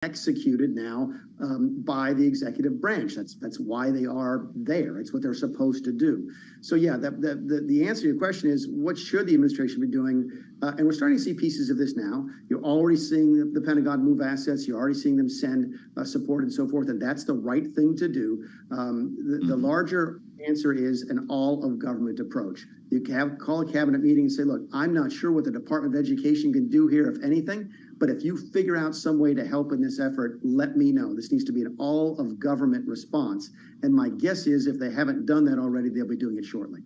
executed now by the executive branch. That's why they are there. It's what they're supposed to do. So yeah, the answer to your question is, what should the administration be doing? And we're starting to see pieces of this now. You're already seeing the Pentagon move assets. You're already seeing them send support and so forth, and that's the right thing to do. The larger answer is an all-of-government approach. You can call a cabinet meeting and say, look, I'm not sure what the Department of Education can do here, if anything, but if you figure out some way to help in this effort, let me know. This needs to be an all-of-government response. And my guess is if they haven't done that already, they'll be doing it shortly.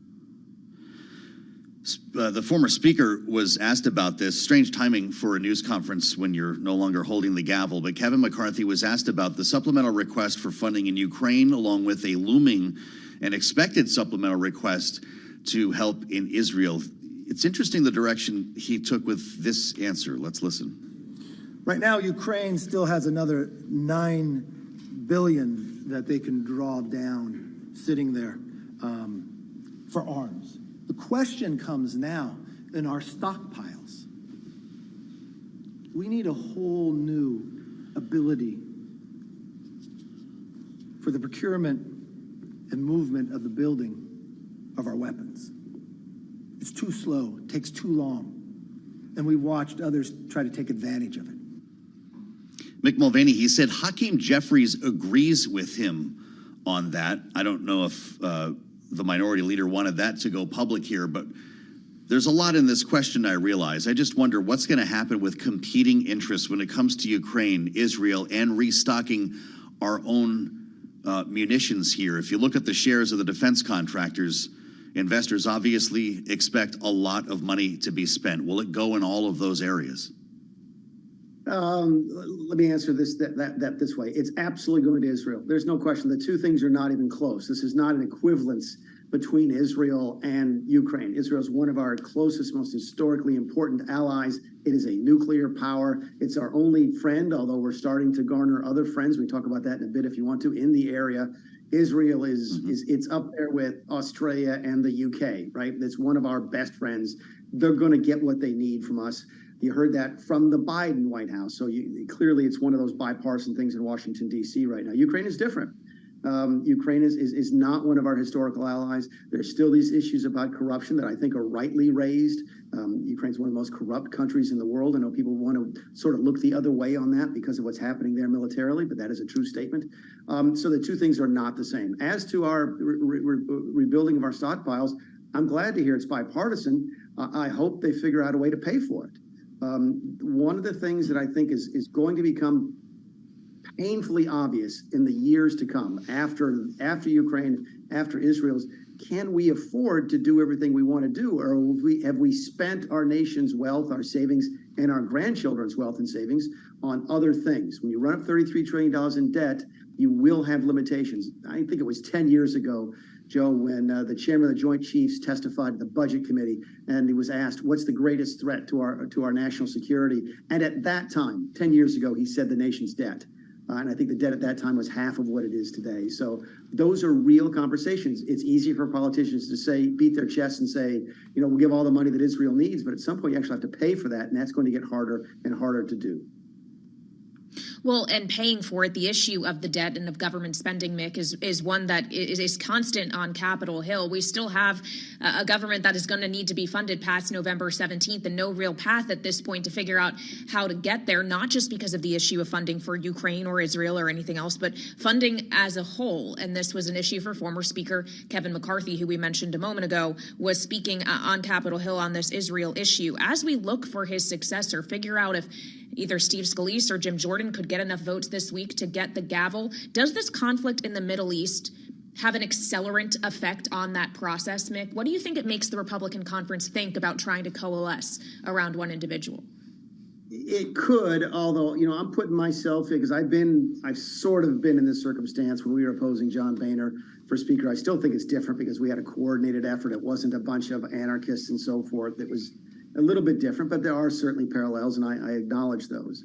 The former speaker was asked about this. Strange timing for a news conference when you're no longer holding the gavel. But Kevin McCarthy was asked about the supplemental request for funding in Ukraine, along with a looming and expected supplemental request to help in Israel. It's interesting the direction he took with this answer. Let's listen. Right now, Ukraine still has another $9 billion that they can draw down sitting there for arms. The question comes now in our stockpiles. We need a whole new ability for the procurement and movement of the building of our weapons. It's too slow, it takes too long, and we watched others try to take advantage of it. Mick Mulvaney, he said Hakeem Jeffries agrees with him on that. I don't know if the minority leader wanted that to go public here, but there's a lot in this question, I realize. I just wonder what's going to happen with competing interests when it comes to Ukraine, Israel, and restocking our own munitions here. If you look at the shares of the defense contractors, investors obviously expect a lot of money to be spent. Will it go in all of those areas? Let me answer this this way. It's absolutely going to Israel. There's no question. The two things are not even close. This is not an equivalence between Israel and Ukraine. Israel is one of our closest, most historically important allies. It is a nuclear power. It's our only friend, although we're starting to garner other friends. We talk about that in a bit if you want to, in the area. Israel it's up there with Australia and the UK, right? It's one of our best friends. They're going to get what they need from us. You heard that from the Biden White House. So clearly it's one of those bipartisan things in Washington, D.C. right now. Ukraine is different. Ukraine is not one of our historical allies. There's still these issues about corruption that I think are rightly raised. Ukraine's one of the most corrupt countries in the world. I know people want to sort of look the other way on that because of what's happening there militarily, but that is a true statement. So the two things are not the same. As to our rebuilding of our stockpiles, I'm glad to hear it's bipartisan. I hope they figure out a way to pay for it. One of the things that I think is going to become painfully obvious in the years to come after Ukraine, after Israel's, can we afford to do everything we want to do, or have we spent our nation's wealth, our savings, and our grandchildren's wealth and savings on other things? When you run up $33 trillion in debt, you will have limitations. I think it was 10 years ago, Joe, when the chairman of the Joint Chiefs testified to the Budget Committee, and he was asked, what's the greatest threat to our national security? And at that time, 10 years ago, he said the nation's debt. And I think the debt at that time was half of what it is today. So those are real conversations. It's easy for politicians to say, beat their chests and say, you know, we'll give all the money that Israel needs, but at some point you actually have to pay for that, and that's going to get harder and harder to do. Well, and paying for it, the issue of the debt and of government spending, Mick, is one that is constant on Capitol Hill. We still have a government that is going to need to be funded past November 17th, and no real path at this point to figure out how to get there, not just because of the issue of funding for Ukraine or Israel or anything else, but funding as a whole. And this was an issue for former Speaker Kevin McCarthy, who we mentioned a moment ago, was speaking on Capitol Hill on this Israel issue. As we look for his successor, figure out if either Steve Scalise or Jim Jordan could get enough votes this week to get the gavel. Does this conflict in the Middle East have an accelerant effect on that process, Mick? What do you think it makes the Republican conference think about trying to coalesce around one individual? It could, although, you know, I'm putting myself in, because I've sort of been in this circumstance when we were opposing John Boehner for Speaker. I still think it's different because we had a coordinated effort. It wasn't a bunch of anarchists and so forth. It was a little bit different, but there are certainly parallels, and I acknowledge those.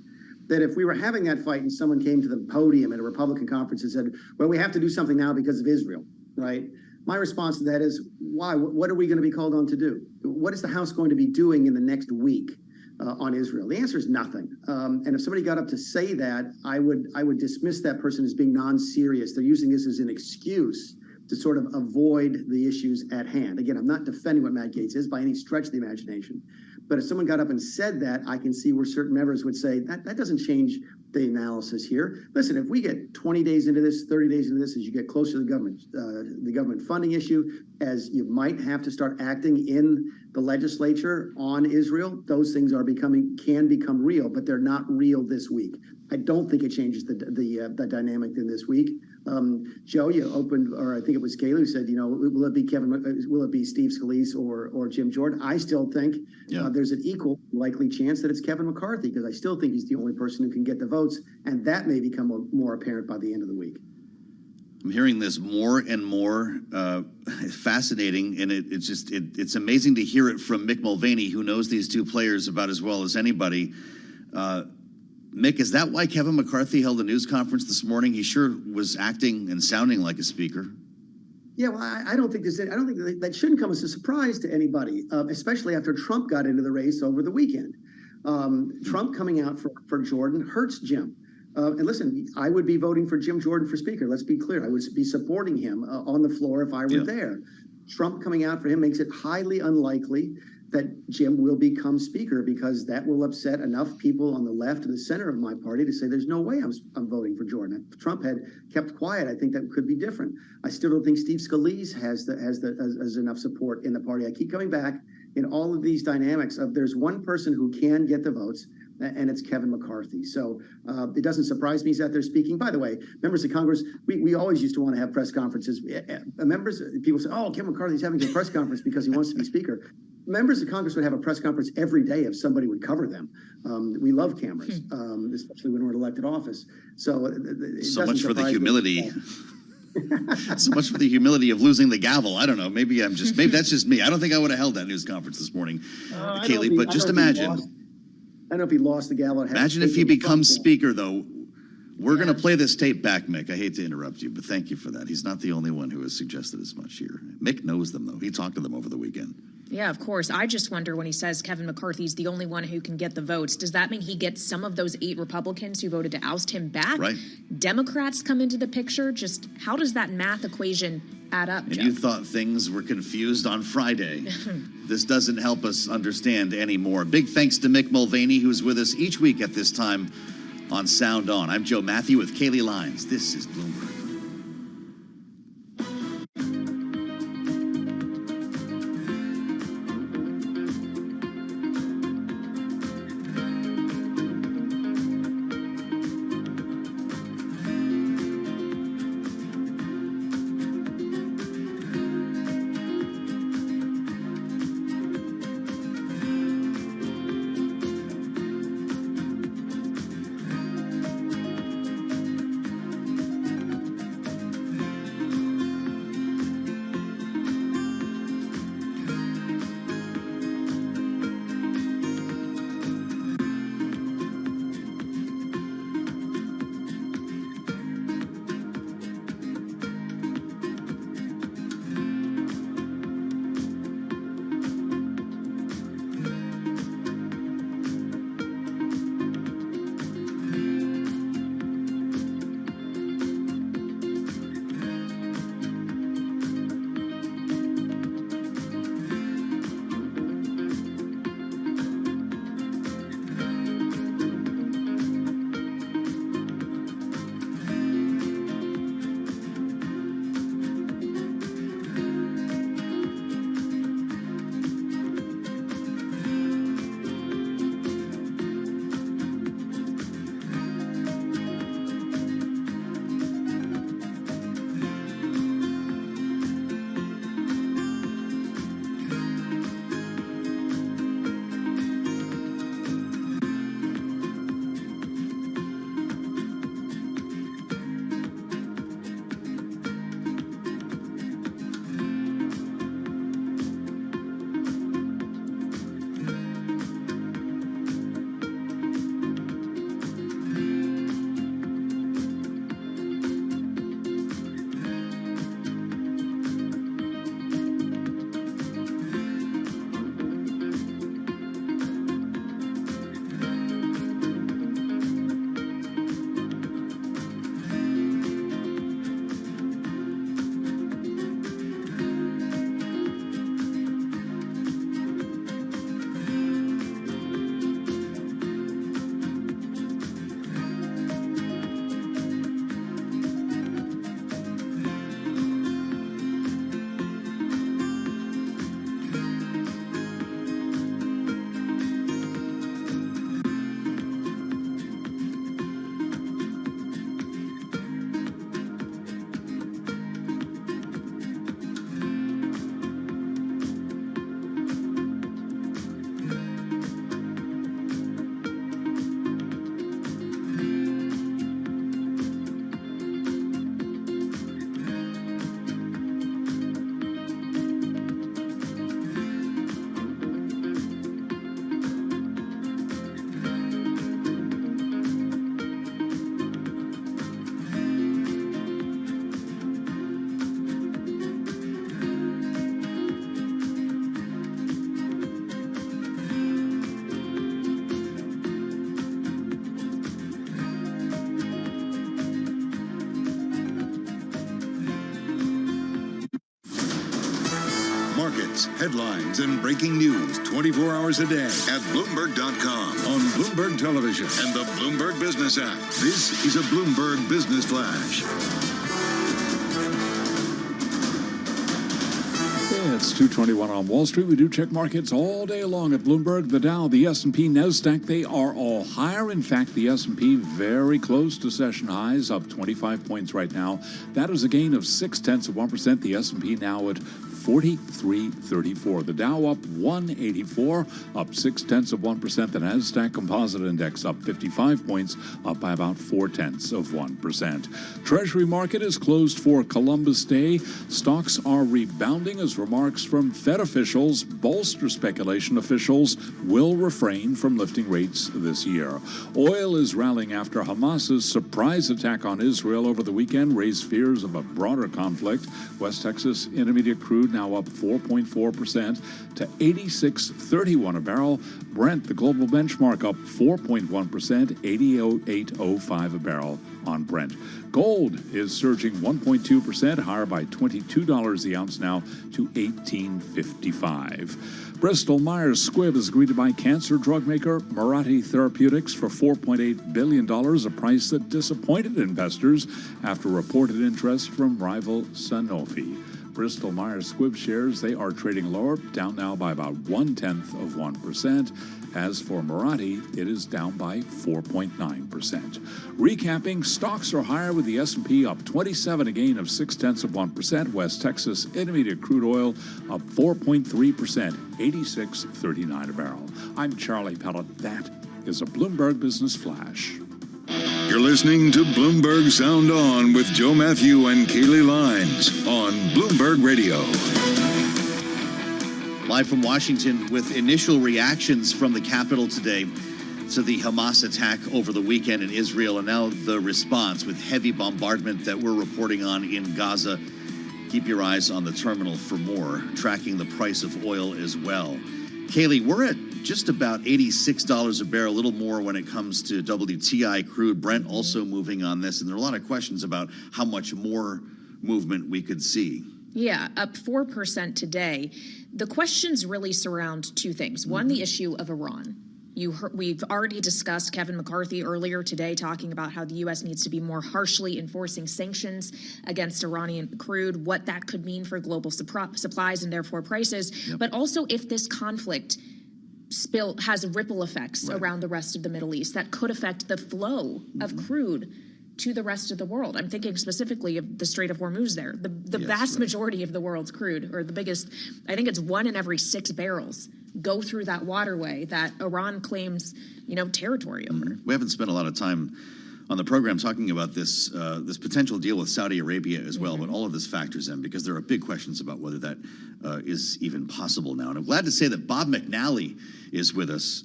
That if we were having that fight and someone came to the podium at a Republican conference and said, well, we have to do something now because of Israel, right? My response to that is, why? What are we going to be called on to do? What is the House going to be doing in the next week? on Israel? The answer is nothing. And if somebody got up to say that, I would dismiss that person as being non-serious. They're using this as an excuse to sort of avoid the issues at hand. Again, I'm not defending what Matt Gaetz is by any stretch of the imagination. But if someone got up and said that, I can see where certain members would say, that doesn't change the analysis here. Listen, if we get 20 days into this, 30 days into this, as you get closer to the government funding issue, as you might have to start acting in the legislature on Israel, those things can become real, but they're not real this week. I don't think it changes the dynamic in this week. Joe, you opened, or I think it was Kayla who said, will it be Steve Scalise or Jim Jordan? I still think there's an equal likely chance that it's Kevin McCarthy, because I still think he's the only person who can get the votes, and that may become more apparent by the end of the week. I'm hearing this more and more. Fascinating, and it's amazing to hear it from Mick Mulvaney, who knows these two players about as well as anybody. Mick, is that why Kevin McCarthy held a news conference this morning? He sure was acting and sounding like a speaker. Yeah, well, I don't think that shouldn't come as a surprise to anybody, especially after Trump got into the race over the weekend. Trump coming out for Jordan hurts Jim. And listen, I would be voting for Jim Jordan for speaker. Let's be clear. I would be supporting him on the floor if I were there. Trump coming out for him makes it highly unlikely that Jim will become speaker, because that will upset enough people on the left and the center of my party to say there's no way I'm voting for Jordan. If Trump had kept quiet, I think that could be different. I still don't think Steve Scalise has enough support in the party. I keep coming back in all of these dynamics of there's one person who can get the votes, and it's Kevin McCarthy. So it doesn't surprise me he's out there speaking. By the way, members of Congress, we always used to want to have press conferences. People say, oh, Kevin McCarthy's having a press conference because he wants to be speaker. Members of Congress would have a press conference every day if somebody would cover them. We love cameras, especially when we're in elected office. So much for the humility. So much for the humility of losing the gavel. I don't know. Maybe that's just me. I don't think I would have held that news conference this morning, Kaylee. But just imagine. I don't know if he lost the gavel. Imagine if he becomes speaker, though. We're going to play this tape back, Mick. I hate to interrupt you, but thank you for that. He's not the only one who has suggested as much here. Mick knows them, though. He talked to them over the weekend. Yeah, of course. I just wonder, when he says Kevin McCarthy's the only one who can get the votes, does that mean he gets some of those 8 Republicans who voted to oust him back? Right. Democrats come into the picture? Just how does that math equation add up, And Jeff? you thought things were confused on Friday. This doesn't help us understand anymore. Big thanks to Mick Mulvaney, who's with us each week at this time on Sound On. I'm Joe Matthew with Kaylee Lyons. This is Bloomberg. markets, headlines, and breaking news 24 hours a day at Bloomberg.com, on Bloomberg Television, and the Bloomberg Business app. This is a Bloomberg Business Flash. It's 2:21 on Wall Street. We do check markets all day long at Bloomberg. The Dow, the S&P, NASDAQ, they are all higher. In fact, the S&P very close to session highs, up 25 points right now. That is a gain of 0.6%. The S&P now at 43.34. The Dow up 184, up 0.6%. The NASDAQ Composite Index up 55 points, up by about 0.4%. Treasury market is closed for Columbus Day. Stocks are rebounding as remarks from Fed officials bolster speculation officials will refrain from lifting rates this year. Oil is rallying after Hamas's surprise attack on Israel over the weekend raised fears of a broader conflict. West Texas Intermediate crude now up 4.4% to 86.31 a barrel. Brent, the global benchmark, up 4.1%, 88.05 a barrel on Brent. Gold is surging 1.2%, higher by $22 the ounce now to $18.55. Bristol Myers Squibb is greeted by cancer drug maker Mirati Therapeutics for $4.8 billion, a price that disappointed investors after reported interest from rival Sanofi. Bristol Myers Squibb shares, they are trading lower, down now by about 0.1%. As for Mirati, it is down by 4.9%. Recapping, stocks are higher with the S&P up 27, a gain of 0.6%. West Texas Intermediate crude oil up 4.3%, 86.39 a barrel. I'm Charlie Pellet. That is a Bloomberg Business Flash. You're listening to Bloomberg Sound On with Joe Matthew and Kaylee Lines on Bloomberg Radio. Live from Washington with initial reactions from the Capitol today to the Hamas attack over the weekend in Israel, and now the response with heavy bombardment that we're reporting on in Gaza. Keep your eyes on the terminal for more, tracking the price of oil as well. Kaylee, we're at just about $86 a barrel, a little more when it comes to WTI crude. Brent also moving on this, and there are a lot of questions about how much more movement we could see. Yeah, up 4% today. The questions really surround two things. One, the issue of Iran. We've already discussed Kevin McCarthy earlier today talking about how the U.S. needs to be more harshly enforcing sanctions against Iranian crude, what that could mean for global supplies and therefore prices, but also if this conflict has ripple effects around the rest of the Middle East that could affect the flow of crude to the rest of the world. I'm thinking specifically of the Strait of Hormuz there. The vast majority of the world's crude, or the biggest, I think it's 1 in every 6 barrels, go through that waterway that Iran claims, territory over. We haven't spent a lot of time on the program talking about this this potential deal with Saudi Arabia as well, but all of this factors in because there are big questions about whether that is even possible now. And I'm glad to say that Bob McNally is with us.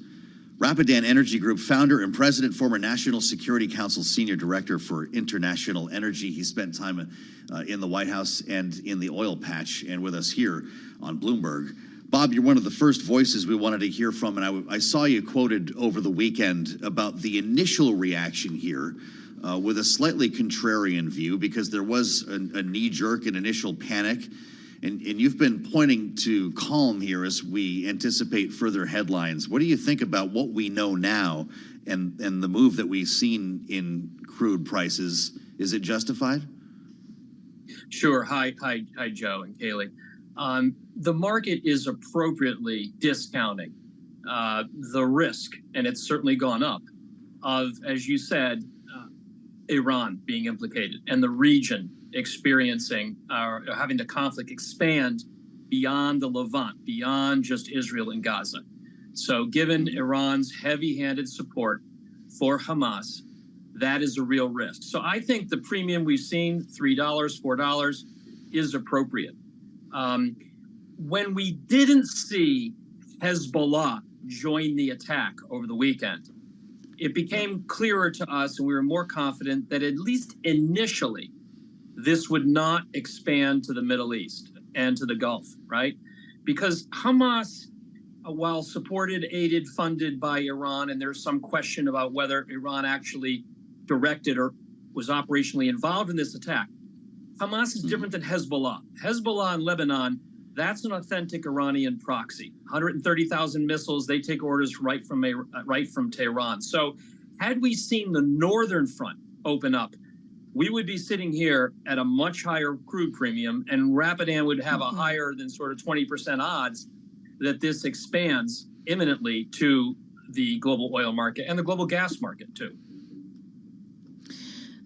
Rapidan Energy Group founder and president, former National Security Council senior director for international energy. He spent time in the White House and in the oil patch, and with us here on Bloomberg. Bob, you're one of the first voices we wanted to hear from, and I saw you quoted over the weekend about the initial reaction here with a slightly contrarian view because there was a knee-jerk and initial panic. And you've been pointing to calm here as we anticipate further headlines. What do you think about what we know now and the move that we've seen in crude prices? Is it justified? Sure. Hi, Joe and Kaylee. The market is appropriately discounting the risk, and it's certainly gone up, of, as you said, Iran being implicated and the region experiencing or having the conflict expand beyond the Levant, beyond just Israel and Gaza. So given Iran's heavy-handed support for Hamas, that is a real risk. So I think the premium we've seen, $3, $4, is appropriate. When we didn't see Hezbollah join the attack over the weekend, it became clearer to us, and we were more confident that at least initially, this would not expand to the Middle East and to the Gulf, right? Because Hamas, while supported, aided, funded by Iran, and there's some question about whether Iran actually directed or was operationally involved in this attack, Hamas is different than Hezbollah. Hezbollah in Lebanon That's an authentic Iranian proxy. 130,000 missiles. They take orders right from Tehran. So had we seen the northern front open up, we would be sitting here at a much higher crude premium, and Rapidan would have a higher than sort of 20% odds that this expands imminently to the global oil market and the global gas market too.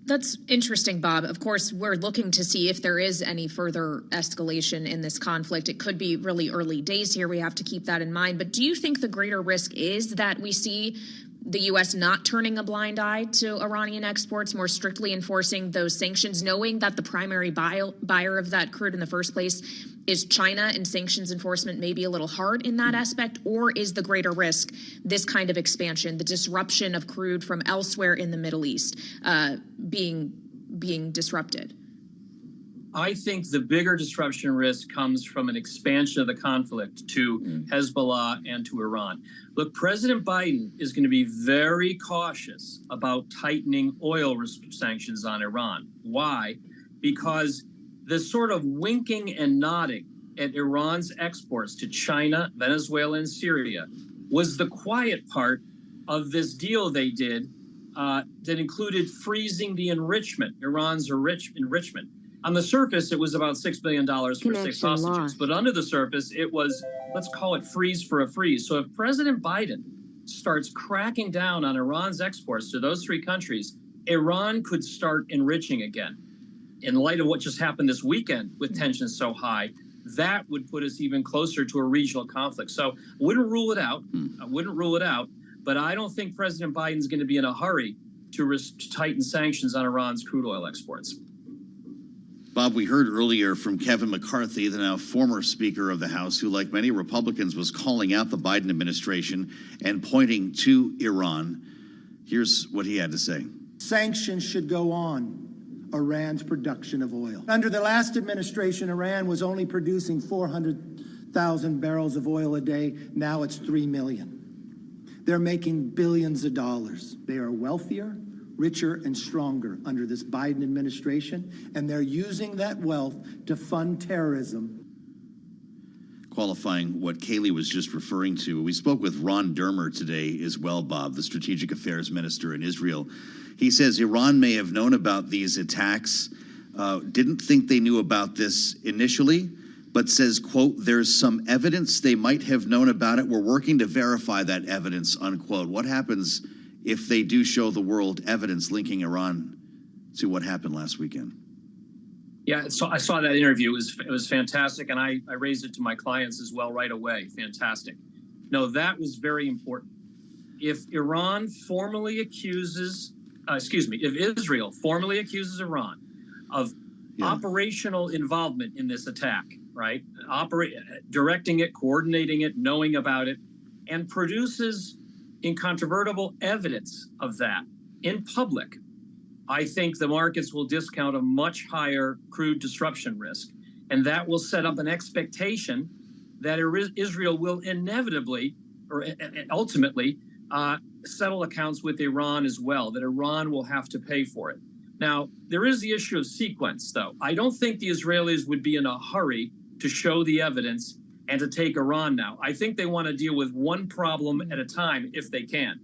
That's interesting, Bob. Of course, we're looking to see if there is any further escalation in this conflict. It could be really early days here. We have to keep that in mind. But do you think the greater risk is that we see the U.S. not turning a blind eye to Iranian exports, more strictly enforcing those sanctions, knowing that the primary buyer of that crude in the first place is China, and sanctions enforcement may be a little hard in that aspect? Or is the greater risk this kind of expansion, the disruption of crude from elsewhere in the Middle East being disrupted? I think the bigger disruption risk comes from an expansion of the conflict to Hezbollah and to Iran. Look, President Biden is going to be very cautious about tightening oil sanctions on Iran. Why? Because the sort of winking and nodding at Iran's exports to China, Venezuela, and Syria was the quiet part of this deal they did that included freezing the enrichment, Iran's enrichment. On the surface, it was about $6 billion for 6 hostages. But under the surface, it was, let's call it freeze for a freeze. So if President Biden starts cracking down on Iran's exports to those 3 countries, Iran could start enriching again. In light of what just happened this weekend with tensions so high, that would put us even closer to a regional conflict. So I wouldn't rule it out. But I don't think President Biden's going to be in a hurry to tighten sanctions on Iran's crude oil exports. Bob, we heard earlier from Kevin McCarthy, the now former Speaker of the House, who, like many Republicans, was calling out the Biden administration and pointing to Iran. Here's what he had to say. Sanctions should go on Iran's production of oil. Under the last administration, Iran was only producing 400,000 barrels of oil a day. Now it's 3 million. They're making billions of dollars. They are wealthier, richer, and stronger under this Biden administration, and they're using that wealth to fund terrorism. Qualifying what Kayleigh was just referring to, we spoke with Ron Dermer today as well, Bob, the Strategic Affairs Minister in Israel. He says Iran may have known about these attacks, didn't think they knew about this initially, but says, quote, there's some evidence they might have known about it. We're working to verify that evidence, unquote. What happens if they do show the world evidence linking Iran to what happened last weekend? Yeah, so I saw that interview. It was fantastic, and I raised it to my clients as well right away. Fantastic. No, that was very important. If Iran formally accuses, if Israel formally accuses Iran of operational involvement in this attack, right? Directing it, coordinating it, knowing about it, and produces incontrovertible evidence of that in public, I think the markets will discount a much higher crude disruption risk. And that will set up an expectation that Israel will inevitably or ultimately settle accounts with Iran as well, that Iran will have to pay for it. Now, there is the issue of sequence, though. I don't think the Israelis would be in a hurry to show the evidence and to take Iran now. I think they want to deal with one problem at a time if they can.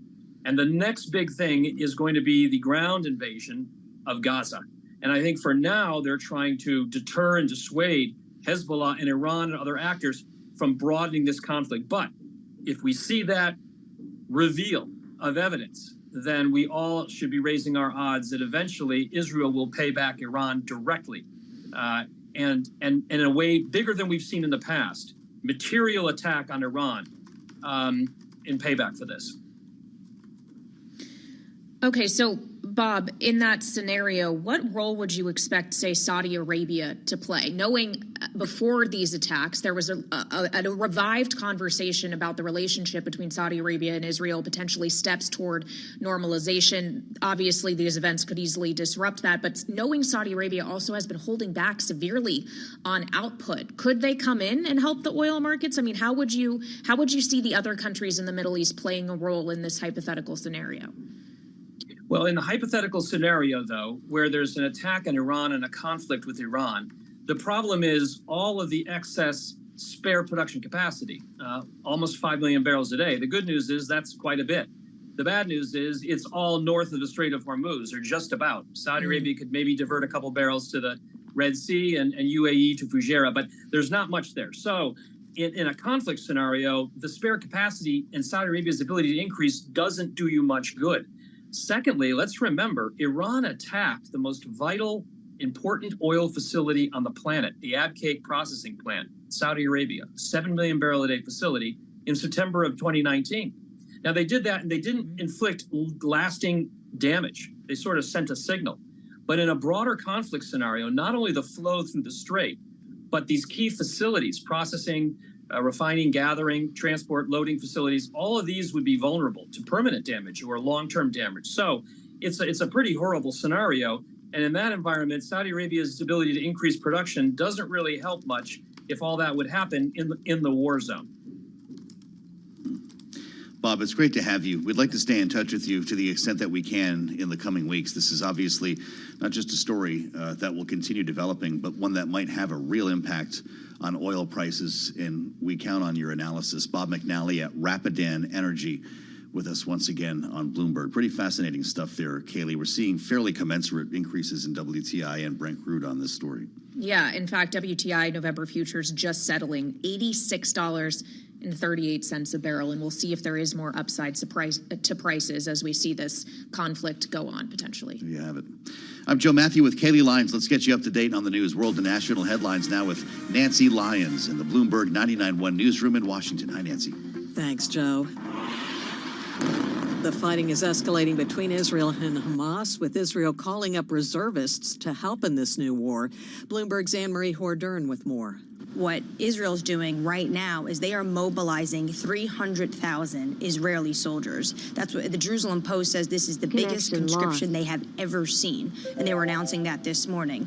And the next big thing is going to be the ground invasion of Gaza. And I think for now, they're trying to deter and dissuade Hezbollah and Iran and other actors from broadening this conflict. But if we see that reveal of evidence, then we all should be raising our odds that eventually Israel will pay back Iran directly. And in a way bigger than we've seen in the past, material attack on Iran in payback for this. Okay, so Bob, in that scenario, what role would you expect, say, Saudi Arabia to play? Knowing before these attacks, there was a revived conversation about the relationship between Saudi Arabia and Israel, potentially steps toward normalization. Obviously, these events could easily disrupt that. But knowing Saudi Arabia also has been holding back severely on output, could they come in and help the oil markets? I mean, how would you see the other countries in the Middle East playing a role in this hypothetical scenario? Well, in the hypothetical scenario, though, where there's an attack on Iran and a conflict with Iran, the problem is all of the excess spare production capacity, almost 5 million barrels a day. The good news is that's quite a bit. The bad news is it's all north of the Strait of Hormuz, or just about. Saudi Arabia could maybe divert a couple barrels to the Red Sea and UAE to Fujairah, but there's not much there. So in a conflict scenario, the spare capacity and Saudi Arabia's ability to increase doesn't do you much good. Secondly, let's remember, Iran attacked the most vital, important oil facility on the planet, the Abqaiq processing plant, Saudi Arabia, 7 million barrel a day facility in September of 2019. Now, they did that and they didn't inflict lasting damage. They sort of sent a signal. But in a broader conflict scenario, not only the flow through the strait, but these key facilities, processing, refining, gathering, transport, loading facilities, all of these would be vulnerable to permanent damage or long-term damage. So it's a pretty horrible scenario. And in that environment, Saudi Arabia's ability to increase production doesn't really help much if all that would happen in the war zone. Bob, it's great to have you. We'd like to stay in touch with you to the extent that we can in the coming weeks. This is obviously not just a story that will continue developing, but one that might have a real impact on oil prices, and we count on your analysis. Bob McNally at Rapidan Energy with us once again on Bloomberg. Pretty fascinating stuff there, Kaylee. We're seeing fairly commensurate increases in WTI and Brent crude on this story. Yeah, in fact, WTI November futures just settling $86.38 a barrel, and we'll see if there is more upside surprise to prices as we see this conflict go on potentially. There you have it. I'm Joe Matthew with Kaylee Lyons. Let's get you up to date on the news, world and national headlines now with Nancy Lyons in the Bloomberg 99.1 newsroom in Washington. Hi, Nancy. Thanks, Joe. The fighting is escalating between Israel and Hamas, with Israel calling up reservists to help in this new war. Bloomberg's Anne-Marie Hordern with more. What Israel's doing right now is they are mobilizing 300,000 Israeli soldiers. That's what the Jerusalem Post says. This is the biggest conscription they have ever seen, and they were announcing that this morning.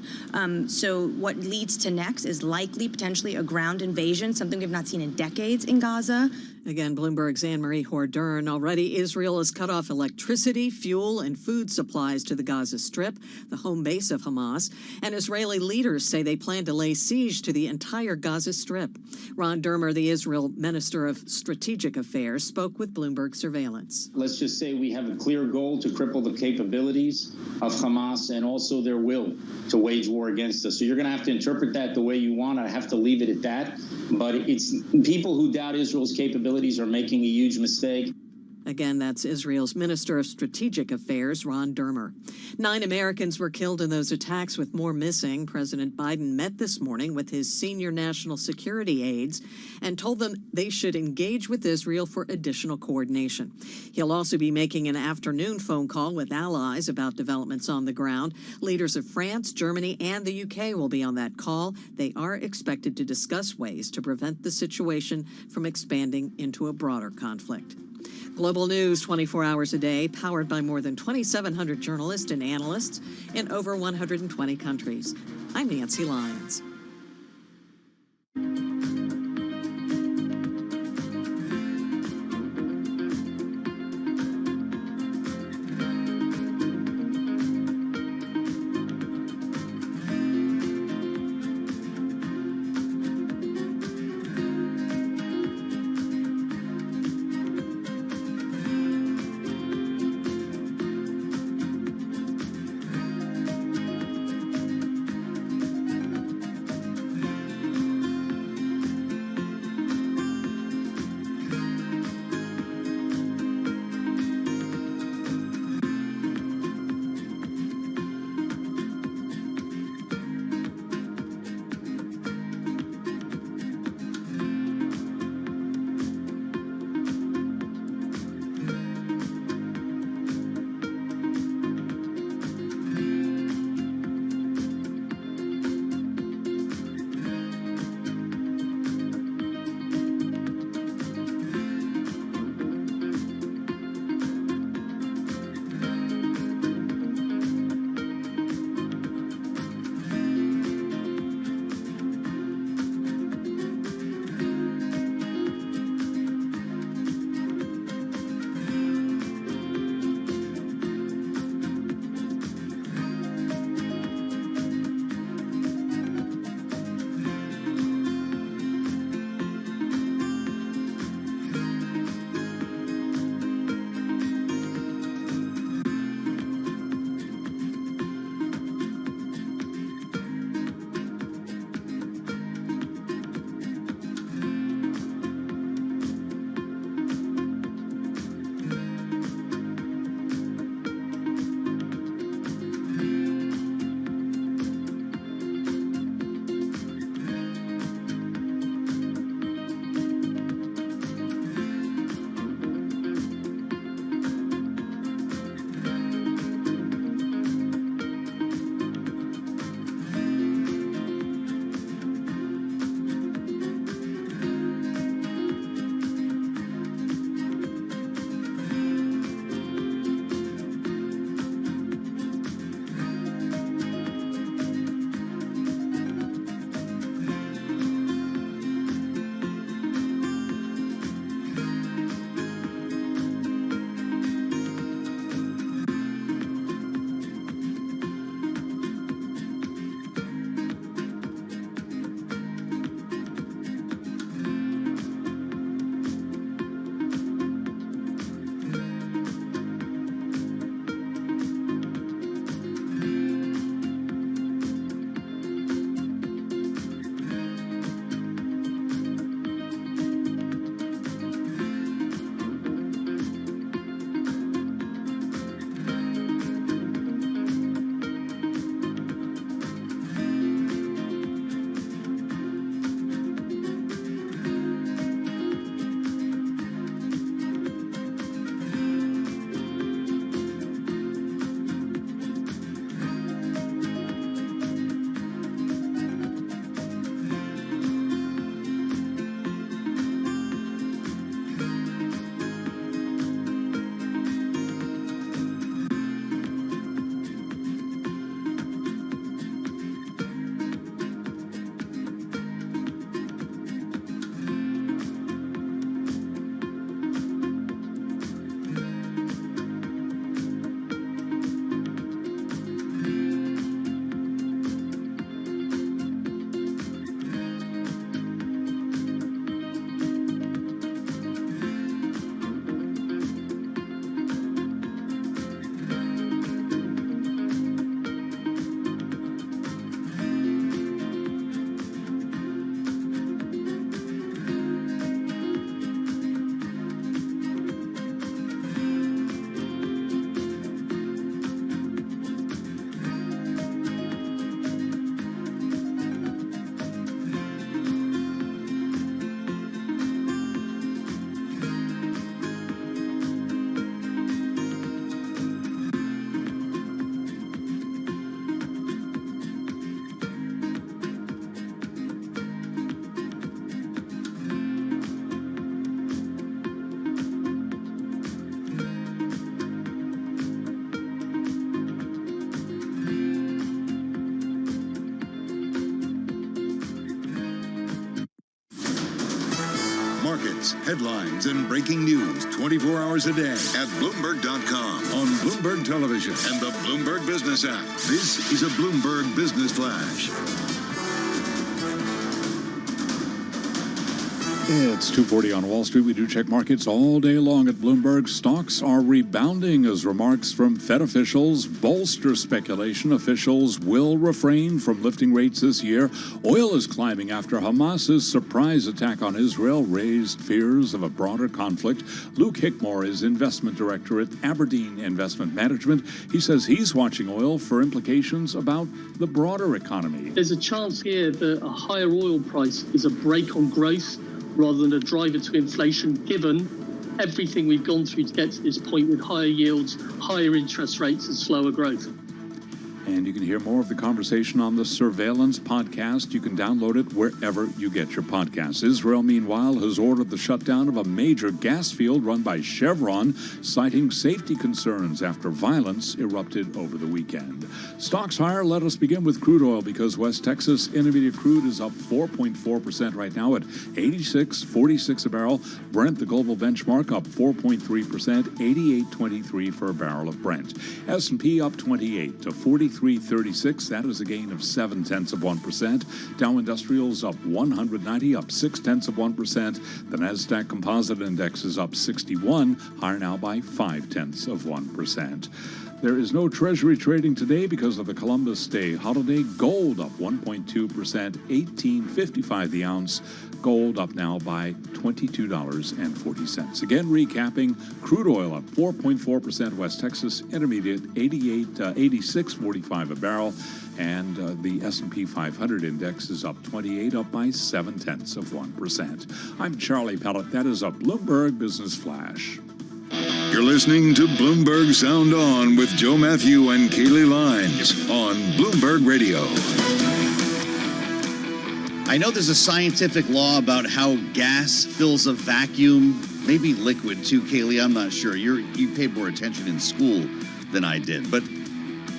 So what leads to next is likely potentially a ground invasion, something we've not seen in decades in Gaza. Again, Bloomberg's Anne-Marie Hordern. Already, Israel has cut off electricity, fuel, and food supplies to the Gaza Strip, the home base of Hamas. And Israeli leaders say they plan to lay siege to the entire Gaza Strip. Ron Dermer, the Israel Minister of Strategic Affairs, spoke with Bloomberg Surveillance. Let's just say we have a clear goal to cripple the capabilities of Hamas and also their will to wage war against us. So you're going to have to interpret that the way you want. I have to leave it at that. But it's people who doubt Israel's capabilities are making a huge mistake. Again, that's Israel's Minister of Strategic Affairs, Ron Dermer. 9 Americans were killed in those attacks, with more missing. President Biden met this morning with his senior national security aides and told them they should engage with Israel for additional coordination. He'll also be making an afternoon phone call with allies about developments on the ground. Leaders of France, Germany, and the UK will be on that call. They are expected to discuss ways to prevent the situation from expanding into a broader conflict. Global news 24 hours a day, powered by more than 2,700 journalists and analysts in over 120 countries. I'm Nancy Lyons. markets, headlines, and breaking news 24 hours a day at Bloomberg.com, on Bloomberg Television, and the Bloomberg Business app. This is a Bloomberg Business Flash. It's 2:40 on Wall Street. We do check markets all day long at Bloomberg. Stocks are rebounding as remarks from Fed officials bolster speculation. Officials will refrain from lifting rates this year. Oil is climbing after Hamas's surprise attack on Israel raised fears of a broader conflict. Luke Hickmore is investment director at Aberdeen Investment Management. He says he's watching oil for implications about the broader economy. There's a chance here that a higher oil price is a brake on growth rather than a driver to inflation, given everything we've gone through to get to this point with higher yields, higher interest rates, and slower growth. And you can hear more of the conversation on the Surveillance podcast. You can download it wherever you get your podcasts. Israel, meanwhile, has ordered the shutdown of a major gas field run by Chevron, citing safety concerns after violence erupted over the weekend. Stocks higher. Let us begin with crude oil, because West Texas Intermediate crude is up 4.4% right now at $86.46 a barrel. Brent, the global benchmark, up 4.3%, $88.23 for a barrel of Brent. S&P up 28 to 43.36. That is a gain of 0.7%. Dow Industrials up 190, up 0.6%. The Nasdaq Composite Index is up 61, higher now by 0.5%. There is no Treasury trading today because of the Columbus Day holiday. Gold up 1.2%, $18.55 the ounce. Gold up now by $22.40. Again, recapping, crude oil up 4.4%. West Texas Intermediate 86.45 a barrel, and the S&P 500 index is up 28, up by 0.7%. I'm Charlie Pellet. That is a Bloomberg Business Flash. You're listening to Bloomberg Sound On with Joe Matthew and Kaylee Lines on Bloomberg Radio. I know there's a scientific law about how gas fills a vacuum, maybe liquid too, Kaylee, I'm not sure. You paid more attention in school than I did. But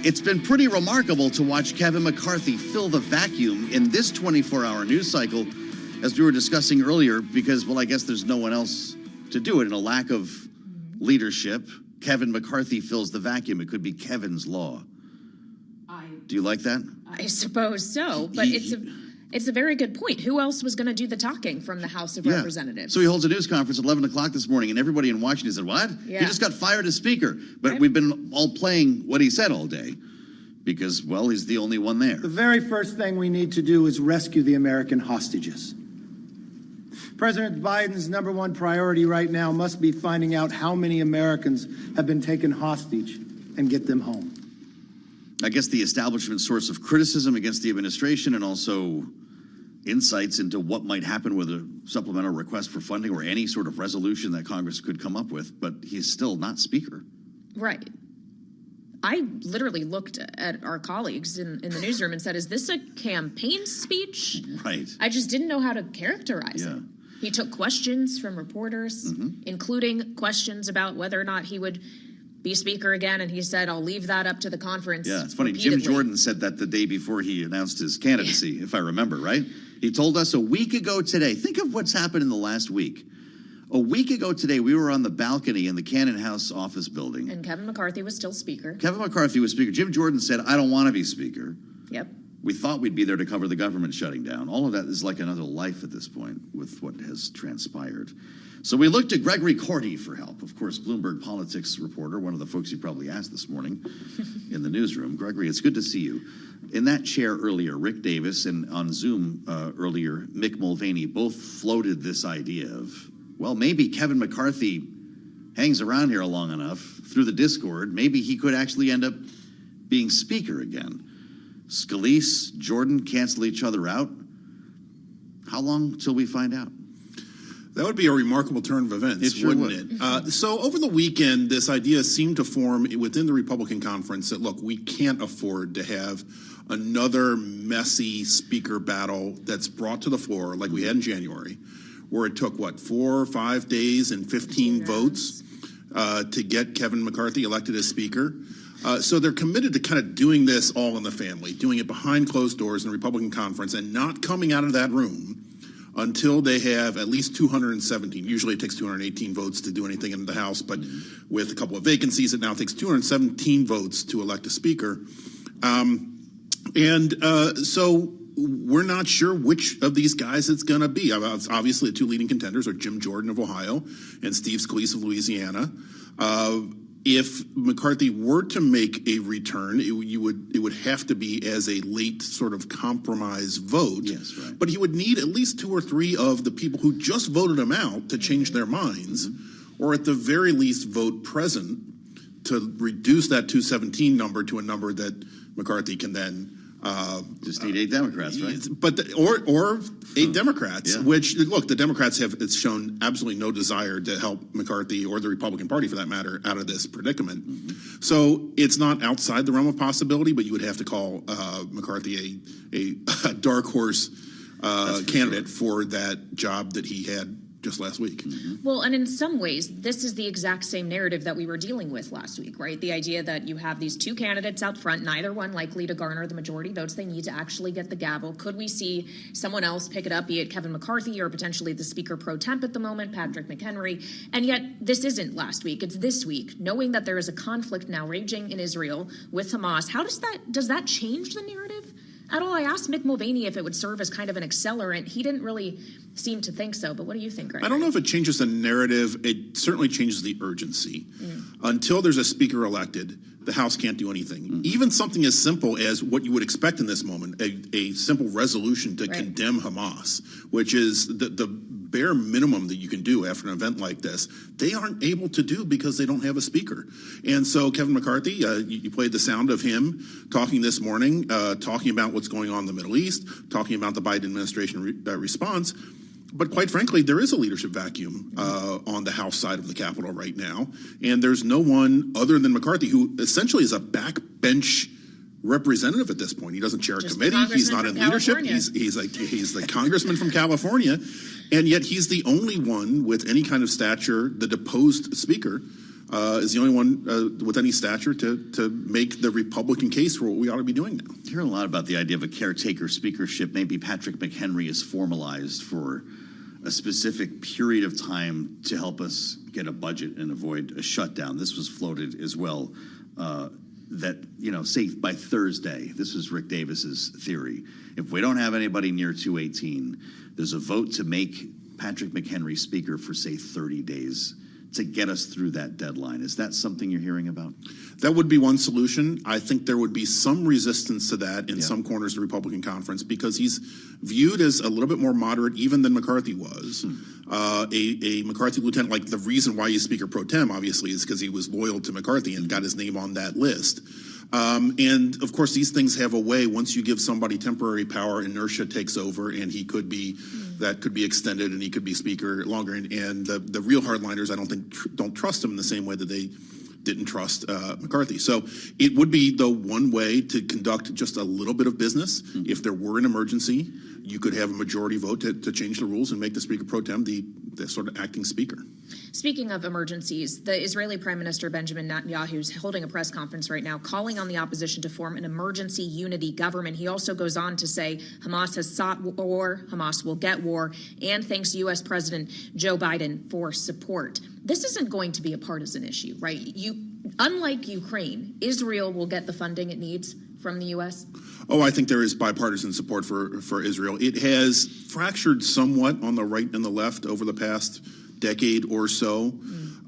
it's been pretty remarkable to watch Kevin McCarthy fill the vacuum in this 24-hour news cycle, as we were discussing earlier, because, well, I guess there's no one else to do it. In a lack of leadership, Kevin McCarthy fills the vacuum. It could be Kevin's law. Do you like that? I suppose so, but it's a very good point. Who else was going to do the talking from the House of Representatives? So he holds a news conference at 11 o'clock this morning, and everybody in Washington said, what? Yeah. He just got fired as Speaker. But we've been all playing what he said all day because, well, he's the only one there. The very first thing we need to do is rescue the American hostages. President Biden's number one priority right now must be finding out how many Americans have been taken hostage and get them home. I guess the establishment source of criticism against the administration, and also insights into what might happen with a supplemental request for funding or any sort of resolution that Congress could come up with, but he's still not Speaker. Right. I literally looked at our colleagues in the newsroom and said, is this a campaign speech? Right. I just didn't know how to characterize it. He took questions from reporters, including questions about whether or not he would be Speaker again, and he said, I'll leave that up to the conference. Yeah, it's funny. Repeatedly. Jim Jordan said that the day before he announced his candidacy, if I remember, right? He told us a week ago today, think of what's happened in the last week. A week ago today, we were on the balcony in the Cannon House office building. And Kevin McCarthy was still Speaker. Kevin McCarthy was Speaker. Jim Jordan said, I don't want to be Speaker. Yep. We thought we'd be there to cover the government shutting down. All of that is like another life at this point with what has transpired. So we looked to Gregory Corti for help. Of course, Bloomberg politics reporter, one of the folks you probably asked this morning in the newsroom. Gregory, it's good to see you. In that chair earlier, Rick Davis, and on Zoom earlier, Mick Mulvaney, both floated this idea of, well, maybe Kevin McCarthy hangs around here long enough through the Discord, maybe he could actually end up being Speaker again. Scalise, Jordan cancel each other out. How long till we find out? That would be a remarkable turn of events, wouldn't it? So over the weekend, this idea seemed to form within the Republican conference that, look, we can't afford to have another messy speaker battle that's brought to the floor like we had in January, where it took, 4 or 5 days and 15 votes to get Kevin McCarthy elected as Speaker. So they're committed to kind of doing this all in the family, doing it behind closed doors in the Republican conference and not coming out of that room until they have at least 217. Usually it takes 218 votes to do anything in the House, but with a couple of vacancies, it now takes 217 votes to elect a speaker. So we're not sure which of these guys it's going to be. Obviously, the two leading contenders are Jim Jordan of Ohio and Steve Scalise of Louisiana. If McCarthy were to make a return, it would have to be as a late sort of compromise vote. Yes, right. But he would need at least 2 or 3 of the people who just voted him out to change their minds, or at the very least vote present to reduce that 217 number to a number that McCarthy can then just need 8 Democrats, right? But or 8 Democrats, yeah. which, look, the Democrats have shown absolutely no desire to help McCarthy or the Republican Party, for that matter, out of this predicament. So it's not outside the realm of possibility, but you would have to call McCarthy a dark horse candidate for that job that he had just last week. Well, and in some ways, this is the exact same narrative that we were dealing with last week, right? The idea that you have these 2 candidates out front, neither one likely to garner the majority votes they need to actually get the gavel. Could we see someone else pick it up, be it Kevin McCarthy or potentially the Speaker pro temp at the moment, Patrick McHenry? And yet, this isn't last week, it's this week. Knowing that there is a conflict now raging in Israel with Hamas, how does that change the narrative at all? I asked Mick Mulvaney if it would serve as kind of an accelerant. He didn't really seem to think so, but what do you think, Greg? I don't know if it changes the narrative. It certainly changes the urgency. Until there's a speaker elected, the House can't do anything. Even something as simple as what you would expect in this moment, a simple resolution to condemn Hamas, which is the bare minimum that you can do after an event like this, they aren't able to do because they don't have a speaker. And so Kevin McCarthy, you played the sound of him talking this morning, talking about what's going on in the Middle East, talking about the Biden administration response. But quite frankly, there is a leadership vacuum on the House side of the Capitol right now. And there's no one other than McCarthy, who essentially is a backbench representative at this point. He doesn't chair a committee. He's not in leadership. He's the congressman from California. And yet he's the only one with any kind of stature. The deposed speaker is the only one with any stature to make the Republican case for what we ought to be doing now. I hear a lot about the idea of a caretaker speakership. Maybe Patrick McHenry is formalized for a specific period of time to help us get a budget and avoid a shutdown. This was floated as well. That, say by Thursday, this was Rick Davis's theory. If we don't have anybody near 218, there's a vote to make Patrick McHenry speaker for, say, 30 days to get us through that deadline. Is that something you're hearing about? That would be one solution. I think there would be some resistance to that in some corners of the Republican conference, because he's viewed as a little bit more moderate even than McCarthy was. A McCarthy lieutenant, like the reason why he's Speaker pro tem, obviously, is because he was loyal to McCarthy and got his name on that list. And of course, these things have a way. Once you give somebody temporary power, inertia takes over, and he could be that could be extended, and he could be speaker longer. And the real hardliners, I don't think don't trust him in the same way that they didn't trust McCarthy. So it would be the one way to conduct just a little bit of business. If there were an emergency, you could have a majority vote to change the rules and make the Speaker pro tem the sort of acting speaker. Speaking of emergencies, the Israeli Prime Minister Benjamin Netanyahu is holding a press conference right now, calling on the opposition to form an emergency unity government. He also goes on to say Hamas has sought war, Hamas will get war, and thanks U.S. President Joe Biden for support. This isn't going to be a partisan issue, right? Unlike Ukraine, Israel will get the funding it needs from the U.S.? Oh, I think there is bipartisan support for Israel. It has fractured somewhat on the right and the left over the past decade or so.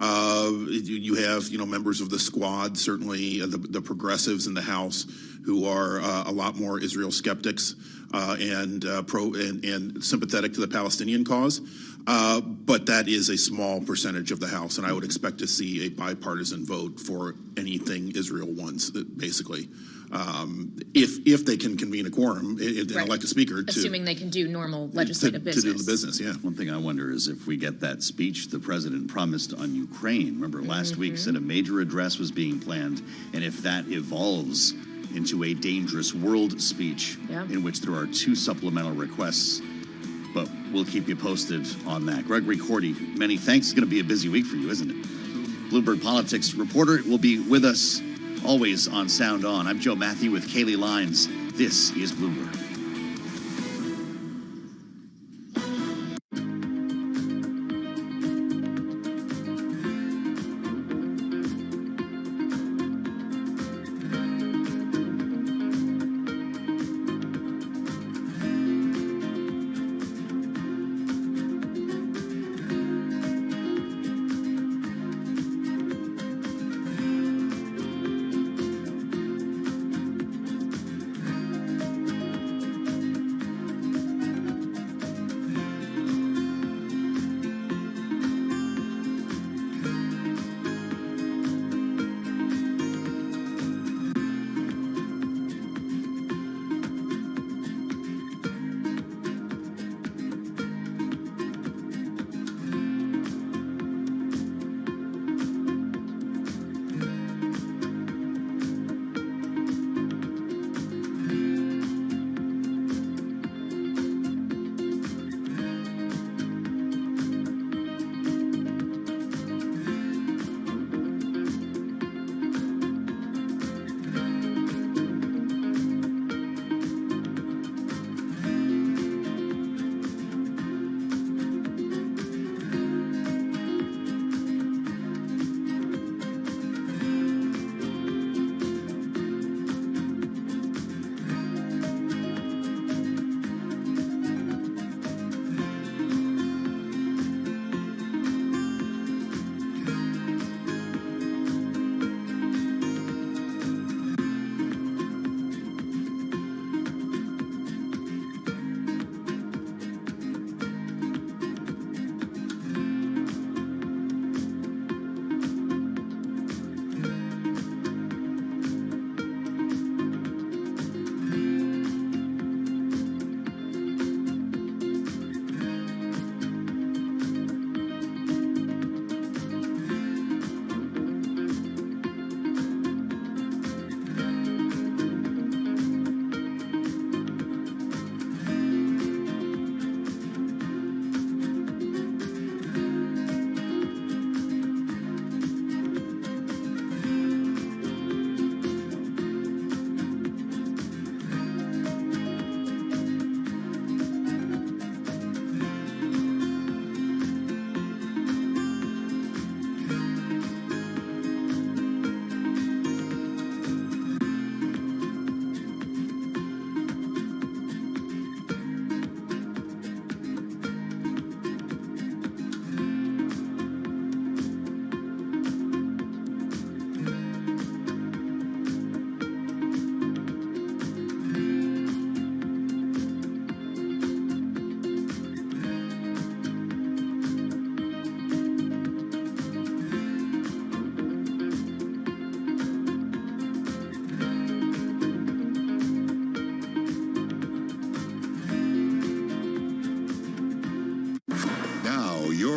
You have, members of the Squad, certainly the progressives in the House, who are a lot more Israel skeptics and sympathetic to the Palestinian cause. But that is a small percentage of the House, and I would expect to see a bipartisan vote for anything Israel wants, basically. If they can convene a quorum and elect a speaker. Assuming they can do normal legislative business. To do the business, yeah. One thing I wonder is if we get that speech the president promised on Ukraine. Remember, last week said a major address was being planned, and if that evolves into a dangerous world speech in which there are 2 supplemental requests. But we'll keep you posted on that. Gregory Cordy, many thanks. It's going to be a busy week for you, isn't it? Bloomberg Politics reporter will be with us always on Sound On. I'm Joe Matthew with Kaylee Lines. This is Bloomberg.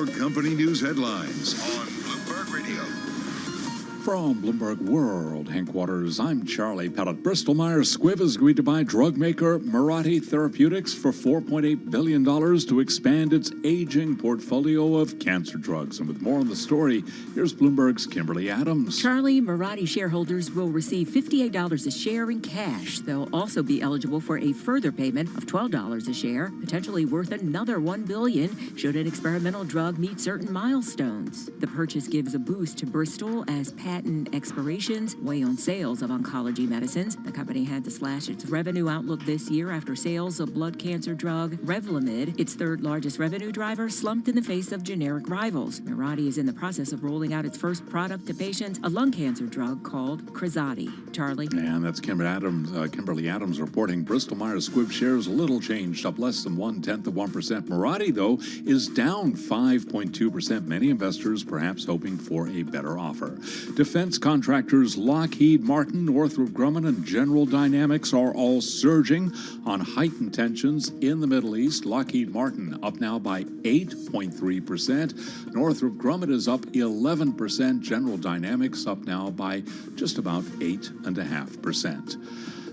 your company news headlines on Bloomberg Radio. From Bloomberg World Headquarters, I'm Charlie Pellet. Bristol-Myers Squibb has agreed to buy drug maker Mirati Therapeutics for $4.8 billion to expand its aging portfolio of cancer drugs. And with more on the story, here's Bloomberg's Kimberly Adams. Charlie, Mirati shareholders will receive $58 a share in cash. They'll also be eligible for a further payment of $12 a share, potentially worth another $1 billion should an experimental drug meet certain milestones. The purchase gives a boost to Bristol as patent expirations weigh on sales of oncology medicines. The company had to slash its revenue outlook this year after sales of blood cancer drug Revlimid, its third largest revenue driver, slumped in the face of generic rivals. Mirati is in the process of rolling out its first product to patients, a lung cancer drug called Krazati. Charlie? And that's Kimberly Adams reporting. Bristol-Myers Squibb shares a little changed, up less than 1/10 of 1%. Mirati, though, is down 5.2%. Many investors perhaps hoping for a better offer. Defense contractors Lockheed Martin, Northrop Grumman, and General Dynamics are all surging on heightened tensions in the Middle East. Lockheed Martin up now by 8.3%. Northrop Grumman is up 11%. General Dynamics up now by just about 8.5%.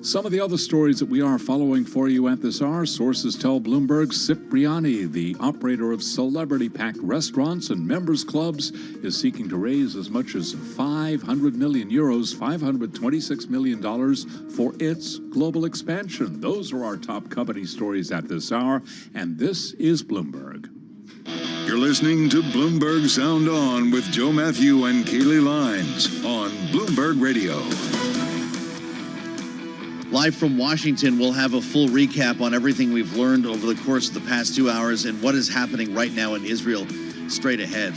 Some of the other stories that we are following for you at this hour, sources tell Bloomberg Cipriani, the operator of celebrity-packed restaurants and members clubs, is seeking to raise as much as 500 million euros, $526 million for its global expansion. Those are our top company stories at this hour, and this is Bloomberg. You're listening to Bloomberg Sound On with Joe Matthew and Kaylee Lines on Bloomberg Radio. Live from Washington, we'll have a full recap on everything we've learned over the course of the past 2 hours and what is happening right now in Israel straight ahead.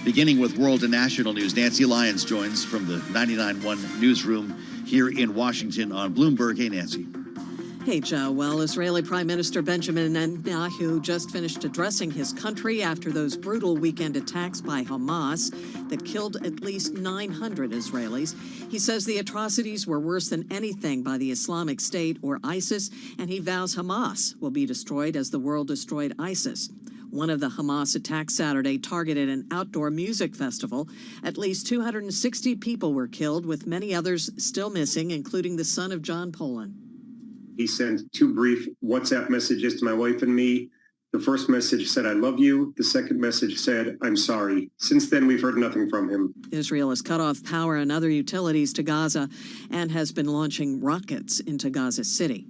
Beginning with world and national news, Nancy Lyons joins from the 99.1 newsroom here in Washington on Bloomberg. Hey, Nancy. Hey, Joe. Well, Israeli Prime Minister Benjamin Netanyahu just finished addressing his country after those brutal weekend attacks by Hamas that killed at least 900 Israelis. He says the atrocities were worse than anything by the Islamic State or ISIS, and he vows Hamas will be destroyed as the world destroyed ISIS. One of the Hamas attacks Saturday targeted an outdoor music festival. At least 260 people were killed, with many others still missing, including the son of John Poland. He sent 2 brief WhatsApp messages to my wife and me. The first message said, "I love you." The second message said, "I'm sorry." Since then, we've heard nothing from him. Israel has cut off power and other utilities to Gaza and has been launching rockets into Gaza City.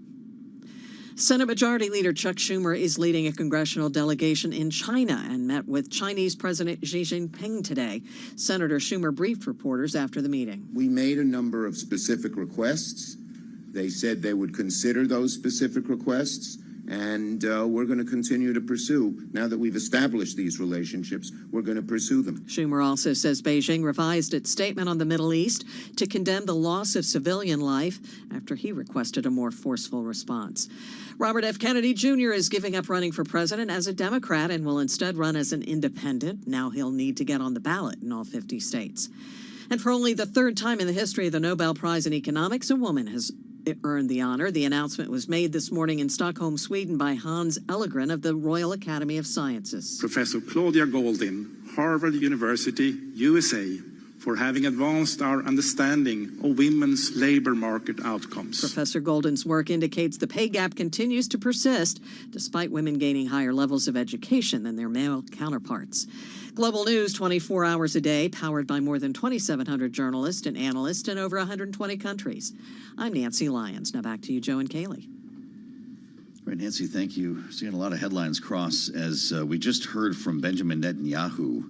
Senate Majority Leader Chuck Schumer is leading a congressional delegation in China and met with Chinese President Xi Jinping today. Senator Schumer briefed reporters after the meeting. We made a number of specific requests. They said they would consider those specific requests, and we're going to continue to pursue. Now that we've established these relationships, we're going to pursue them. Schumer also says Beijing revised its statement on the Middle East to condemn the loss of civilian life after he requested a more forceful response. Robert F. Kennedy Jr. is giving up running for president as a Democrat and will instead run as an independent. Now he'll need to get on the ballot in all 50 states. And for only the third time in the history of the Nobel Prize in Economics, a woman has earned the honor. The announcement was made this morning in Stockholm, Sweden by Hans Ellegren of the Royal Academy of Sciences. Professor Claudia Goldin, Harvard University, USA, for having advanced our understanding of women's labor market outcomes. Professor Goldin's work indicates the pay gap continues to persist despite women gaining higher levels of education than their male counterparts. Global news 24 hours a day, powered by more than 2,700 journalists and analysts in over 120 countries. I'm Nancy Lyons. Now back to you, Joe and Kaylee. Right, Nancy, thank you. Seeing a lot of headlines cross as we just heard from Benjamin Netanyahu.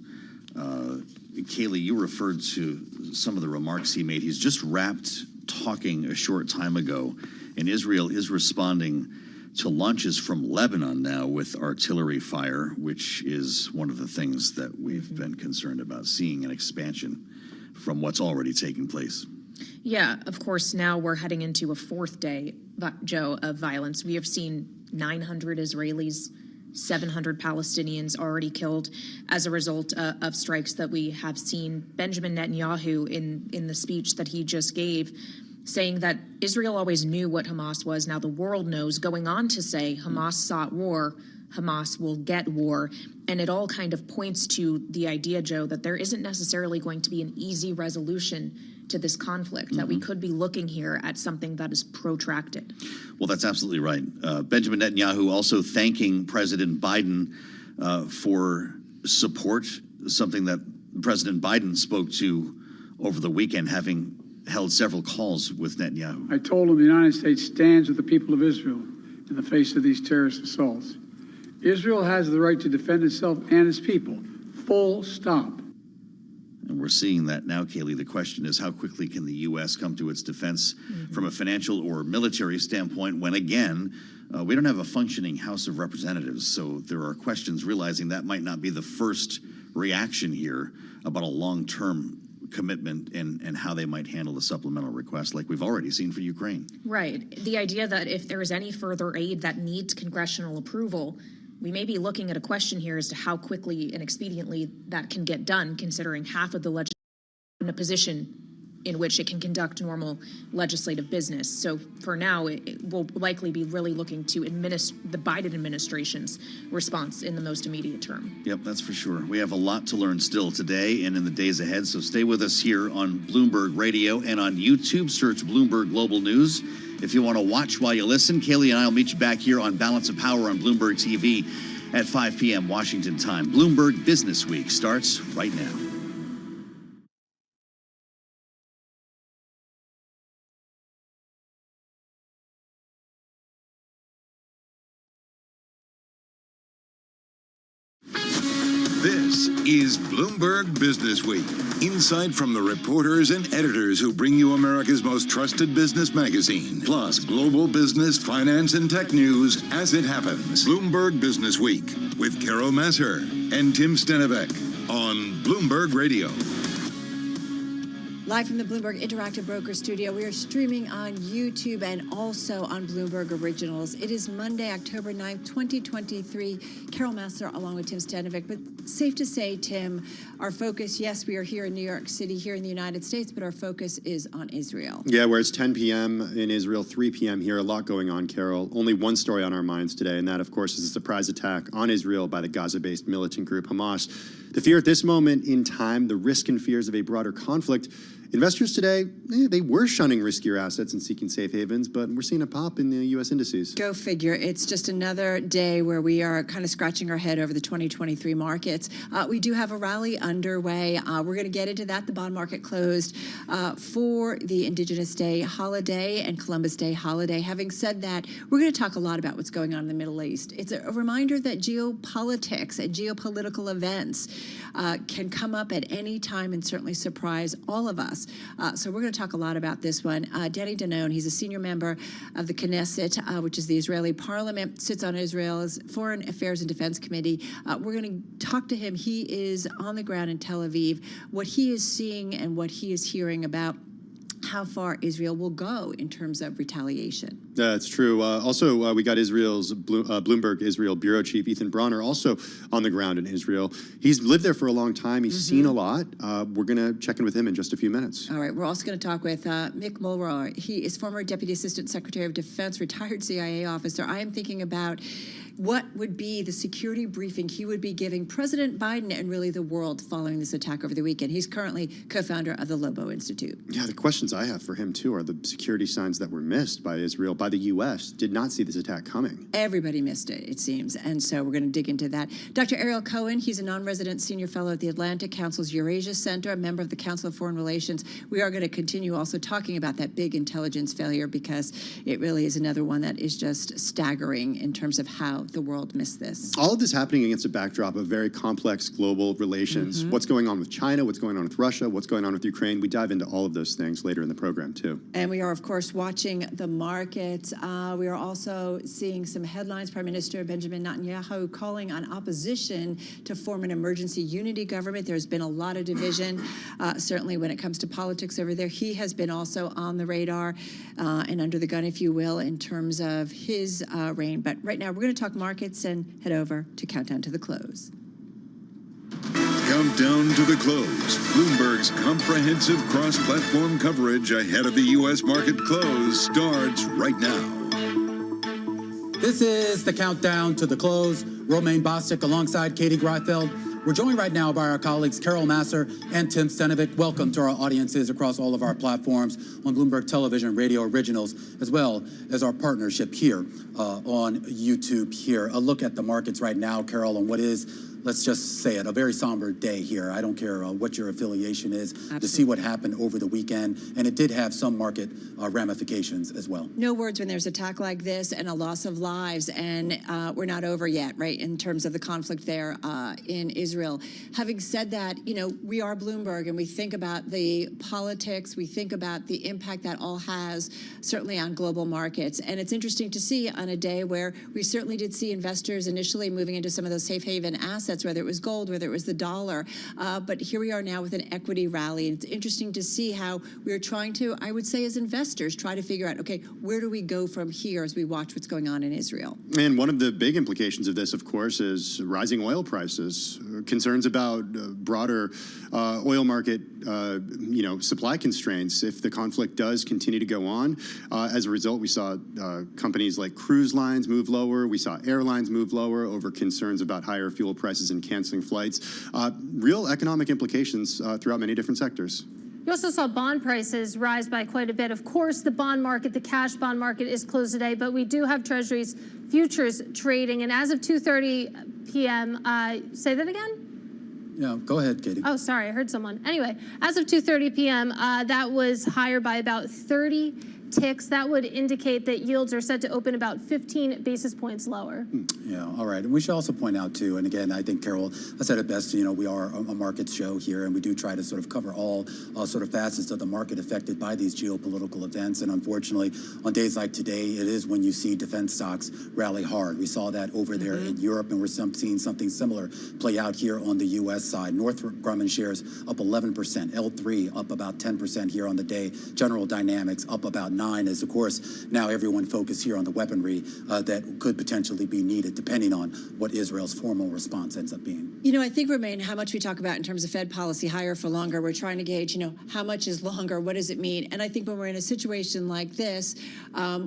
Kaylee, you referred to some of the remarks he made. He's just wrapped talking a short time ago, and Israel is responding to launches from Lebanon now with artillery fire, which is one of the things that we've been concerned about, seeing an expansion from what's already taking place. Yeah, of course, now we're heading into a 4th day, Joe, of violence. We have seen 900 Israelis, 700 Palestinians already killed as a result of strikes that we have seen. Benjamin Netanyahu, in the speech that he just gave, saying that Israel always knew what Hamas was. Now the world knows, going on to say Hamas sought war Hamas will get war. And it all kind of points to the idea, Joe, that there isn't necessarily going to be an easy resolution to this conflict, that we could be looking here at something that is protracted. Well, that's absolutely right. Benjamin Netanyahu also thanking President Biden for support, something that President Biden spoke to over the weekend, having held several calls with Netanyahu. I told him the United States stands with the people of Israel in the face of these terrorist assaults. Israel has the right to defend itself and its people. Full stop. And we're seeing that now, Kaylee. The question is, how quickly can the U.S. come to its defense from a financial or military standpoint when, again, we don't have a functioning House of Representatives. So there are questions, realizing that might not be the first reaction here about a long-term commitment and how they might handle the supplemental request like we've already seen for Ukraine. Right. The idea that if there is any further aid that needs congressional approval, we may be looking at a question here as to how quickly and expediently that can get done, considering half of the legislature in a position in which it can conduct normal legislative business. So for now, it will likely be really looking to the Biden administration's response in the most immediate term. Yep, that's for sure. We have a lot to learn still today and in the days ahead, so stay with us here on Bloomberg Radio and on YouTube. Search Bloomberg Global News. If you want to watch while you listen, Kaylee and I will meet you back here on Balance of Power on Bloomberg TV at 5 p.m. Washington time. Bloomberg Business Week starts right now. This is Bloomberg Business Week. Insight from the reporters and editors who bring you America's most trusted business magazine. Plus, global business, finance, and tech news as it happens. Bloomberg Business Week with Carol Masser and Tim Stenevec on Bloomberg Radio. Live from the Bloomberg Interactive Broker Studio, we are streaming on YouTube and also on Bloomberg Originals. It is Monday, October 9th, 2023. Carol Masser along with Tim Stenevec. But safe to say, Tim, our focus, yes, we are here in New York City, here in the United States, but our focus is on Israel. Yeah, where it's 10 p.m. in Israel, 3 p.m. here. A lot going on, Carol. Only one story on our minds today, and that, of course, is a surprise attack on Israel by the Gaza-based militant group Hamas. The fear at this moment in time, the risk and fears of a broader conflict. Investors today, they were shunning riskier assets and seeking safe havens, but we're seeing a pop in the U.S. indices. Go figure. It's just another day where we are kind of scratching our head over the 2023 markets. We do have a rally underway. We're going to get into that. The bond market closed for the Indigenous Day holiday and Columbus Day holiday. Having said that, we're going to talk a lot about what's going on in the Middle East. It's a reminder that geopolitics and geopolitical events can come up at any time and certainly surprise all of us. So we're going to talk a lot about this one. Danny Danon, he's a senior member of the Knesset, which is the Israeli parliament, sits on Israel's Foreign Affairs and Defense Committee. We're going to talk to him. He is on the ground in Tel Aviv, what he is seeing and what he is hearing about how far Israel will go in terms of retaliation. That's true. Also, we got Israel's Bloomberg Israel bureau chief, Ethan Bronner, also on the ground in Israel. He's lived there for a long time. He's seen a lot. We're going to check in with him in just a few minutes. All right. We're also going to talk with Mick Mulroy. He is former Deputy Assistant Secretary of Defense, retired CIA officer. I am thinking about what would be the security briefing he would be giving President Biden and really the world following this attack over the weekend. He's currently co-founder of the Lobo Institute. Yeah, the questions I have for him, too, are the security signs that were missed by Israel, by the U.S., did not see this attack coming. Everybody missed it, it seems, and so we're going to dig into that. Dr. Ariel Cohen, he's a non-resident senior fellow at the Atlantic Council's Eurasia Center, a member of the Council of Foreign Relations. We are going to continue also talking about that big intelligence failure because it really is another one that is just staggering in terms of how the world missed this. All of this happening against a backdrop of very complex global relations. What's going on with China? What's going on with Russia? What's going on with Ukraine? We dive into all of those things later in the program, too. And we are, of course, watching the markets. We are also seeing some headlines. Prime Minister Benjamin Netanyahu calling on opposition to form an emergency unity government. There's been a lot of division, certainly when it comes to politics over there. He has been also on the radar and under the gun, if you will, in terms of his reign. But right now, we're going to talk markets and head over to Countdown to the Close. Countdown to the Close. Bloomberg's comprehensive cross-platform coverage ahead of the U.S. market close starts right now. This is the Countdown to the Close. Romaine Bostic alongside Katie Greifeld. We're joined right now by our colleagues Carol Masser and Tim Stenovic. Welcome to our audiences across all of our platforms on Bloomberg Television, Radio Originals, as well as our partnership here on YouTube here. A look at the markets right now, Carol, on what is, let's just say it, a very somber day here. I don't care what your affiliation is. Absolutely. To see what happened over the weekend, and it did have some market ramifications as well. No words when there's an attack like this and a loss of lives, and we're not over yet, right, in terms of the conflict there in Israel. Having said that, you know, we are Bloomberg, and we think about the politics, we think about the impact that all has, certainly on global markets. And it's interesting to see on a day where we certainly did see investors initially moving into some of those safe haven assets, whether it was gold, whether it was the dollar. But here we are now with an equity rally. And it's interesting to see how we're trying to, I would say as investors, try to figure out, okay, where do we go from here as we watch what's going on in Israel? And one of the big implications of this, of course, is rising oil prices, concerns about broader oil market, supply constraints. If the conflict does continue to go on, as a result, we saw companies like cruise lines move lower. We saw airlines move lower over concerns about higher fuel prices and canceling flights. Real economic implications throughout many different sectors. You also saw bond prices rise by quite a bit. Of course, the bond market, the cash bond market is closed today, but we do have Treasuries futures trading. And as of 2:30 p.m., say that again? Yeah, go ahead, Katie. Oh, sorry, I heard someone. Anyway, as of 2:30 p.m., that was higher by about 30 ticks. That would indicate that yields are set to open about 15 basis points lower. Yeah, all right. And we should also point out, too, and again, I think Carol said it best, you know, we are a market show here, and we do try to sort of cover all sort of facets of the market affected by these geopolitical events. And unfortunately, on days like today, it is when you see defense stocks rally hard. We saw that over there in Europe, and we're seeing something similar play out here on the U.S. side. Northrop Grumman shares up 11%, L3 up about 10% here on the day, General Dynamics up about 9%, as of course now everyone focused here on the weaponry that could potentially be needed, depending on what Israel's formal response ends up being. You know, I think, Romaine, how much we talk about in terms of Fed policy, higher for longer, we're trying to gauge, you know, how much is longer, what does it mean? And I think when we're in a situation like this,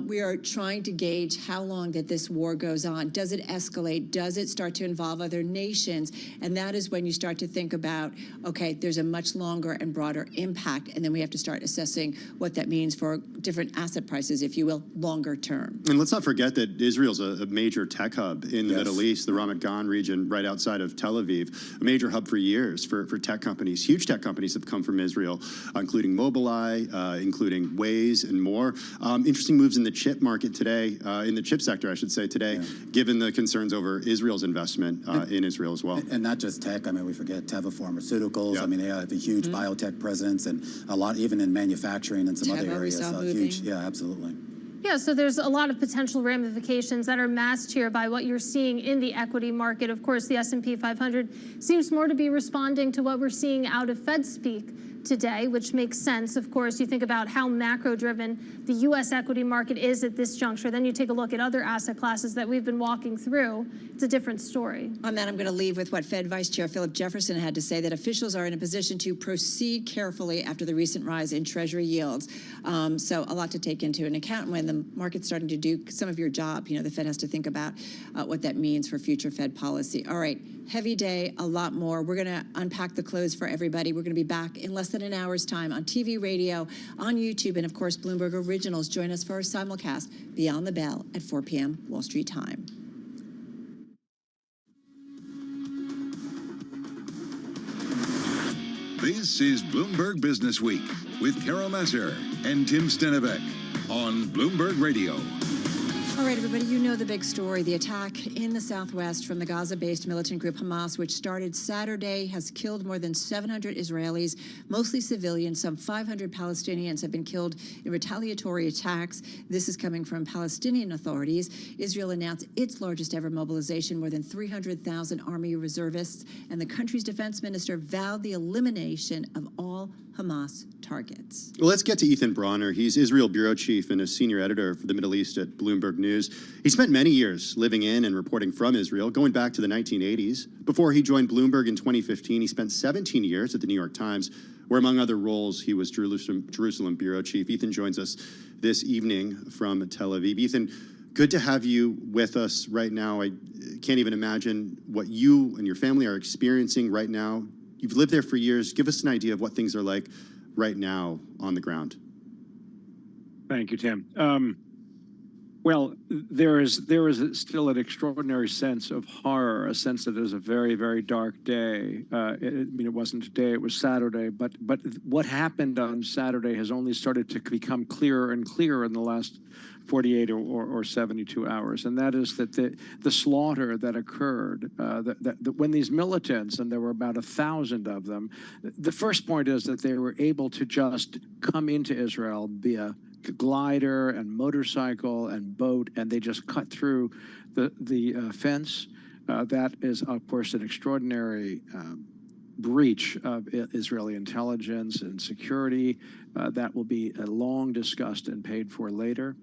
we are trying to gauge how long that this war goes on. Does it escalate? Does it start to involve other nations? And that is when you start to think about, okay, there's a much longer and broader impact, and then we have to start assessing what that means for different asset prices, if you will, longer term. And let's not forget that Israel's a major tech hub in the Middle East, the Ramat Gan region right outside of Tel Aviv, a major hub for years for tech companies. Huge tech companies have come from Israel, including Mobileye, including Waze and more. Interesting moves in the chip market today, in the chip sector, I should say today, given the concerns over Israel's investment in Israel as well. And not just tech. I mean, we forget Teva Pharmaceuticals. I mean, they have a huge biotech presence and a lot even in manufacturing and some other areas. Huge. Yeah, absolutely. Yeah, so there's a lot of potential ramifications that are masked here by what you're seeing in the equity market. Of course, the S&P 500 seems more to be responding to what we're seeing out of Fed speak today, which makes sense. Of course, you think about how macro-driven the U.S. equity market is at this juncture. Then you take a look at other asset classes that we've been walking through. It's a different story. On that, I'm going to leave with what Fed Vice Chair Philip Jefferson had to say, that officials are in a position to proceed carefully after the recent rise in Treasury yields. So a lot to take into an account. When the market's starting to do some of your job, you know, the Fed has to think about what that means for future Fed policy. All right, heavy day, a lot more. We're going to unpack the close for everybody. We're going to be back in less than an hour's time on TV, radio, on YouTube, and of course, Bloomberg Originals. Join us for our simulcast Beyond the Bell at 4 p.m. Wall Street time. This is Bloomberg Business Week with Carol Masser and Tim Stenovic on Bloomberg Radio. All right, everybody, you know the big story. The attack in the southwest from the Gaza-based militant group Hamas, which started Saturday, has killed more than 700 Israelis, mostly civilians. Some 500 Palestinians have been killed in retaliatory attacks. This is coming from Palestinian authorities. Israel announced its largest ever mobilization, more than 300,000 Army reservists, and the country's defense minister vowed the elimination of all Hamas targets. Well, let's get to Ethan Bronner. He's Israel bureau chief and a senior editor for the Middle East at Bloomberg News. He spent many years living in and reporting from Israel, going back to the 1980s. Before he joined Bloomberg in 2015, he spent 17 years at the New York Times, where among other roles, he was Jerusalem bureau chief. Ethan joins us this evening from Tel Aviv. Ethan, good to have you with us right now. can't even imagine what you and your family are experiencing right now. You've lived there for years. Give us an idea of what things are like right now on the ground. Thank you, Tim. Well, there is still an extraordinary sense of horror, a sense that it is a very, very dark day. It wasn't today, it was Saturday, but what happened on Saturday has only started to become clearer and clearer in the last 48 or 72 hours, and that is that the slaughter that occurred, that when these militants, and there were about 1,000 of them, the first point is that they were able to just come into Israel via glider and motorcycle and boat, and they just cut through the fence. That is, of course, an extraordinary breach of Israeli intelligence and security that will be long discussed and paid for later.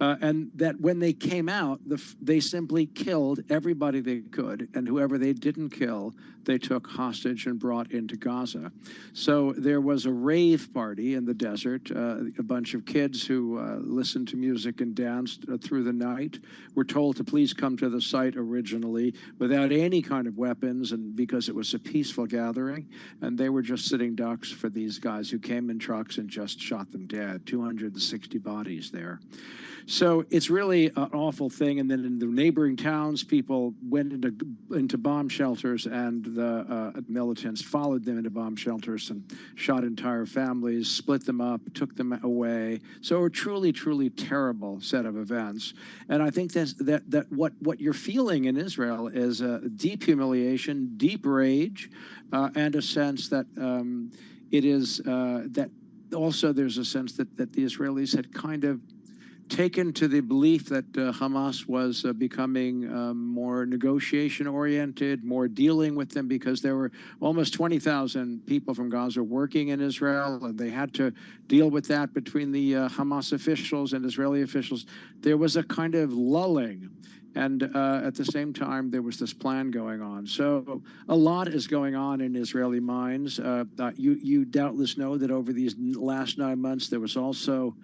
And that when they came out, they simply killed everybody they could, and whoever they didn't kill, they took hostage and brought into Gaza. So there was a rave party in the desert. A bunch of kids who listened to music and danced through the night were told to please come to the site originally without any kind of weapons, and because it was a peaceful gathering, and they were just sitting ducks for these guys who came in trucks and just shot them dead. 260 bodies there. So it's really an awful thing. And then in the neighboring towns, people went into bomb shelters, and the militants followed them into bomb shelters and shot entire families, split them up, took them away. So a truly, truly terrible set of events. And I think that what you're feeling in Israel is a deep humiliation, deep rage, and a sense that it is that also there's a sense that the Israelis had kind of taken to the belief that Hamas was becoming more negotiation-oriented, more dealing with them, because there were almost 20,000 people from Gaza working in Israel, and they had to deal with that between the Hamas officials and Israeli officials. There was a kind of lulling, and at the same time, there was this plan going on. So a lot is going on in Israeli minds. You doubtless know that over these last 9 months, there was also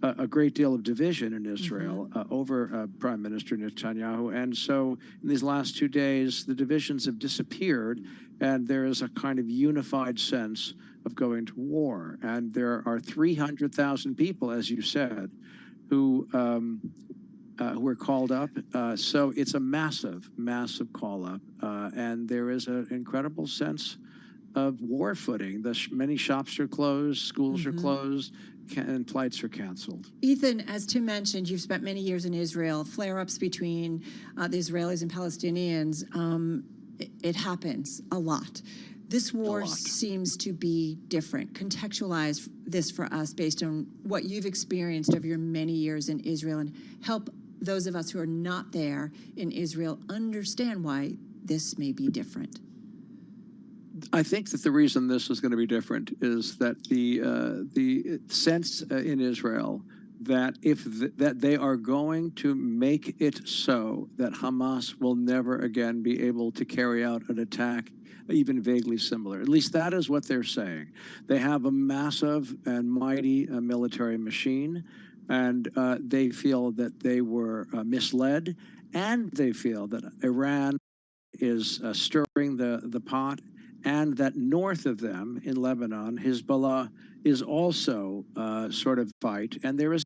a great deal of division in Israel over Prime Minister Netanyahu. And so in these last 2 days, the divisions have disappeared, and there is a kind of unified sense of going to war. And there are 300,000 people, as you said, who were called up. So it's a massive, massive call up. And there is an incredible sense of war footing. Many shops are closed, schools are closed, and flights are canceled. Ethan, as Tim mentioned, you've spent many years in Israel. Flare-ups between the Israelis and Palestinians, it happens a lot. This war seems to be different. Contextualize this for us based on what you've experienced over your many years in Israel, and help those of us who are not there in Israel understand why this may be different. I think that the reason this is going to be different is that the sense in Israel that that they are going to make it so that Hamas will never again be able to carry out an attack even vaguely similar. At least that is what they're saying. They have a massive and mighty military machine, and they feel that they were misled, and they feel that Iran is stirring the pot, and that north of them in Lebanon, Hezbollah is also sort of fight, and there is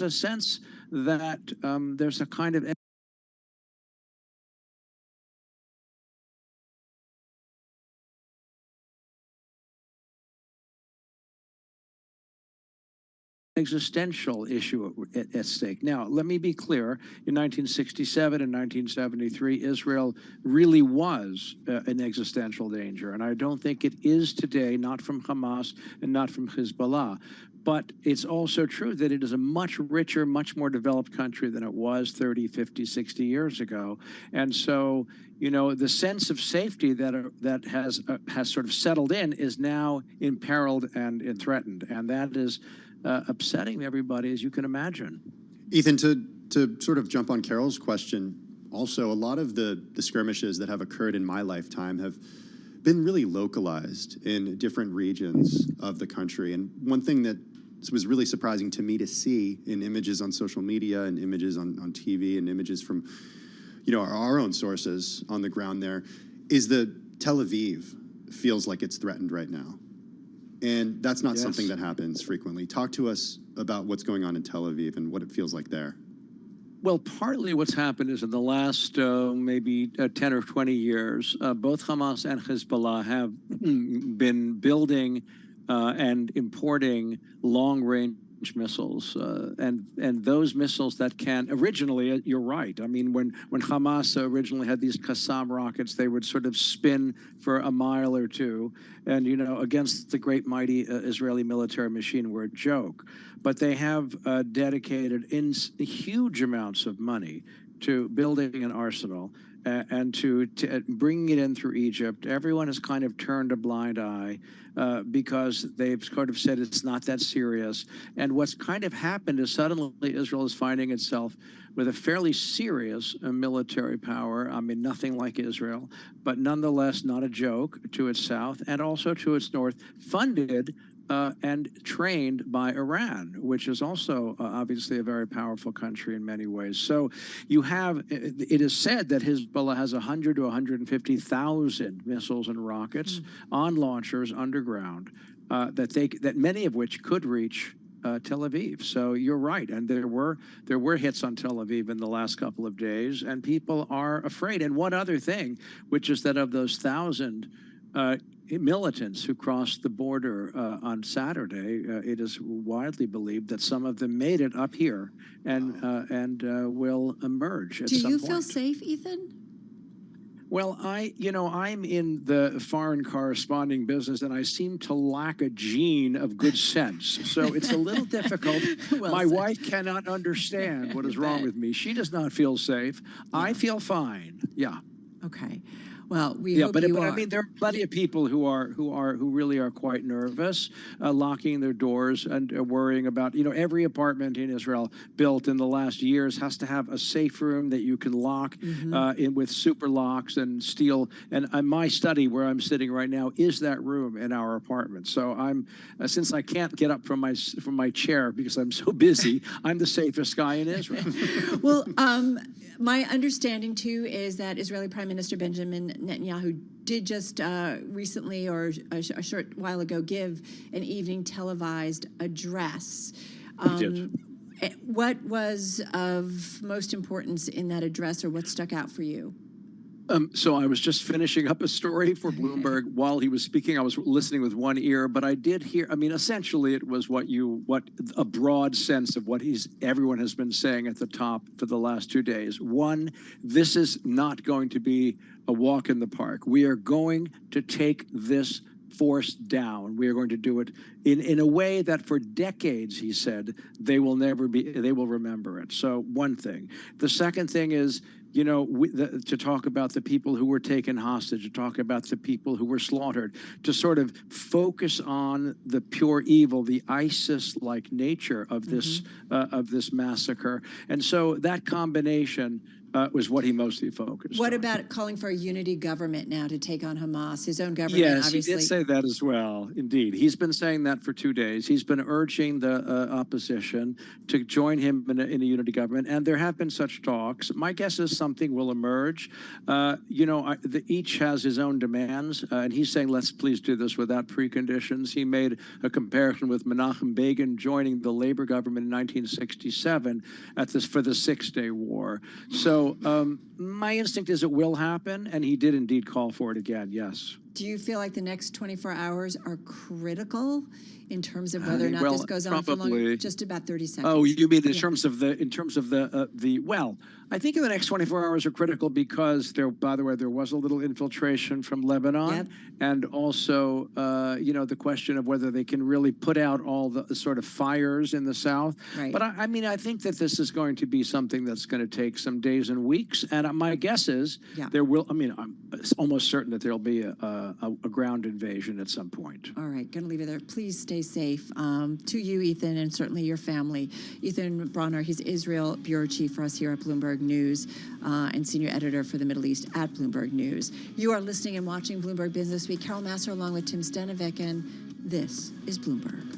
a sense that there's a kind of existential issue at stake. Now, let me be clear. In 1967 and 1973, Israel really was an existential danger. And I don't think it is today, not from Hamas and not from Hezbollah. But it's also true that it is a much richer, much more developed country than it was 30, 50, 60 years ago. And so, you know, the sense of safety that has sort of settled in is now imperiled and threatened. And that is upsetting everybody, as you can imagine. Ethan, to sort of jump on Carol's question, also a lot of the skirmishes that have occurred in my lifetime have been really localized in different regions of the country. And one thing that was really surprising to me to see in images on social media and images on TV and images from, you know, our own sources on the ground there is that Tel Aviv feels like it's threatened right now. And that's not something that happens frequently. Talk to us about what's going on in Tel Aviv and what it feels like there. Well, partly what's happened is in the last maybe 10 or 20 years, both Hamas and Hezbollah have been building and importing long-range missiles, and those missiles that can originally, you're right. I mean, when Hamas originally had these Qassam rockets, they would sort of spin for a mile or two, and you know, against the great mighty Israeli military machine, were a joke. But they have dedicated huge amounts of money to building an arsenal and to bringing it in through Egypt. Everyone has kind of turned a blind eye because they've sort of said it's not that serious. And what's kind of happened is suddenly Israel is finding itself with a fairly serious military power. I mean, nothing like Israel, but nonetheless not a joke, to its south and also to its north, funded and trained by Iran, which is also obviously a very powerful country in many ways. So you have, it is said that Hezbollah has 100 to 150,000 missiles and rockets on launchers underground, that many of which could reach Tel Aviv. So you're right, and there were hits on Tel Aviv in the last couple of days, and people are afraid. And one other thing, which is that of those 1,000 militants who crossed the border on Saturday, it is widely believed that some of them made it up here and will emerge at some point. Do you feel safe, Ethan? Well, I'm in the foreign corresponding business, and I seem to lack a gene of good sense. So it's a little difficult. My wife cannot understand what is wrong with me. She does not feel safe. I feel fine. Yeah. Okay. Well, we hope but you are. I mean, there are plenty of people who really are quite nervous, locking their doors and worrying about, every apartment in Israel built in the last years has to have a safe room that you can lock in with super locks and steel. And my study, where I'm sitting right now, is that room in our apartment. So I'm, since I can't get up from my chair because I'm so busy, I'm the safest guy in Israel. Well, my understanding too is that Israeli Prime Minister Benjamin Netanyahu did just recently, or a short while ago, give an evening televised address. What was of most importance in that address, or what stuck out for you? So I was just finishing up a story for Bloomberg while he was speaking. I was listening with one ear, but I did hear, essentially it was what a broad sense of what everyone has been saying at the top for the last 2 days. One, this is not going to be a walk in the park. We are going to take this force down. We are going to do it in a way that for decades, he said, they will remember it. So one thing. The second thing is, to talk about the people who were taken hostage, to talk about the people who were slaughtered, to sort of focus on the pure evil, the ISIS-like nature of this massacre. And so that combination was what he mostly focused What on. about calling for a unity government now to take on Hamas? His own government, Yes, obviously. he did say that as well. Indeed, he's been saying that for 2 days. He's been urging the opposition to join him in a unity government, and there have been such talks. My guess is something will emerge. Each has his own demands, and he's saying, let's please do this without preconditions. He made a comparison with Menachem Begin joining the Labor government in 1967 for the Six-Day War. So my instinct is it will happen, and he did indeed call for it again, yes. Do you feel like the next 24 hours are critical in terms of whether or not this goes on for longer? Just about 30 seconds. Oh, you mean in terms of the well, I think in the next 24 hours are critical because by the way, there was a little infiltration from Lebanon, and also, the question of whether they can really put out all the sort of fires in the south. Right. But I think that this is going to be something that's going to take some days and weeks. And my guess is there will. I'm almost certain that there'll be a ground invasion at some point. All right, going to leave it there. Please stay safe. To you, Ethan, and certainly your family. Ethan Bronner, he's Israel bureau chief for us here at Bloomberg News and senior editor for the Middle East at Bloomberg News. You are listening and watching Bloomberg Business Week. Carol Massar along with Tim Stanovic, and this is Bloomberg.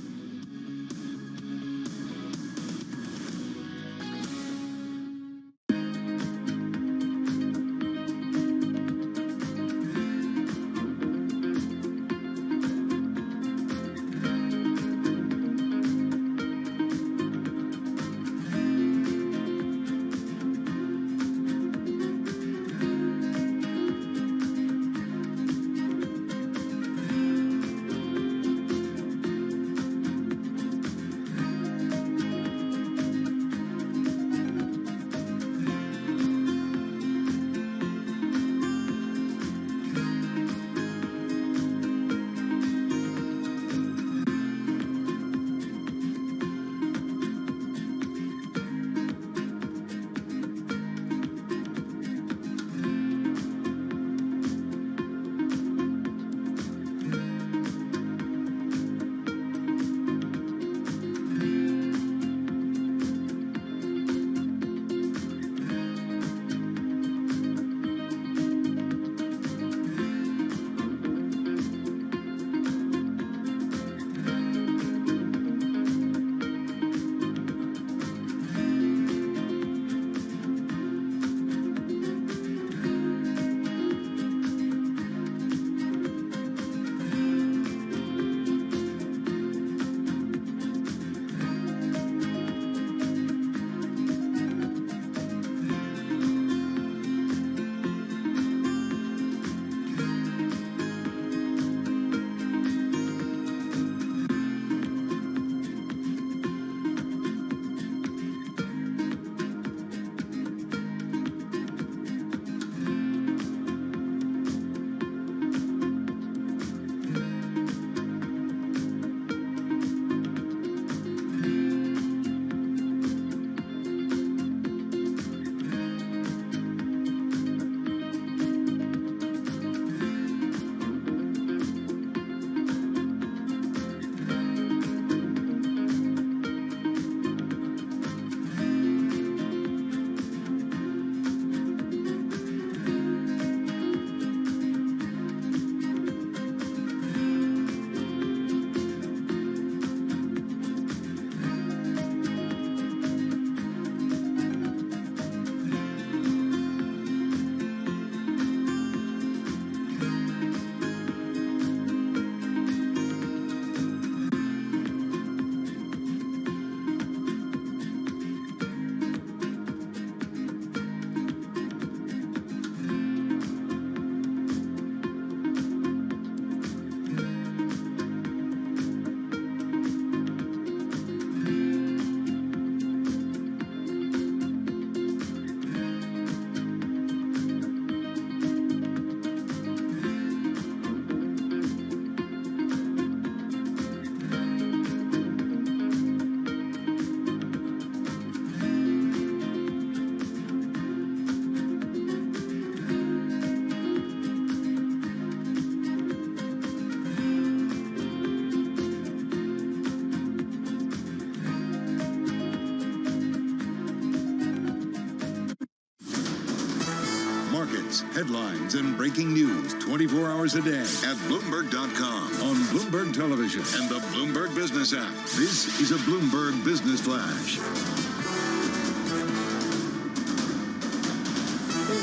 markets, headlines, and breaking news 24 hours a day at Bloomberg.com, on Bloomberg Television, and the Bloomberg Business app. This is a Bloomberg Business Flash.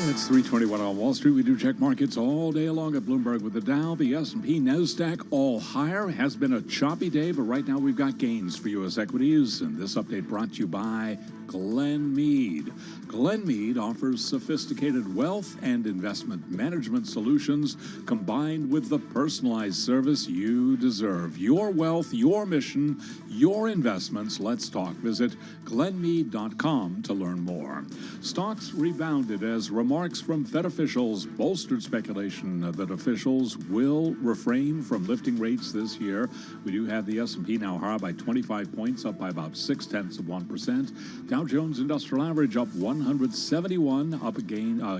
It's 3:21 on Wall Street. We do check markets all day long at Bloomberg with the Dow, the S&P, NASDAQ, all higher. Has been a choppy day, but right now we've got gains for U.S. equities. And this update brought to you by Glenn Mead. Glenn Mead offers sophisticated wealth and investment management solutions combined with the personalized service you deserve. Your wealth, your mission, your investments. Let's talk. Visit glenmead.com to learn more. Stocks rebounded as remarks from Fed officials bolstered speculation that officials will refrain from lifting rates this year. We do have the S&P now higher by 25 points, up by about 0.6%. Dow Jones Industrial Average up 171, up a gain now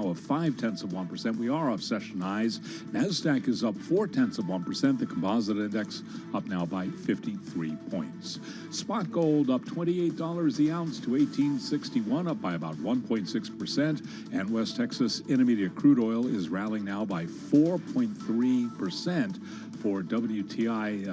of 0.5%. We are off session highs. NASDAQ is up 0.4%. The composite index up now by 53 points. Spot gold up $28 the ounce to $18.61, up by about 1.6%. And West Texas Intermediate crude oil is rallying now by 4.3%. For WTI,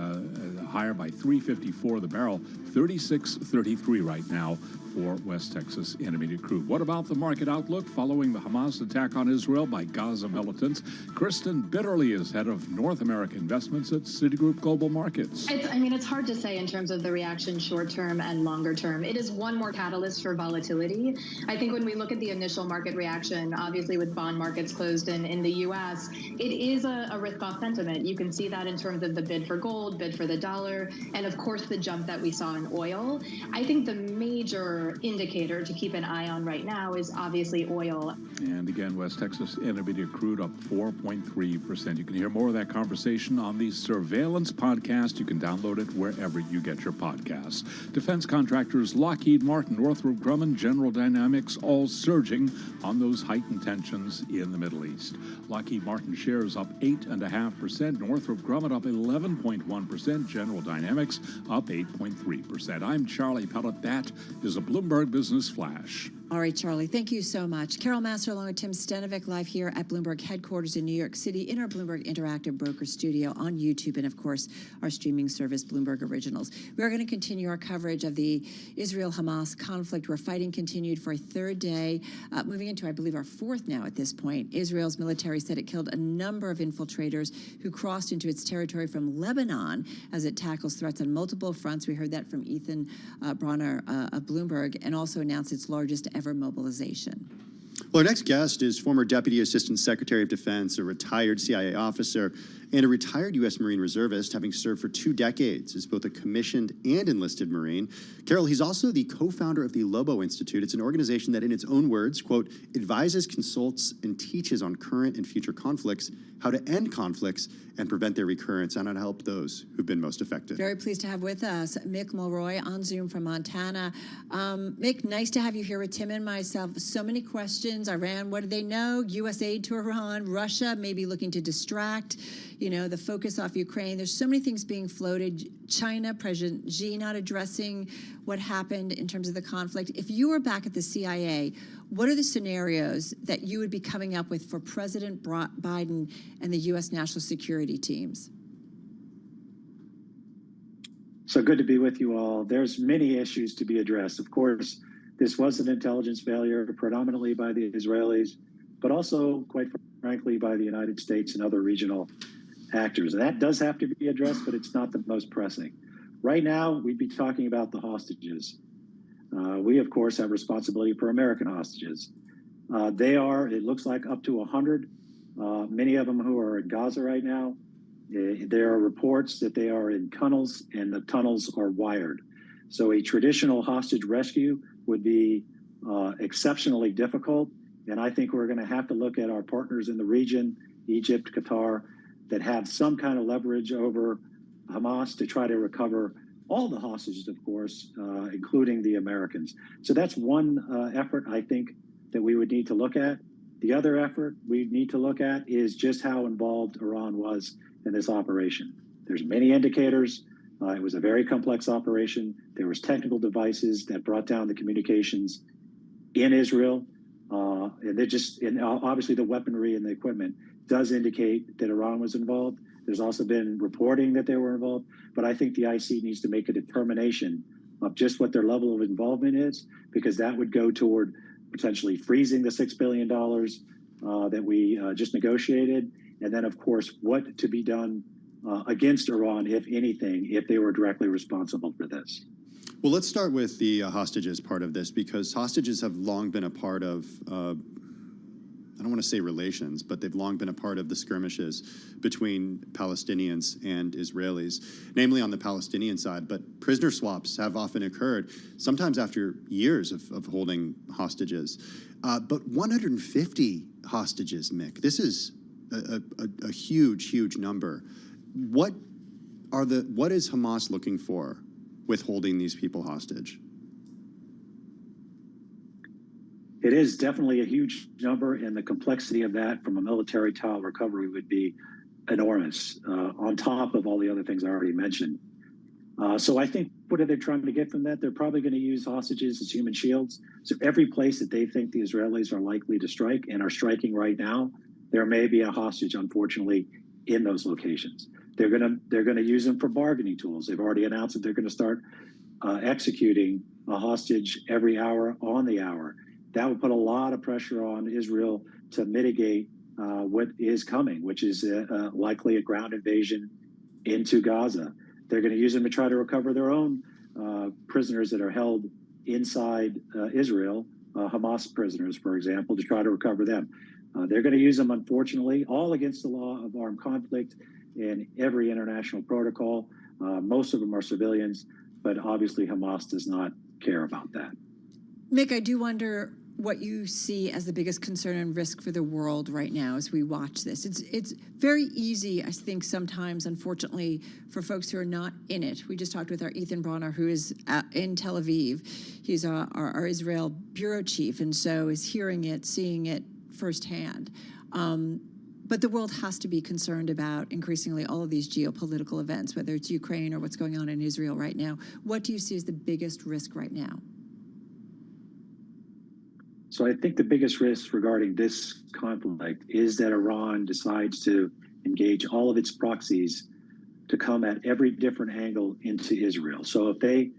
higher by $3.54 the barrel, $36.33 right now for West Texas Intermediate crude. What about the market outlook following the Hamas attack on Israel by Gaza militants? Kristen Bitterly is head of North American investments at Citigroup Global Markets. It's hard to say in terms of the reaction short term and longer term. It is one more catalyst for volatility. I think when we look at the initial market reaction, obviously with bond markets closed in the U.S., it is a risk-off sentiment. You can see that in terms of the bid for gold, bid for the dollar, and of course the jump that we saw in oil. I think the major indicator to keep an eye on right now is obviously oil. And again, West Texas Intermediate crude up 4.3%. You can hear more of that conversation on the Surveillance podcast. You can download it wherever you get your podcasts. Defense contractors Lockheed Martin, Northrop Grumman, General Dynamics, all surging on those heightened tensions in the Middle East. Lockheed Martin shares up 8.5%. Northrop Grumman up 11.1%. General Dynamics up 8.3%. I'm Charlie Pellet. That is a Bloomberg Business Flash. All right, Charlie, thank you so much. Carol Master along with Tim Stenovic live here at Bloomberg headquarters in New York City in our Bloomberg Interactive Broker Studio on YouTube and, of course, our streaming service, Bloomberg Originals. We are going to continue our coverage of the Israel-Hamas conflict where fighting continued for a third day, moving into, I believe, our fourth now at this point. Israel's military said it killed a number of infiltrators who crossed into its territory from Lebanon as it tackles threats on multiple fronts. We heard that from Ethan Bronner of Bloomberg, and also announced its largest ever mobilization. Well, our next guest is former Deputy Assistant Secretary of Defense, a retired CIA officer, and a retired U.S. Marine reservist, having served for 2 decades as both a commissioned and enlisted Marine. Carol, he's also the co-founder of the Lobo Institute. It's an organization that, in its own words, quote, advises, consults, and teaches on current and future conflicts, how to end conflicts and prevent their recurrence, and how to help those who've been most affected. Very pleased to have with us Mick Mulroy on Zoom from Montana. Mick, nice to have you here with Tim and myself. So many questions. Iran, what do they know? U.S. aid to Iran, Russia maybe looking to distract, the focus off Ukraine. There's so many things being floated. China, President Xi not addressing what happened in terms of the conflict. If you were back at the CIA, what are the scenarios that you would be coming up with for President Biden and the U.S. national security teams? So good to be with you all. There's many issues to be addressed. Of course, this was an intelligence failure predominantly by the Israelis, but also, quite frankly, by the United States and other regional actors. And that does have to be addressed, but it's not the most pressing. Right now, we'd be talking about the hostages. We, of course, have responsibility for American hostages. They are, it looks like, up to 100, many of them who are in Gaza right now. There are reports that they are in tunnels, and the tunnels are wired. So a traditional hostage rescue would be exceptionally difficult. And I think we're going to have to look at our partners in the region, Egypt, Qatar, that have some kind of leverage over Hamas to try to recover all the hostages, of course, including the Americans. So that's one effort I think that we would need to look at. The other effort we need to look at is just how involved Iran was in this operation. There's many indicators. It was a very complex operation. There was technical devices that brought down the communications in Israel. And they're just, and obviously the weaponry and the equipment does indicate that Iran was involved. There's also been reporting that they were involved, but I think the IC needs to make a determination of just what their level of involvement is, because that would go toward potentially freezing the $6 billion that we just negotiated. And then, of course, what to be done against Iran, if anything, if they were directly responsible for this. Well, let's start with the hostages part of this, because hostages have long been a part of, I don't want to say relations, but they've long been a part of the skirmishes between Palestinians and Israelis, namely on the Palestinian side. But prisoner swaps have often occurred, sometimes after years of holding hostages. But 150 hostages, Mick, this is a huge, huge number. What is Hamas looking for with holding these people hostage? It is definitely a huge number, and the complexity of that from a military tile recovery would be enormous, on top of all the other things I already mentioned. So I think, what are they trying to get from that? They're probably going to use hostages as human shields. So every place that they think the Israelis are likely to strike and are striking right now, there may be a hostage, unfortunately, in those locations. They're going to use them for bargaining tools. They've already announced that they're going to start executing a hostage every hour on the hour. That would put a lot of pressure on Israel to mitigate what is coming, which is likely a ground invasion into Gaza. They're going to use them to try to recover their own prisoners that are held inside Israel, Hamas prisoners, for example, to try to recover them. They're going to use them, unfortunately, all against the law of armed conflict and every international protocol. Most of them are civilians, but obviously Hamas does not care about that. Mick, I do wonder what you see as the biggest concern and risk for the world right now as we watch this. It's very easy, I think, sometimes, unfortunately, for folks who are not in it. We just talked with our Ethan Bronner, who is in Tel Aviv. He's our Israel bureau chief, and so is hearing it, seeing it firsthand. But the world has to be concerned about increasingly all of these geopolitical events, whether it's Ukraine or what's going on in Israel right now. What do you see as the biggest risk right now? So I think the biggest risk regarding this conflict is that Iran decides to engage all of its proxies to come at every different angle into Israel. So if they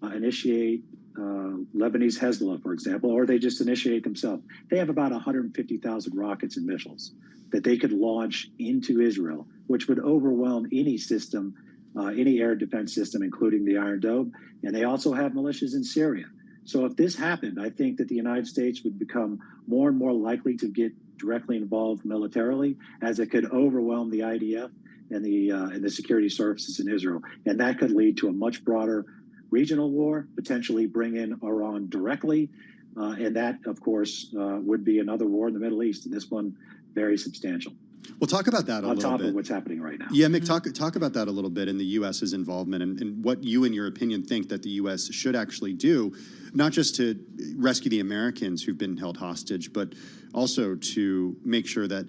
initiate Lebanese Hezbollah, for example, or they just initiate themselves, they have about 150,000 rockets and missiles that they could launch into Israel, which would overwhelm any system, any air defense system, including the Iron Dome. And they also have militias in Syria. So if this happened, I think that the United States would become more and more likely to get directly involved militarily, as it could overwhelm the IDF and the security services in Israel. And that could lead to a much broader regional war, potentially bring in Iran directly. And that, of course, would be another war in the Middle East, and this one very substantial. We'll talk about that a little bit. On top of what's happening right now. Yeah, Mick, talk about that a little bit, in the U.S.'s involvement and what you, in your opinion, think that the U.S. should actually do, not just to rescue the Americans who've been held hostage, but also to make sure that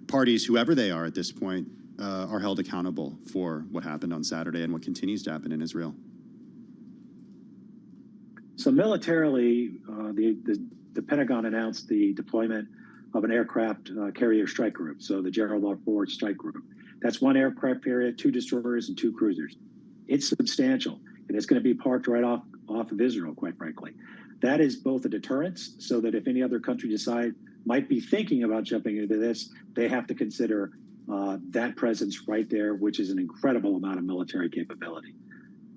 parties, whoever they are at this point, are held accountable for what happened on Saturday and what continues to happen in Israel. So militarily, the Pentagon announced the deployment of an aircraft carrier strike group, so the Gerald R. Ford strike group. That's one aircraft carrier, 2 destroyers, and 2 cruisers. It's substantial, and it's going to be parked right off of Israel, quite frankly. That is both a deterrence, so that if any other country might be thinking about jumping into this, they have to consider that presence right there, which is an incredible amount of military capability.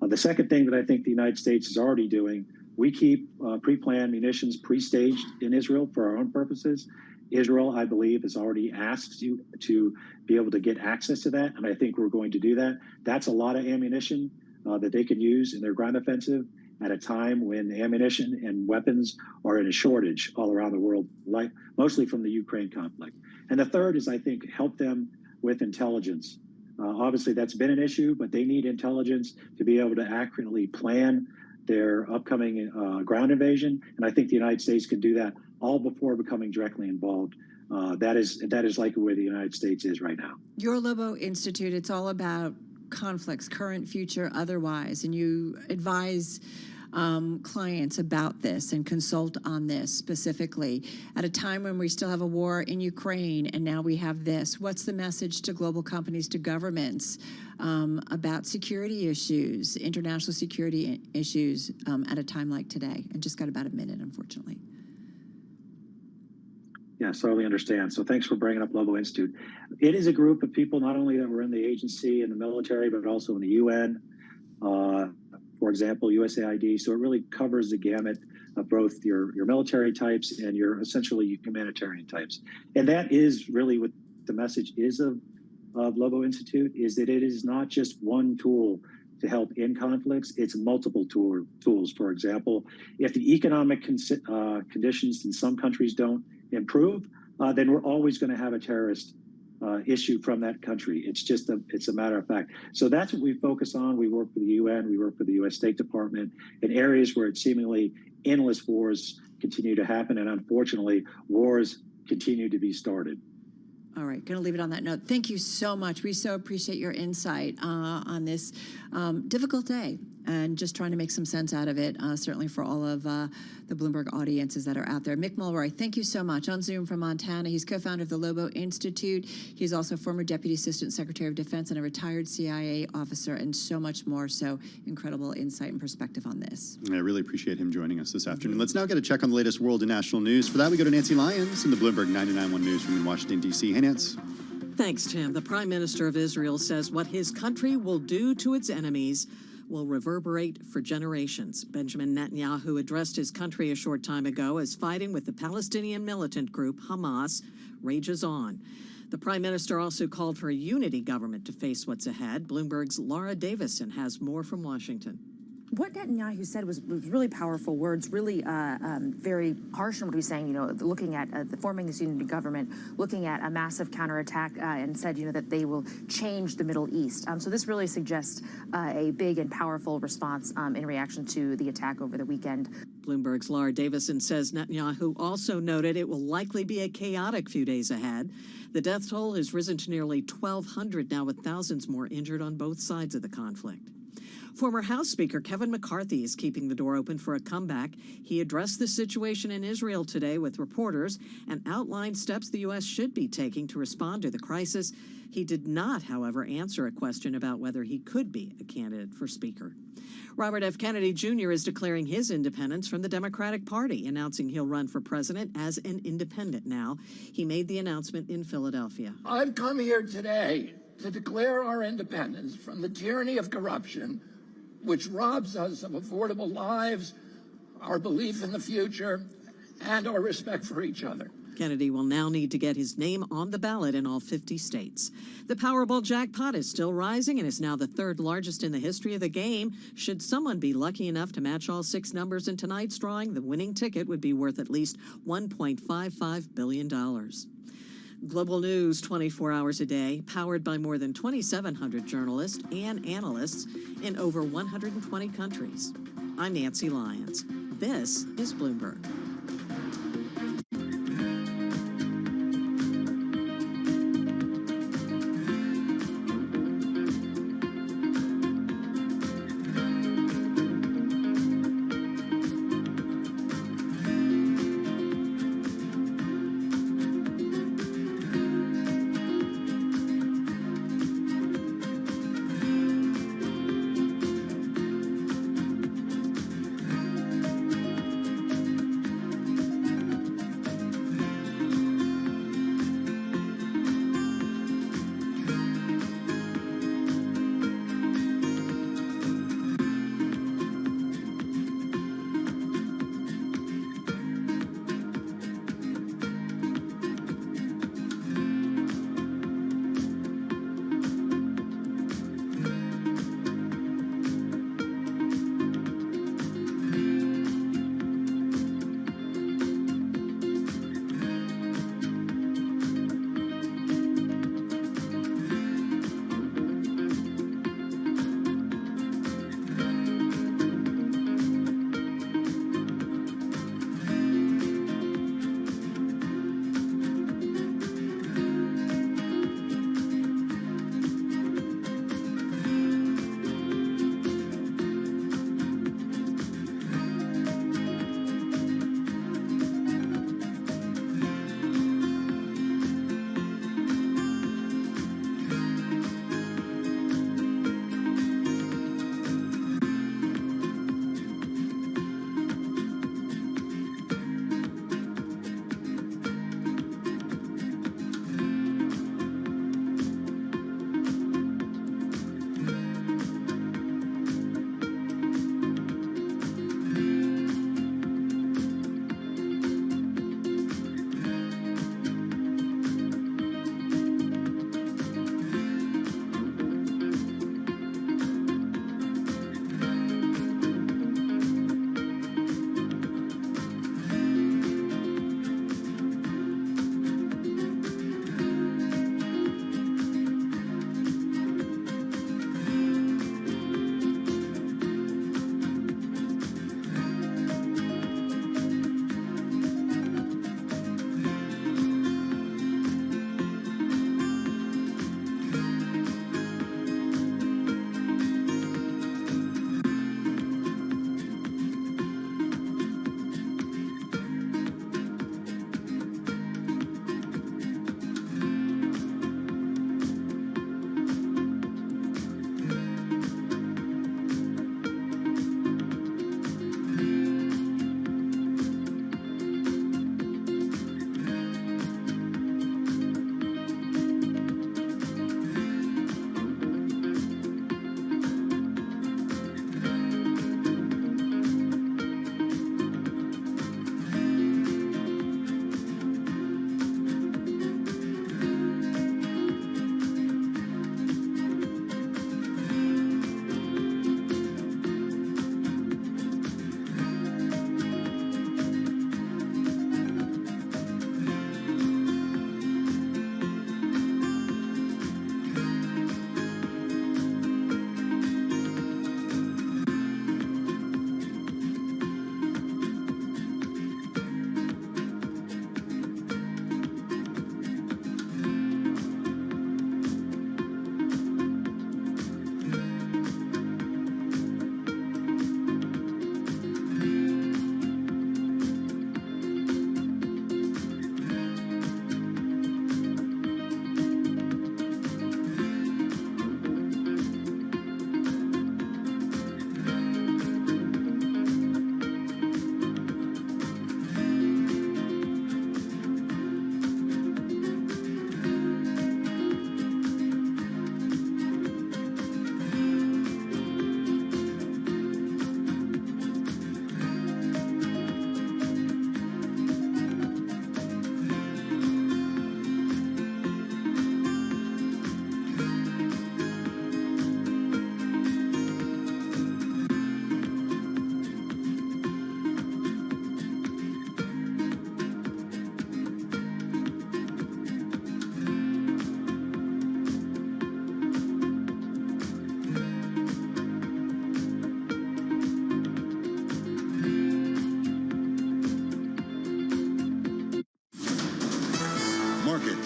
The second thing that I think the United States is already doing, we keep pre-planned munitions pre-staged in Israel for our own purposes. Israel, I believe, has already asked you to be able to get access to that, and I think we're going to do that. That's a lot of ammunition that they can use in their ground offensive at a time when ammunition and weapons are in a shortage all around the world, like mostly from the Ukraine conflict. And the third is, I think, help them with intelligence. Obviously, that's been an issue, but they need intelligence to be able to accurately plan their upcoming ground invasion, and I think the United States can do that all before becoming directly involved. That is likely where the United States is right now. Your Lobo Institute, it's all about conflicts, current, future, otherwise, and you advise clients about this and consult on this specifically at a time when we still have a war in Ukraine and now we have this? What's the message to global companies, to governments about security issues, international security issues at a time like today? And just got about a minute, unfortunately. Yeah, certainly understand. So thanks for bringing up Lobo Institute. It is a group of people not only that were in the agency and the military, but also in the UN, for example, USAID. So it really covers the gamut of both your military types and your essentially humanitarian types. And that is really what the message is of Lobo Institute, is that it is not just one tool to help end conflicts, it's multiple tools. For example, if the economic conditions in some countries don't improve, then we're always going to have a terrorist issue from that country. It's a matter of fact. So that's what we focus on. We work for the UN, we work for the U.S. State Department in areas where it's seemingly endless wars continue to happen, and unfortunately, wars continue to be started. All right, going to leave it on that note. Thank you so much. We so appreciate your insight on this difficult day and just trying to make some sense out of it, certainly for all of the Bloomberg audiences that are out there. Mick Mulroy, thank you so much. On Zoom from Montana, he's co-founder of the Lobo Institute. He's also former Deputy Assistant Secretary of Defense and a retired CIA officer, and so much more. So incredible insight and perspective on this. I really appreciate him joining us this afternoon. Let's now get a check on the latest world and national news. For that, we go to Nancy Lyons in the Bloomberg 99.1 newsroom in Washington, D.C. Hey, Nance. Thanks, Tim. The Prime Minister of Israel says what his country will do to its enemies will reverberate for generations. Benjamin Netanyahu addressed his country a short time ago as fighting with the Palestinian militant group Hamas rages on. The Prime Minister also called for a unity government to face what's ahead. Bloomberg's Laura Davison has more from Washington. What Netanyahu said was really powerful words, really very harsh in what he was saying, looking at forming this unity government, looking at a massive counterattack, and said, that they will change the Middle East. So this really suggests a big and powerful response in reaction to the attack over the weekend. Bloomberg's Laura Davison says Netanyahu also noted it will likely be a chaotic few days ahead. The death toll has risen to nearly 1,200 now, with thousands more injured on both sides of the conflict. Former House Speaker Kevin McCarthy is keeping the door open for a comeback. He addressed the situation in Israel today with reporters and outlined steps the U.S. should be taking to respond to the crisis. He did not, however, answer a question about whether he could be a candidate for Speaker. Robert F. Kennedy Jr. is declaring his independence from the Democratic Party, announcing he'll run for president as an independent now. He made the announcement in Philadelphia. I've come here today to declare our independence from the tyranny of corruption, which robs us of affordable lives, our belief in the future, and our respect for each other. Kennedy will now need to get his name on the ballot in all 50 states. The Powerball jackpot is still rising and is now the third largest in the history of the game. Should someone be lucky enough to match all 6 numbers in tonight's drawing, the winning ticket would be worth at least $1.55 billion. Global news 24 hours a day, powered by more than 2,700 journalists and analysts in over 120 countries. I'm Nancy Lyons. This is Bloomberg.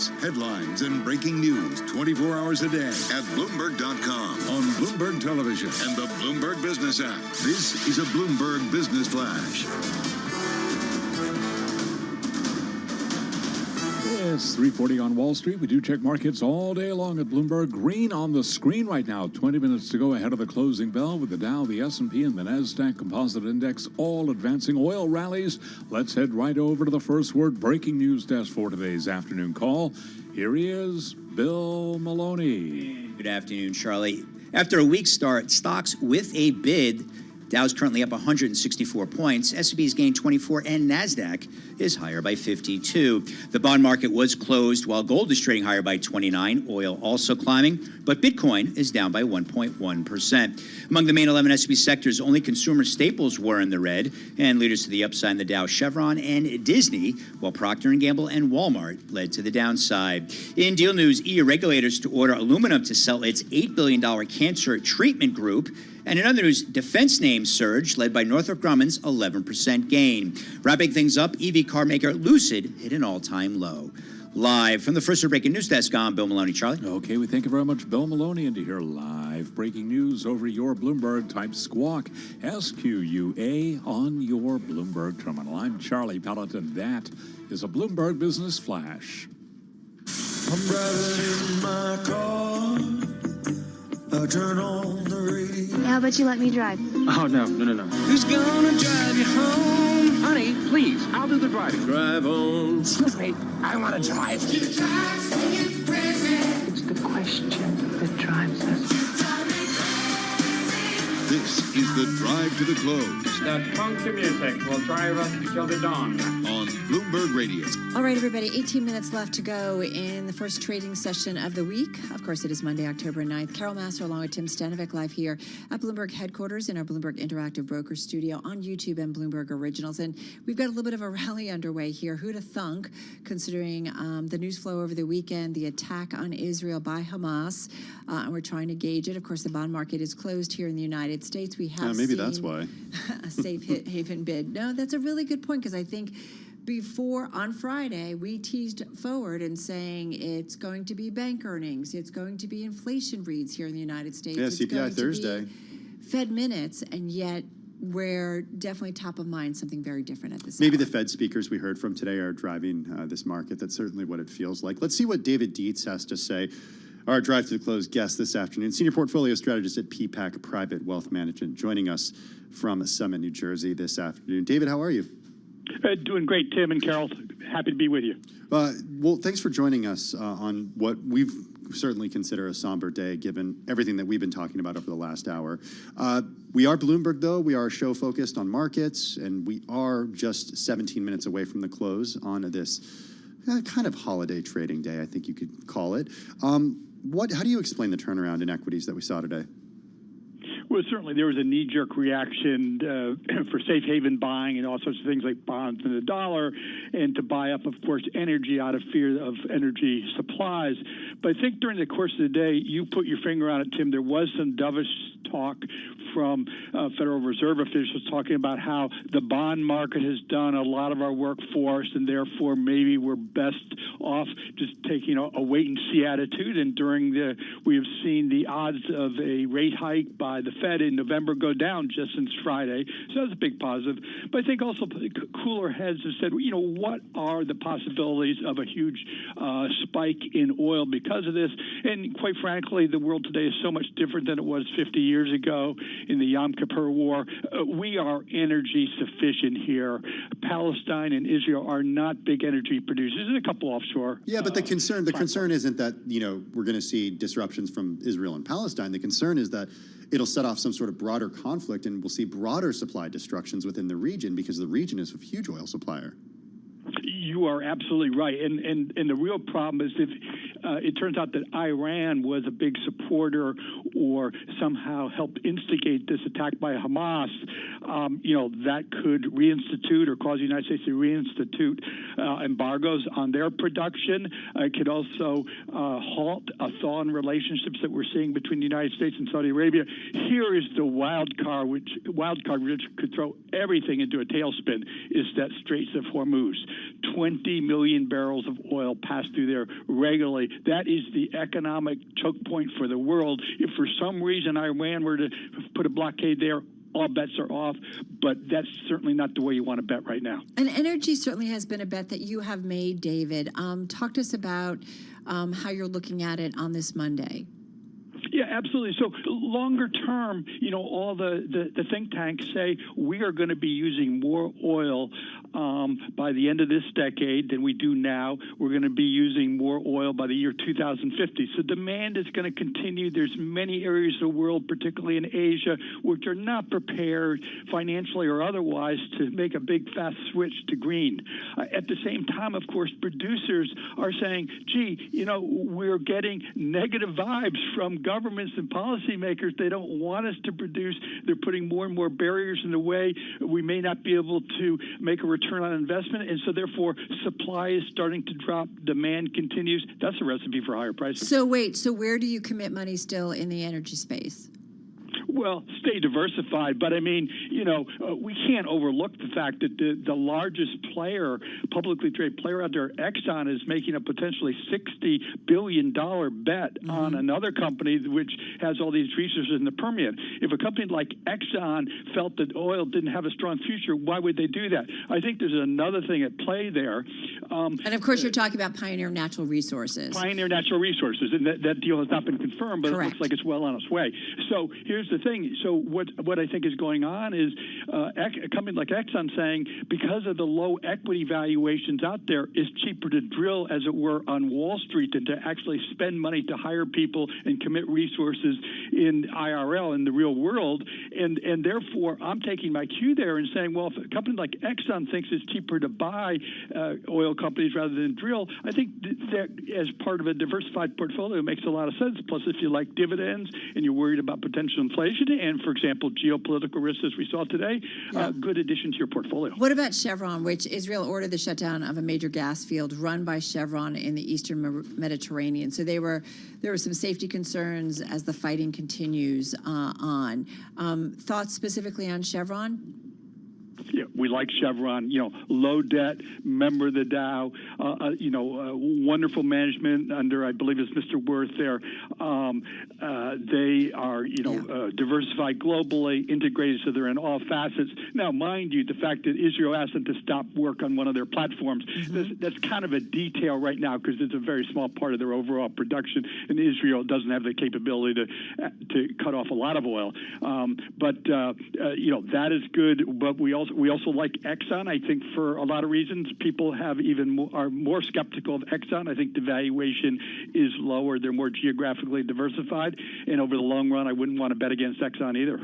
markets, headlines, and breaking news 24 hours a day at Bloomberg.com, on Bloomberg Television, and the Bloomberg Business app. This is a Bloomberg Business Flash. It's 3:40 on Wall Street. We do check markets all day long at Bloomberg. Green on the screen right now. 20 minutes to go ahead of the closing bell with the Dow, the S&P, and the NASDAQ Composite Index all advancing. Oil rallies. Let's head right over to the first word breaking news desk for today's afternoon call. Here he is, Bill Maloney. Good afternoon, Charlie. After a weak start, stocks with a bid. Dow's currently up 164 points. S&P's gained 24, and NASDAQ is higher by 52. The bond market was closed while gold is trading higher by 29. Oil also climbing, but Bitcoin is down by 1.1%. Among the main 11 S&P sectors, only consumer staples were in the red, and leaders to the upside in the Dow, Chevron and Disney, while Procter & Gamble and Walmart led to the downside. In deal news, EU regulators to order aluminum to sell its $8 billion cancer treatment group. And in other news, defense names surged, led by Northrop Grumman's 11% gain. Wrapping things up, EV car maker Lucid hit an all-time low. Live from the first breaking news desk, I'm Bill Maloney. Charlie? Okay, we thank you very much, Bill Maloney. And to hear live breaking news over your Bloomberg, type SQUAK, SQUA, on your Bloomberg terminal. I'm Charlie Pelleton. That is a Bloomberg Business Flash. I'm driving in my car. I turn on the radio. How about you let me drive? Oh, no. Who's gonna drive you home? Honey, please, I'll do the driving. Drive on. Excuse me, I want to drive. It's the question that drives us. This is the drive to the close. That funky music will drive us till the dawn. On Bloomberg Radio. All right, everybody, 18 minutes left to go in the first trading session of the week. Of course, it is Monday, October 9th. Carol Massar along with Tim Stanovic live here at Bloomberg headquarters in our Bloomberg Interactive Broker Studio on YouTube and Bloomberg Originals. And we've got a little bit of a rally underway here. Who'd have thunk, considering the news flow over the weekend, the attack on Israel by Hamas, and we're trying to gauge it. Of course, the bond market is closed here in the United States. We have maybe that's why. A safe haven bid. No, that's a really good point, because I think before on Friday, we teased forward and saying it's going to be bank earnings, it's going to be inflation reads here in the United States. Yeah, it's CPI Thursday. Fed minutes, and yet we're definitely top of mind, something very different at this Maybe hour. the Fed speakers we heard from today are driving this market. That's certainly what it feels like. Let's see what David Dietz has to say. Our drive to the close guest this afternoon, senior portfolio strategist at PPAC Private Wealth Management, joining us from Summit, New Jersey this afternoon. David, how are you? Doing great, Tim and Carol. Happy to be with you. Well, thanks for joining us on what we've certainly consider a somber day, given everything that we've been talking about over the last hour. We are Bloomberg, though. We are a show focused on markets, and we are just 17 minutes away from the close on this kind of holiday trading day, I think you could call it. How do you explain the turnaround in equities that we saw today? Well, certainly there was a knee-jerk reaction for safe haven buying and all sorts of things like bonds and the dollar, and to buy up, of course, energy out of fear of energy supplies. But I think during the course of the day, you put your finger on it, Tim, there was some dovish talk from Federal Reserve officials talking about how the bond market has done a lot of our work for us, and therefore maybe we're best off just taking a wait-and-see attitude. And we have seen the odds of a rate hike by the Fed in November go down just since Friday. So that's a big positive. But I think also cooler heads have said, what are the possibilities of a huge spike in oil because of this? And quite frankly, the world today is so much different than it was 50 years ago in the Yom Kippur War. We are energy sufficient here. Palestine and Israel are not big energy producers. There's a couple offshore. Yeah, but the concern isn't that, we're going to see disruptions from Israel and Palestine. The concern is that it'll set off some sort of broader conflict, and we'll see broader supply destructions within the region, because the region is a huge oil supplier. You are absolutely right, and the real problem is if it turns out that Iran was a big supporter or somehow helped instigate this attack by Hamas, that could reinstitute or cause the United States to reinstitute embargoes on their production. It could also halt a thaw in relationships that we're seeing between the United States and Saudi Arabia. Here is the wild card, which could throw everything into a tailspin, is that Straits of Hormuz. 20 million barrels of oil pass through there regularly. That is the economic choke point for the world. If for some reason Iran were to put a blockade there, all bets are off, but that's certainly not the way you want to bet right now. And energy certainly has been a bet that you have made, David. Talk to us about how you're looking at it on this Monday. Yeah, absolutely. So longer term, all the think tanks say we are going to be using more oil by the end of this decade than we do now. We're going to be using more oil by the year 2050. So demand is going to continue. There's many areas of the world, particularly in Asia, which are not prepared financially or otherwise to make a big, fast switch to green. At the same time, of course, producers are saying, gee, we're getting negative vibes from governments and policymakers. They don't want us to produce. They're putting more and more barriers in the way. We may not be able to make a return on investment, and so therefore supply is starting to drop. Demand continues. That's a recipe for higher prices. So where do you commit money still in the energy space? Well, stay diversified, but I mean, we can't overlook the fact that the largest player, publicly traded player out there, Exxon, is making a potentially $60 billion bet on another company which has all these resources in the Permian. If a company like Exxon felt that oil didn't have a strong future, why would they do that? I think there's another thing at play there. And of course, you're talking about Pioneer Natural Resources. Pioneer Natural Resources, and that deal has not been confirmed, but Correct. It looks like it's well on its way. So here's the thing. So what I think is going on is a company like Exxon saying because of the low equity valuations out there, it's cheaper to drill, as it were, on Wall Street than to actually spend money to hire people and commit resources in IRL, in the real world. And therefore, I'm taking my cue there and saying, well, if a company like Exxon thinks it's cheaper to buy oil companies rather than drill, I think that as part of a diversified portfolio makes a lot of sense. Plus, if you like dividends and you're worried about potential inflation and, for example, geopolitical risks, as we saw today, good addition to your portfolio. What about Chevron, which Israel ordered the shutdown of a major gas field run by Chevron in the eastern Mediterranean? So there were some safety concerns as the fighting continues on. Thoughts specifically on Chevron? Yeah, we like Chevron, low debt, member of the Dow, wonderful management under, I believe it's Mr. Worth there. They are, diversified globally, integrated, so they're in all facets. Now, mind you, the fact that Israel asked them to stop work on one of their platforms, that's kind of a detail right now because it's a very small part of their overall production, and Israel doesn't have the capability to cut off a lot of oil. That is good, but we also like Exxon. I think for a lot of reasons, people are more skeptical of Exxon. I think the valuation is lower. They're more geographically diversified, and over the long run, I wouldn't want to bet against Exxon either.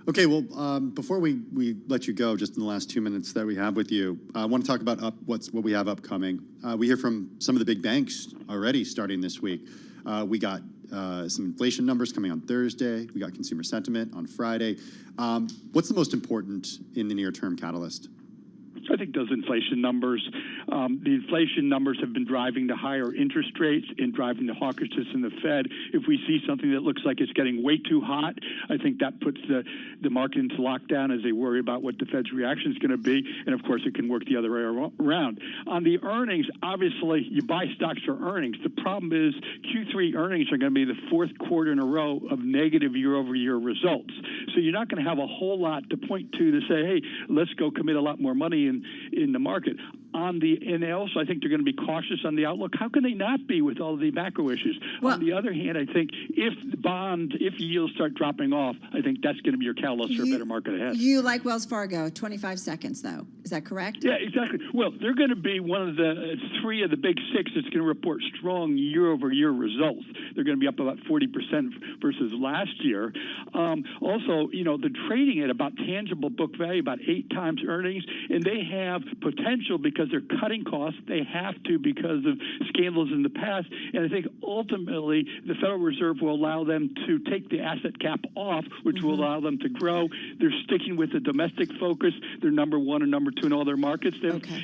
Okay, well, before we let you go, just in the last 2 minutes that we have with you, I want to talk about what we have upcoming. We hear from some of the big banks already starting this week. We got some inflation numbers coming on Thursday. We got consumer sentiment on Friday. What's the most important in the near-term catalyst? I think those inflation numbers, the inflation numbers have been driving the higher interest rates and driving the hawkishness in the Fed. If we see something that looks like it's getting way too hot, I think that puts the market into lockdown as they worry about what the Fed's reaction is going to be. And, of course, it can work the other way around. On the earnings, obviously, you buy stocks for earnings. The problem is Q3 earnings are going to be the fourth quarter in a row of negative year-over-year results. So you're not going to have a whole lot to point to say, hey, let's go commit a lot more money in the market. And also, I think they're going to be cautious on the outlook. How can they not be with all of the macro issues? Well, on the other hand, I think if yields start dropping off, I think that's going to be your catalyst for a better market ahead. You like Wells Fargo, 25 seconds, though. Is that correct? Yeah, exactly. Well, they're going to be one of the three of the big six that's going to report strong year-over-year results. They're going to be up about 40% versus last year. Also, they're trading at about tangible book value, about 8 times earnings, and they have potential because because they're cutting costs. They have to because of scandals in the past. And I think ultimately the Federal Reserve will allow them to take the asset cap off, which will allow them to grow. They're sticking with the domestic focus. They're number one and number two in all their markets.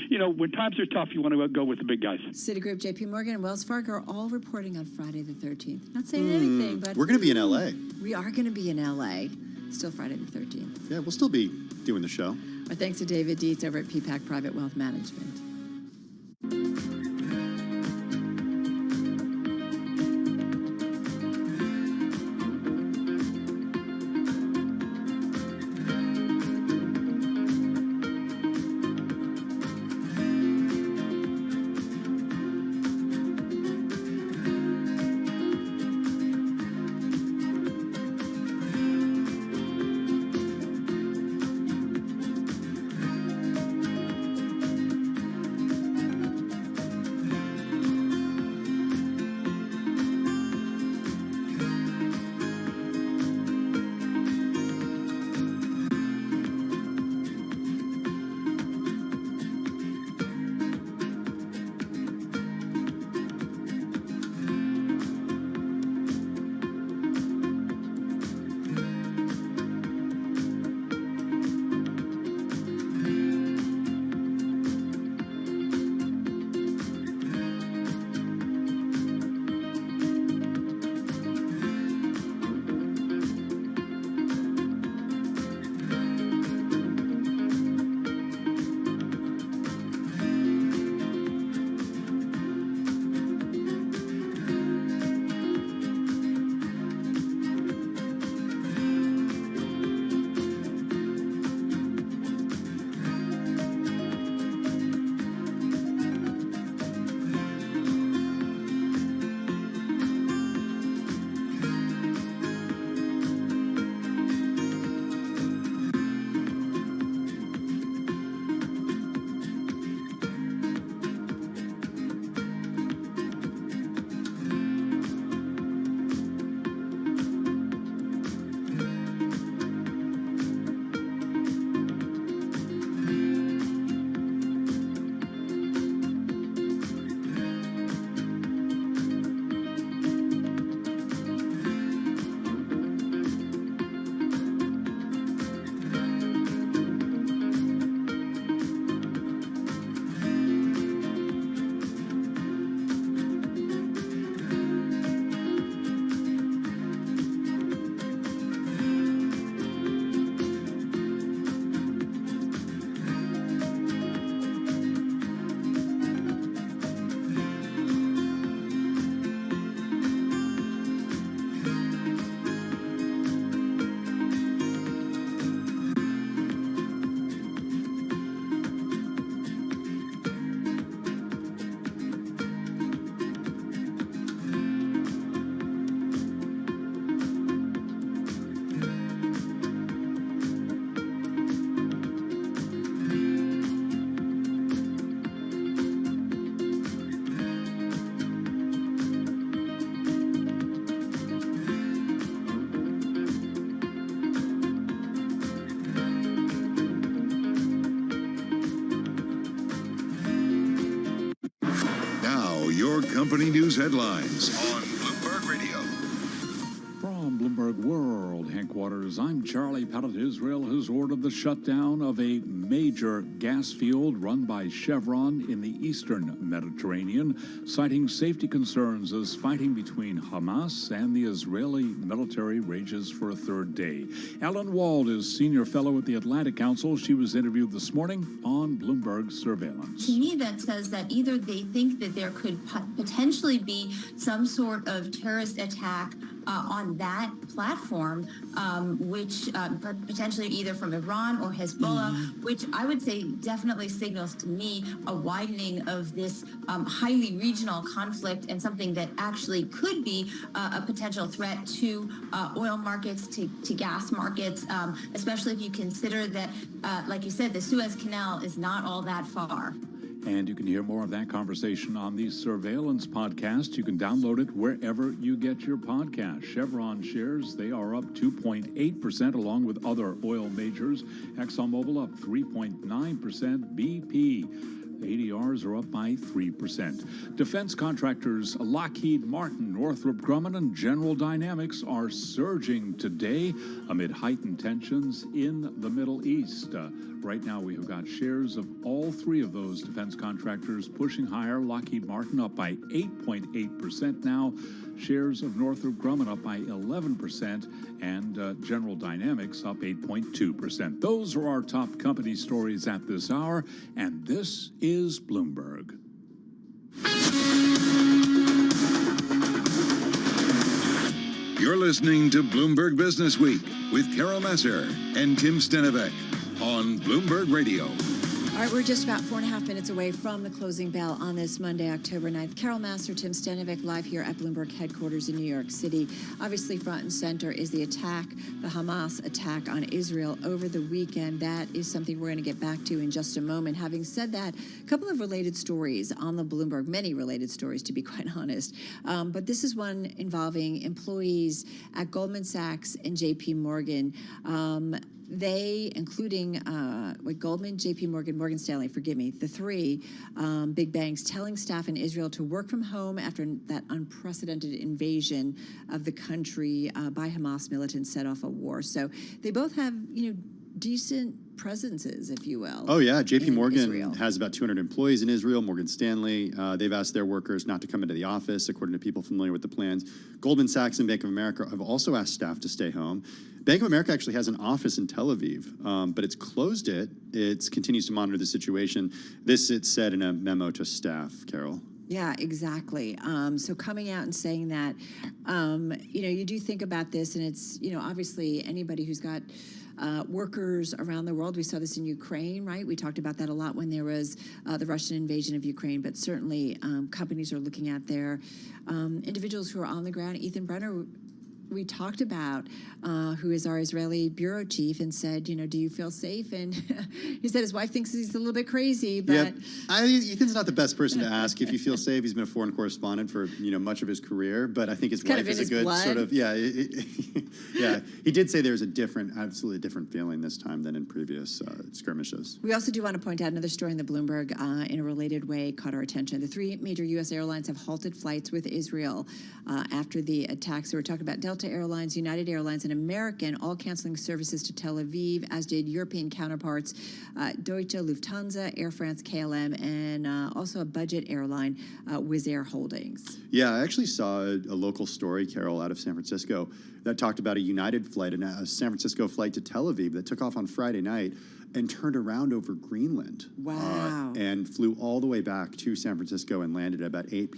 You know, when times are tough, you want to go with the big guys. Citigroup, JP Morgan, and Wells Fargo are all reporting on Friday the 13th. Not saying anything, but we're going to be in LA. We are going to be in LA. Still Friday the 13th. Yeah, we'll still be doing the show. Our thanks to David Dietz over at PPAC Private Wealth Management. Your company news headlines on Bloomberg Radio. From Bloomberg World headquarters, I'm Charlie Pellet. Israel has ordered the shutdown of a major gas field run by Chevron in the eastern Mediterranean, citing safety concerns as fighting between Hamas and the Israeli military rages for a third day. Ellen Wald is senior fellow at the Atlantic Council. She was interviewed this morning on Bloomberg Surveillance. To me, that says that either they think that there could potentially be some sort of terrorist attack on that platform, which potentially either from Iran or Hezbollah, which I would say definitely signals to me a widening of this highly regional conflict and something that actually could be a potential threat to oil markets, to gas markets, especially if you consider that, like you said, the Suez Canal is not all that far. And you can hear more of that conversation on the Surveillance podcast. You can download it wherever you get your podcast. Chevron shares, they are up 2.8% along with other oil majors. ExxonMobil up 3.9%. BP ADRs are up by 3%. Defense contractors Lockheed Martin, Northrop Grumman, and General Dynamics are surging today amid heightened tensions in the Middle East. Right now, we have got shares of all three of those defense contractors pushing higher. Lockheed Martin up by 8.8% now. Shares of Northrop Grumman up by 11%, and General Dynamics up 8.2%. Those are our top company stories at this hour, and this is Bloomberg. You're listening to Bloomberg Business Week with Carol Massar and Tim Stenivek on Bloomberg Radio. All right, we're just about 4.5 minutes away from the closing bell on this Monday, October 9th. Carol Massar, Tim Stenivek, live here at Bloomberg headquarters in New York City. Obviously, front and center is the attack, the Hamas attack on Israel over the weekend. That is something we're going to get back to in just a moment. Having said that, a couple of related stories on the Bloomberg, many related stories, to be quite honest. But this is one involving employees at Goldman Sachs and JP Morgan. They, including Goldman, JP Morgan, Morgan Stanley, forgive me, the three big banks telling staff in Israel to work from home after that unprecedented invasion of the country by Hamas militants set off a war. So they both have, decent presences, if you will. Oh, yeah. JP Morgan Israel has about 200 employees in Israel. Morgan Stanley, they've asked their workers not to come into the office, according to people familiar with the plans. Goldman Sachs and Bank of America have also asked staff to stay home. Bank of America actually has an office in Tel Aviv, but it's closed it. It continues to monitor the situation. This, it said in a memo to staff, Carol. Yeah, exactly. So coming out and saying that, you do think about this, and it's, obviously anybody who's got workers around the world. We saw this in Ukraine, right? We talked about that a lot when there was the Russian invasion of Ukraine, but certainly companies are looking at their individuals who are on the ground. Ethan Brenner, we talked about, who is our Israeli bureau chief, and said, do you feel safe? And he said his wife thinks he's a little bit crazy, but... Yep. Ethan's not the best person to ask if you feel safe. He's been a foreign correspondent for, much of his career, but I think his wife is a good blood. sort of, yeah. He did say there's absolutely different feeling this time than in previous skirmishes. We also do want to point out another story in the Bloomberg in a related way caught our attention. The three major U.S. airlines have halted flights with Israel after the attacks. So we're talking about Delta Airlines, United Airlines, and American, all canceling services to Tel Aviv, as did European counterparts, Deutsche, Lufthansa, Air France, KLM, and also a budget airline, Wizz Air Holdings. Yeah, I actually saw a local story, Carol, out of San Francisco that talked about a United flight, a San Francisco flight to Tel Aviv that took off on Friday night and turned around over Greenland. Wow. And flew all the way back to San Francisco and landed at about 8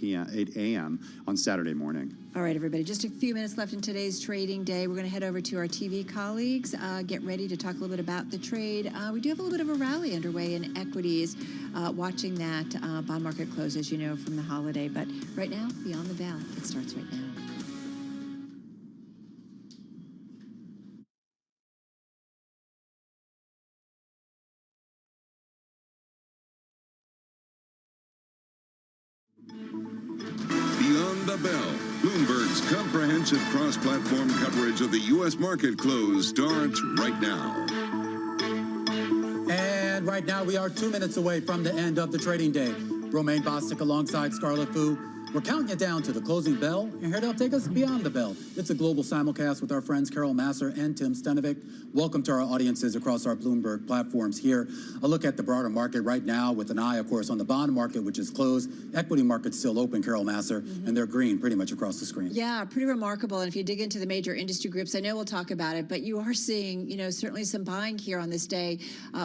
a.m. on Saturday morning. All right, everybody, just a few minutes left in today's trading day. We're going to head over to our TV colleagues, get ready to talk a little bit about the trade. We do have a little bit of a rally underway in equities, watching that bond market close, as you know, from the holiday. But right now, Beyond the Bell, it starts right now. Beyond the Bell, Bloomberg's comprehensive cross-platform coverage of the U.S. market close starts right now. And right now we are 2 minutes away from the end of the trading day. Romaine Bostic alongside Scarlett Fu. We're counting it down to the closing bell, and here to help take us beyond the bell. It's a global simulcast with our friends Carol Massar and Tim Stenivek. Welcome to our audiences across our Bloomberg platforms here. A look at the broader market right now with an eye, of course, on the bond market, which is closed. Equity market's still open, Carol Massar, and they're green pretty much across the screen. Yeah, pretty remarkable. And if you dig into the major industry groups, I know we'll talk about it, but you are seeing, certainly some buying here on this day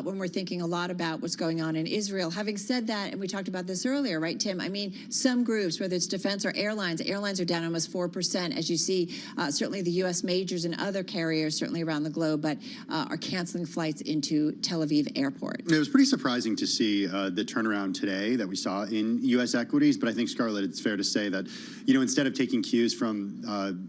when we're thinking a lot about what's going on in Israel. Having said that, and we talked about this earlier, right, Tim? I mean, some groups, whether it's defense or airlines are down almost 4%, as you see. Certainly the U.S. majors and other carriers, certainly around the globe, but are canceling flights into Tel Aviv airport. It was pretty surprising to see the turnaround today that we saw in U.S. equities, but I think, Scarlett, it's fair to say that, instead of taking cues from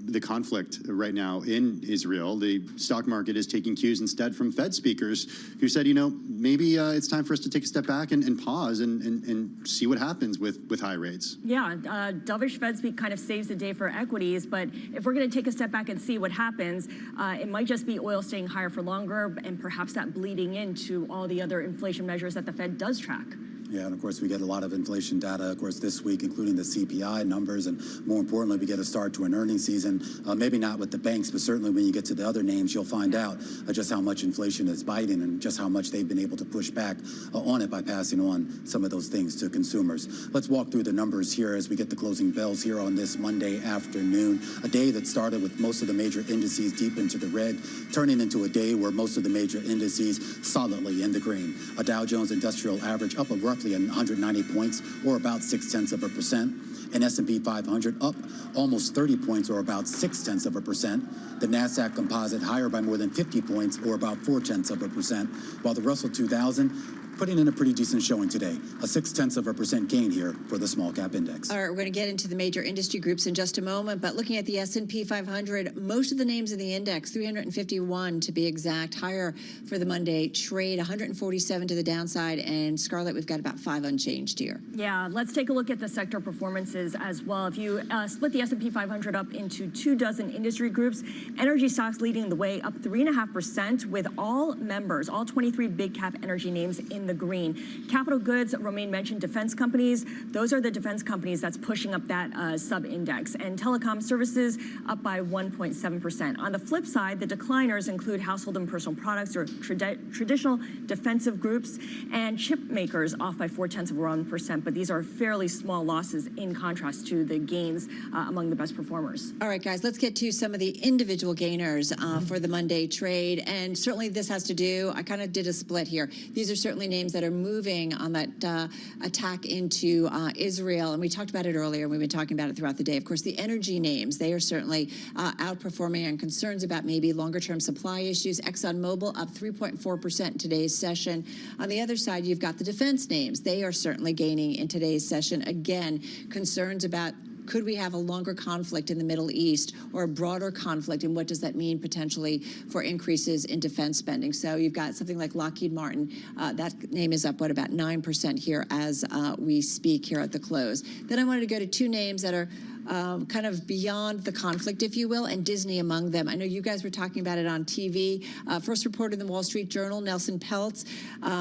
the conflict right now in Israel, the stock market is taking cues instead from Fed speakers who said, maybe it's time for us to take a step back and pause and see what happens with high rates. Yeah, dovish Fed speak kind of saves the day for equities, but if we're going to take a step back and see what happens, it might just be oil staying higher for longer and perhaps that bleeding into all the other inflation measures that the Fed does track. Yeah, and of course we get a lot of inflation data, of course, this week, including the CPI numbers, and more importantly, we get a start to an earnings season. Maybe not with the banks, but certainly when you get to the other names, you'll find out just how much inflation is biting and just how much they've been able to push back on it by passing on some of those things to consumers. Let's walk through the numbers here as we get the closing bells here on this Monday afternoon, a day that started with most of the major indices deep into the red, turning into a day where most of the major indices solidly in the green. A Dow Jones Industrial Average up of roughly 190 points, or about 0.6%. An S&P 500 up almost 30 points, or about 0.6%. The Nasdaq Composite higher by more than 50 points, or about 0.4%, while the Russell 2000 putting in a pretty decent showing today, a 0.6% gain here for the small cap index. All right, we're going to get into the major industry groups in just a moment, but looking at the S&P 500, most of the names in the index, 351 to be exact, higher for the Monday trade, 147 to the downside, and Scarlett, we've got about 5 unchanged here. Yeah, let's take a look at the sector performances as well. If you split the S&P 500 up into 24 industry groups, energy stocks leading the way, up 3.5%, with all members, all 23 big cap energy names in the green. Capital goods, Romain mentioned defense companies. Those are the defense companies that's pushing up that sub-index. And telecom services up by 1.7%. On the flip side, the decliners include household and personal products, or traditional defensive groups, and chip makers off by 0.4%. But these are fairly small losses in contrast to the gains among the best performers. All right, guys, let's get to some of the individual gainers for the Monday trade. And certainly this has to do, I kind of did a split here. These are certainly names that are moving on that attack into Israel. And we talked about it earlier, and we've been talking about it throughout the day. Of course, the energy names, they are certainly outperforming, and concerns about maybe longer-term supply issues. ExxonMobil up 3.4% in today's session. On the other side, you've got the defense names. They are certainly gaining in today's session. Again, concerns about could we have a longer conflict in the Middle East, or a broader conflict, and what does that mean potentially for increases in defense spending? So you've got something like Lockheed Martin. That name is up, about 9% here as we speak here at the close. Then I wanted to go to 2 names that are kind of beyond the conflict, if you will, and Disney among them. I know you guys were talking about it on TV. First reported in the Wall Street Journal, Nelson Peltz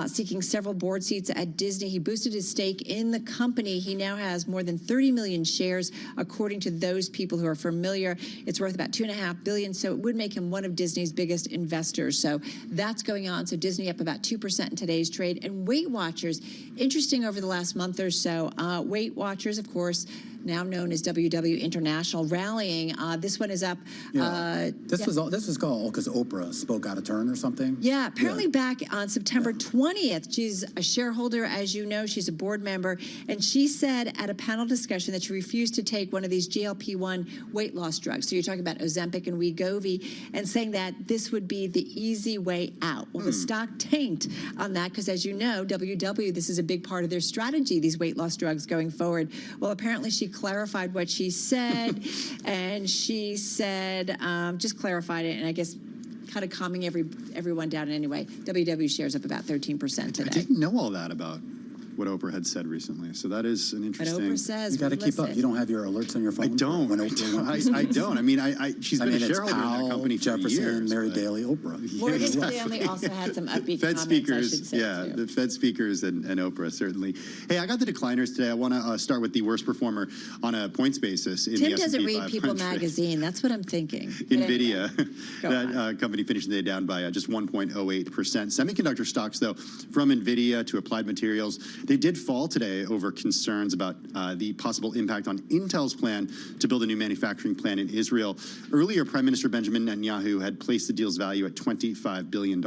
seeking several board seats at Disney. He boosted his stake in the company. He now has more than 30 million shares, according to those people who are familiar. It's worth about $2.5 billion, so it would make him one of Disney's biggest investors. So that's going on. So Disney up about 2% in today's trade. And Weight Watchers, interesting over the last month or so. Weight Watchers, of course, now known as WW International, rallying. This one is up. This was called because Oprah spoke out of turn or something. Yeah, apparently back on September 20th. She's a shareholder, as you know. She's a board member, and she said at a panel discussion that she refused to take one of these GLP-1 weight loss drugs. So you're talking about Ozempic and Wegovy, and saying that this would be the easy way out. Well, the stock tanked on that because, as you know, WW, this is a big part of their strategy, these weight loss drugs going forward. Well, apparently she clarified what she said, and she said, just clarified it, and I guess kind of calming everyone down anyway. WW shares up about 13% today. I didn't know all that about what Oprah had said recently, so that is an interesting. But Oprah says you got to keep up. You don't have your alerts on your phone. I don't. I don't. I mean, she's been a shareholder in that company for years. Mary Daly, Oprah. Morgan Stanley also had some upbeat Fed comments, speakers, I should say, yeah, too. the Fed speakers and Oprah certainly. Hey, I got the decliners today. I want to start with the worst performer on a points basis in Tim the S&P doesn't read 500. People magazine. That's what I'm thinking. NVIDIA, Anyway, that company finished the day down by just 1.08%. Semiconductor stocks, though, from NVIDIA to Applied Materials, they did fall today over concerns about the possible impact on Intel's plan to build a new manufacturing plant in Israel. Earlier, Prime Minister Benjamin Netanyahu had placed the deal's value at $25 billion.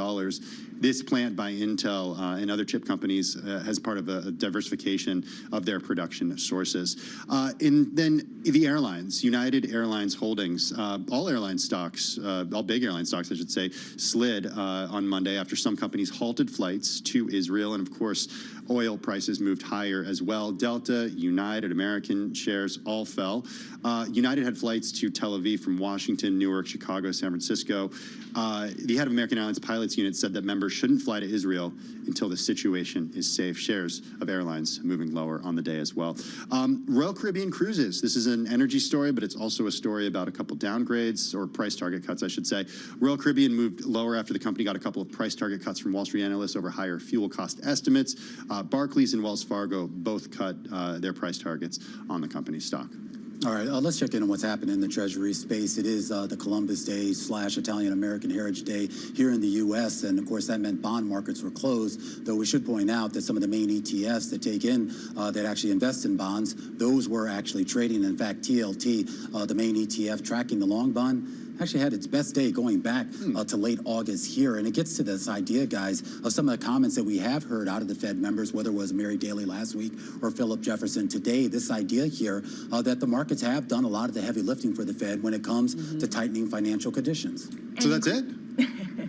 This plant by Intel and other chip companies as part of a diversification of their production sources. And then the airlines, United Airlines Holdings, all airline stocks, all big airline stocks, I should say, slid on Monday after some companies halted flights to Israel. And of course, oil prices moved higher as well. Delta, United, American shares all fell. United had flights to Tel Aviv from Washington, Newark, Chicago, San Francisco. The head of American Airlines Pilots Unit said that members however, shouldn't fly to Israel until the situation is safe. Shares of airlines moving lower on the day as well. Royal Caribbean Cruises. This is an energy story, but it's also a story about a couple downgrades, or price target cuts, I should say. Royal Caribbean moved lower after the company got a couple of price target cuts from Wall Street analysts over higher fuel cost estimates. Barclays and Wells Fargo both cut their price targets on the company's stock. All right, let's check in on what's happening in the Treasury space. It is the Columbus Day / Italian-American Heritage Day here in the U.S., and of course that meant bond markets were closed, though we should point out that some of the main ETFs that take in, that actually invest in bonds, those were actually trading. In fact, TLT, the main ETF tracking the long bond, actually had its best day going back to late August here. And it gets to this idea, guys, of some of the comments that we have heard out of the Fed members, whether it was Mary Daly last week or Philip Jefferson today, this idea here that the markets have done a lot of the heavy lifting for the Fed when it comes to tightening financial conditions. So that's it?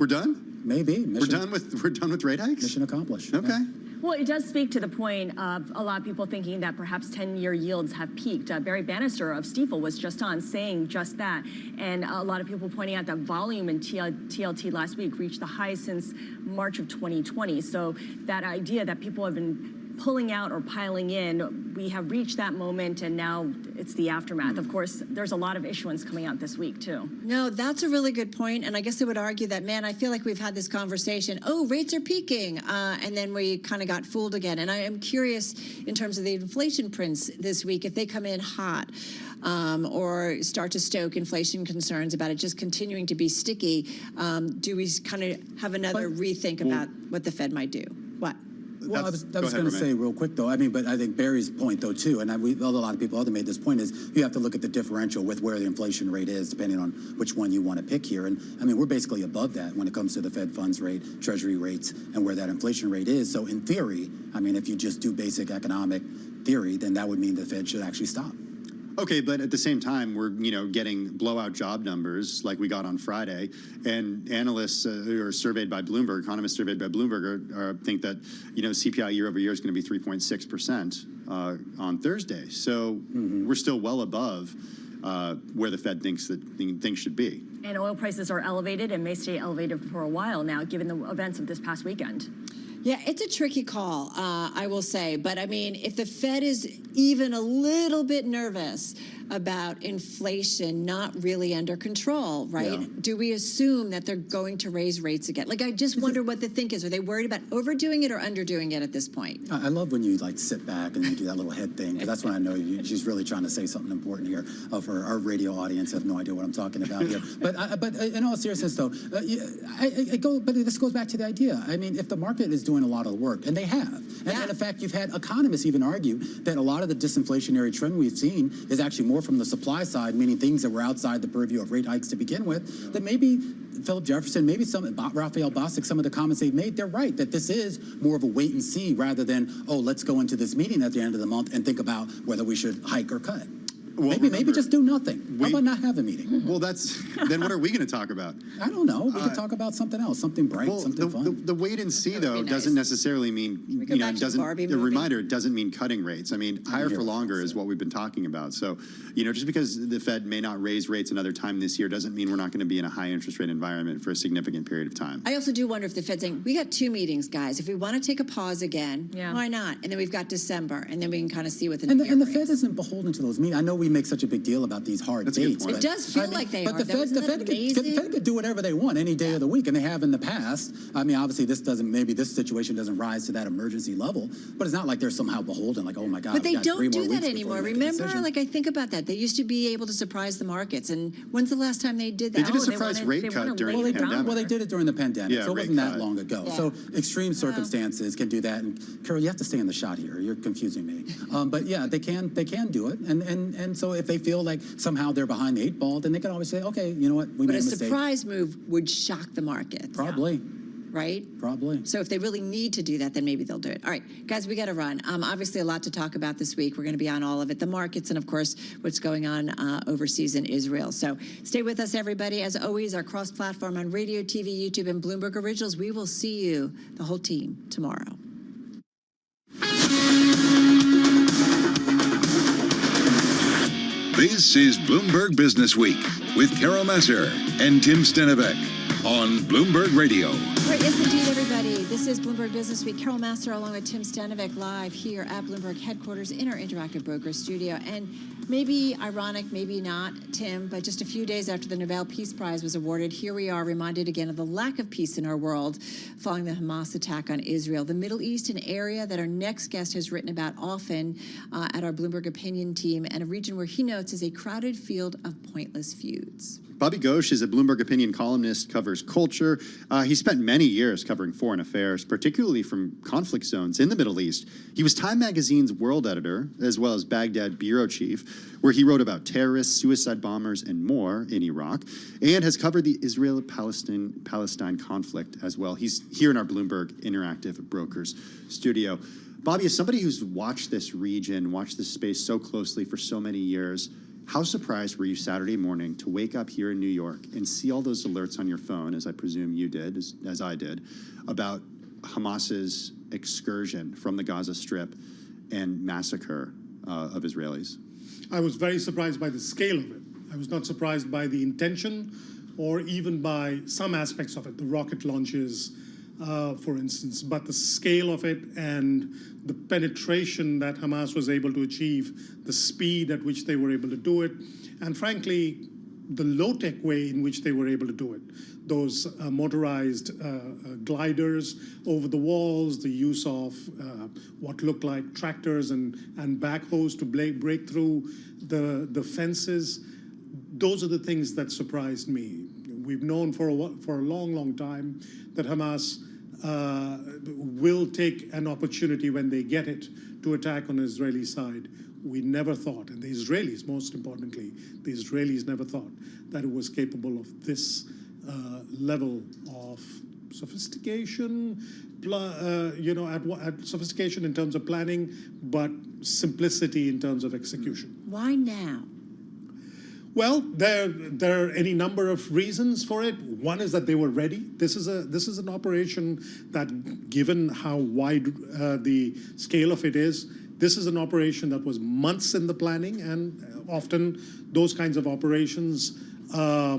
We're done? Maybe. We're done with rate hikes? Mission accomplished. Okay. Yeah. Well, it does speak to the point of a lot of people thinking that perhaps 10-year yields have peaked. Barry Bannister of Stifel was just on saying just that. And a lot of people pointing out that volume in TLT last week reached the highest since March of 2020. So that idea that people have been pulling out or piling in, we have reached that moment, and now it's the aftermath. Of course, there's a lot of issuance coming out this week, too. No, that's a really good point, and I guess I would argue that, man, I feel like we've had this conversation, oh, rates are peaking, and then we kind of got fooled again. And I am curious, in terms of the inflation prints this week, if they come in hot or start to stoke inflation concerns about it just continuing to be sticky, do we kind of have another rethink about what the Fed might do? What? Well, I was going to say real quick, though, I mean, but I think Barry's point, though, too, and a lot of people other made this point, is you have to look at the differential with where the inflation rate is, depending on which one you want to pick here. And, I mean, we're basically above that when it comes to the Fed funds rate, Treasury rates, and where that inflation rate is. So, in theory, I mean, if you just do basic economic theory, then that would mean the Fed should actually stop. Okay, but at the same time, we're getting blowout job numbers like we got on Friday, and analysts who are surveyed by Bloomberg, economists surveyed by Bloomberg, think that CPI year over year is going to be 3.6% on Thursday. So we're still well above where the Fed thinks that things should be. And oil prices are elevated and may stay elevated for a while now, given the events of this past weekend. Yeah, it's a tricky call, I will say. But, I mean, if the Fed is even a little bit nervous about inflation not really under control, right? Yeah. Do we assume that they're going to raise rates again? Like, I just wonder what the think is. Are they worried about overdoing it or underdoing it at this point? I love when you, sit back and you do that little head thing, because that's when I know she's really trying to say something important here. For our radio audience, have no idea what I'm talking about here. But in all seriousness, though, but this goes back to the idea. I mean, if the market is doing a lot of the work, and they have, and in fact, you've had economists even argue that a lot of the disinflationary trend we've seen is actually more from the supply side, meaning things that were outside the purview of rate hikes to begin with, that maybe Philip Jefferson, maybe Raphael Bostic, some of the comments they've made, they're right, that this is more of a wait and see rather than, oh, let's go into this meeting at the end of the month and think about whether we should hike or cut. Well, maybe just do nothing. How about not have a meeting? Well, then what are we going to talk about? I don't know. We could talk about something else, something bright, something fun. The wait and see, though, doesn't necessarily mean, it doesn't mean cutting rates. I mean, higher for longer is what we've been talking about. So, just because the Fed may not raise rates another time this year doesn't mean we're not going to be in a high interest rate environment for a significant period of time. I also do wonder if the Fed's saying, we got 2 meetings, guys. If we want to take a pause again, why not? And then we've got December, and then we can kind of see what the new year brings. And the Fed isn't beholden to those meetings. I know we make such a big deal about these hard dates. It does feel like they are. But the Fed could do whatever they want any day of the week, and they have in the past. I mean, obviously, maybe this situation doesn't rise to that emergency level, but it's not like they're somehow beholden, like, oh my God. But they don't do that anymore. Remember, I think about that. They used to be able to surprise the markets, and when's the last time they did that? They did a surprise rate cut during the pandemic. Well, they did it during the pandemic, so it wasn't that long ago. Yeah. So extreme circumstances can do that. And Carol, you have to stay in the shot here. You're confusing me. But yeah, they can do it, and so if they feel like somehow they're behind the 8 ball, then they can always say, okay, you know what, we made a mistake. But a surprise move would shock the market. Probably. Yeah. Right? Probably. So if they really need to do that, then maybe they'll do it. All right, guys, we got to run. Obviously, a lot to talk about this week. We're going to be on all of it, the markets, and, of course, what's going on overseas in Israel. So stay with us, everybody. As always, our cross-platform on radio, TV, YouTube, and Bloomberg Originals. We will see you, the whole team, tomorrow. This is Bloomberg Business Week with Carol Massar and Tim Stenivek on Bloomberg Radio. Yes, indeed, everybody. This is Bloomberg Business Week. Carol Master along with Tim Stanovic live here at Bloomberg headquarters in our Interactive Broker studio. And maybe ironic, maybe not, Tim, but just a few days after the Nobel Peace Prize was awarded, here we are reminded again of the lack of peace in our world following the Hamas attack on Israel. The Middle East, an area that our next guest has written about often at our Bloomberg opinion team, and a region where he notes is a crowded field of pointless feuds. Bobby Ghosh is a Bloomberg opinion columnist, covers culture. He spent many years covering foreign affairs, particularly from conflict zones in the Middle East. He was Time magazine's world editor, as well as Baghdad bureau chief, where he wrote about terrorists, suicide bombers, and more in Iraq, and has covered the Israel-Palestine conflict as well. He's here in our Bloomberg Interactive Brokers studio. Bobby, as somebody who's watched this region, watched this space so closely for so many years, how surprised were you Saturday morning to wake up here in New York and see all those alerts on your phone, as I presume you did, as I did, about Hamas's excursion from the Gaza Strip and massacre of Israelis? I was very surprised by the scale of it. I was not surprised by the intention or even by some aspects of it, the rocket launches, for instance, but the scale of it and the penetration that Hamas was able to achieve, the speed at which they were able to do it, and frankly, the low-tech way in which they were able to do it. Those motorized gliders over the walls, the use of what looked like tractors and backhoes to break through the fences. Those are the things that surprised me. We've known for a long, long time that Hamas will take an opportunity when they get it to attack on the Israeli side. We never thought, and the Israelis, most importantly, the Israelis never thought that it was capable of this level of sophistication, sophistication in terms of planning, but simplicity in terms of execution. Why now? Well, there are any number of reasons for it. One is that they were ready. This is an operation that, given how wide the scale of it is, this is an operation that was months in the planning, and often those kinds of operations are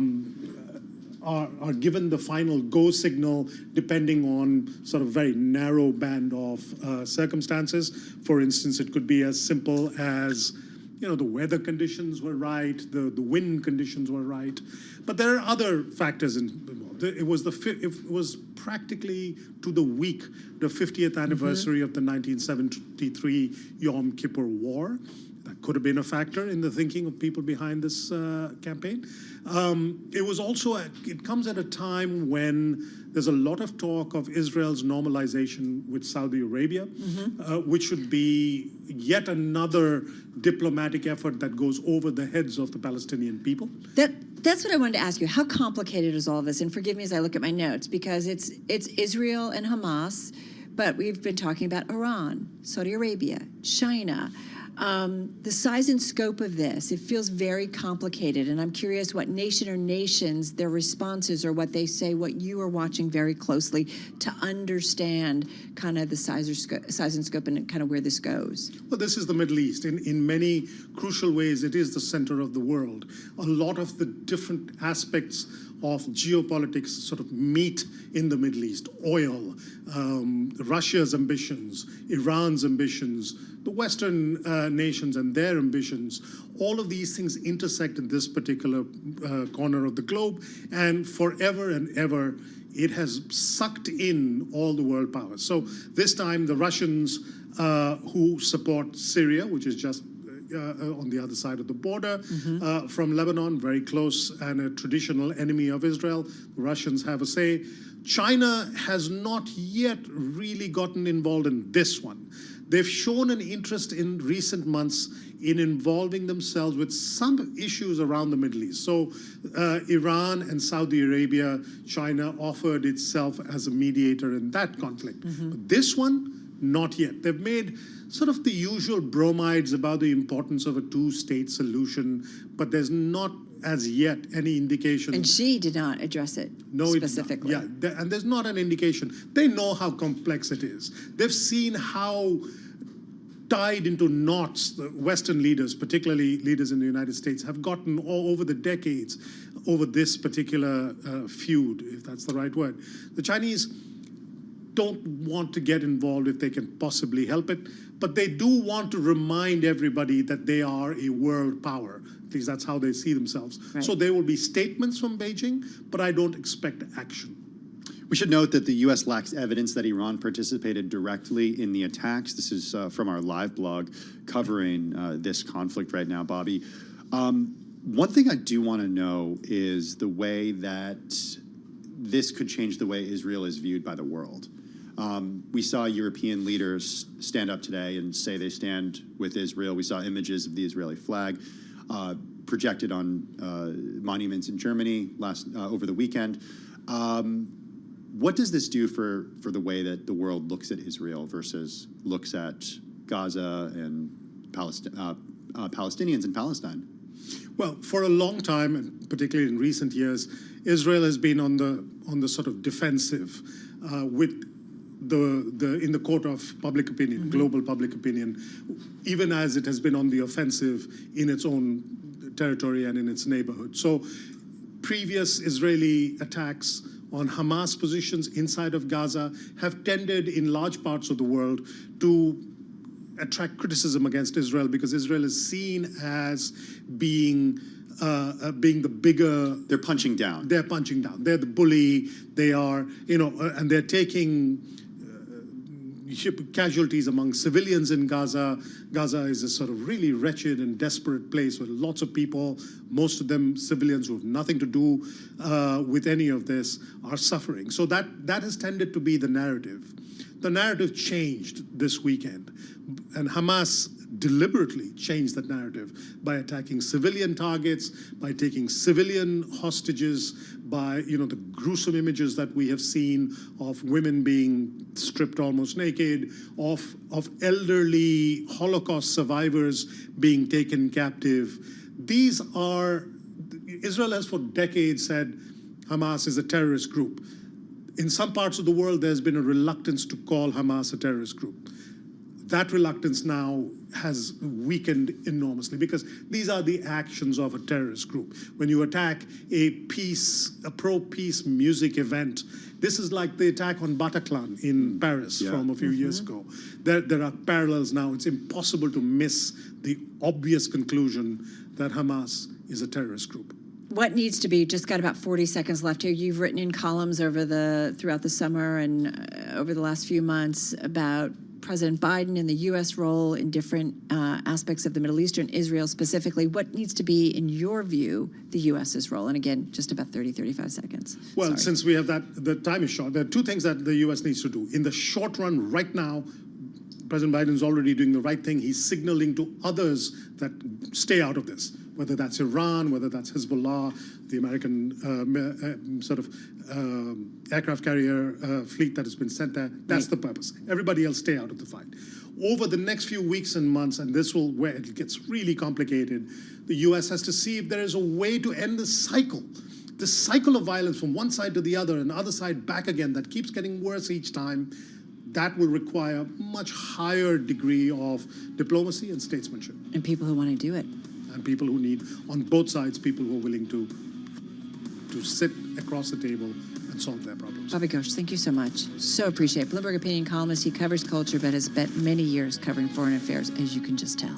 given the final go signal depending on sort of very narrow band of circumstances. For instance, it could be as simple as the weather conditions were right, the wind conditions were right, but there are other factors involved. It was practically to the week the 50th anniversary of the 1973 Yom Kippur War. That could have been a factor in the thinking of people behind this campaign. It was also it comes at a time when there's a lot of talk of Israel's normalization with Saudi Arabia, which should be yet another diplomatic effort that goes over the heads of the Palestinian people. That's what I wanted to ask you. How complicated is all of this? And forgive me as I look at my notes, because it's Israel and Hamas, but we've been talking about Iran, Saudi Arabia, China. The size and scope of this, it feels very complicated, and I'm curious what nation or nations, their responses or what they say, what you are watching very closely to understand kind of the size and scope and kind of where this goes. Well, this is the Middle East. In many crucial ways, it is the center of the world. A lot of the different aspects of geopolitics sort of meet in the Middle East. Oil, Russia's ambitions, Iran's ambitions, the Western nations and their ambitions, all of these things intersect in this particular corner of the globe, and forever and ever it has sucked in all the world powers. So this time the Russians who support Syria, which is just on the other side of the border from Lebanon, very close and a traditional enemy of Israel. The Russians have a say. China has not yet really gotten involved in this one. They've shown an interest in recent months in involving themselves with some issues around the Middle East. So Iran and Saudi Arabia, China offered itself as a mediator in that conflict. But this one, not yet. They've made sort of the usual bromides about the importance of a two-state solution, but there's not as yet any indication. And Xi did not address it specifically. Yeah, and there's not an indication. They know how complex it is. They've seen how tied into knots. The Western leaders, particularly leaders in the United States, have gotten all over the decades over this particular feud, if that's the right word. The Chinese don't want to get involved if they can possibly help it, but they do want to remind everybody that they are a world power. At least that's how they see themselves. Right. So there will be statements from Beijing, but I don't expect action. We should note that the U.S. lacks evidence that Iran participated directly in the attacks. This is from our live blog covering this conflict right now, Bobby. One thing I do want to know is the way that this could change the way Israel is viewed by the world. We saw European leaders stand up today and say they stand with Israel. We saw images of the Israeli flag projected on monuments in Germany over the weekend. What does this do for the way that the world looks at Israel versus looks at Gaza and Palestinians in Palestine? Well, for a long time, and particularly in recent years, Israel has been on the sort of defensive with in the court of public opinion, global public opinion, even as it has been on the offensive in its own territory and in its neighborhood. So previous Israeli attacks on Hamas positions inside of Gaza have tended in large parts of the world to attract criticism against Israel because Israel is seen as being the bigger. They're punching down. They're punching down. They're the bully. They are, and they're taking casualties among civilians in Gaza. Gaza is a sort of really wretched and desperate place with lots of people, most of them civilians who have nothing to do with any of this, are suffering. So that has tended to be the narrative. The narrative changed this weekend, and Hamas deliberately changed that narrative by attacking civilian targets, by taking civilian hostages, by the gruesome images that we have seen of women being stripped almost naked, of elderly Holocaust survivors being taken captive. Israel has for decades said Hamas is a terrorist group. In some parts of the world, there's been a reluctance to call Hamas a terrorist group. That reluctance now has weakened enormously because these are the actions of a terrorist group. When you attack a pro-peace music event, this is like the attack on Bataclan in Paris from a few years ago. There are parallels now. It's impossible to miss the obvious conclusion that Hamas is a terrorist group. What needs to be, just got about 40 seconds left here. You've written in columns throughout the summer and over the last few months about President Biden and the U.S. role in different aspects of the Middle East and Israel specifically. What needs to be, in your view, the U.S.'s role? And again, just about 30, 35 seconds. Well, Sorry. Since we have the time is short, there are two things that the U.S. needs to do. In the short run, right now, President Biden is already doing the right thing. He's signaling to others that stay out of this, whether that's Iran, whether that's Hezbollah, the American aircraft carrier fleet that has been sent there. That's the purpose. Everybody else stay out of the fight. Over the next few weeks and months, and this will where it gets really complicated, the U.S. has to see if there is a way to end this cycle of violence from one side to the other and the other side back again that keeps getting worse each time. That will require a much higher degree of diplomacy and statesmanship. And people who want to do it. And people who need, on both sides, people who are willing to sit across the table and solve their problems. Bobby Ghosh, thank you so much. So appreciate it. Bloomberg opinion columnist. He covers culture, but has spent many years covering foreign affairs, as you can just tell.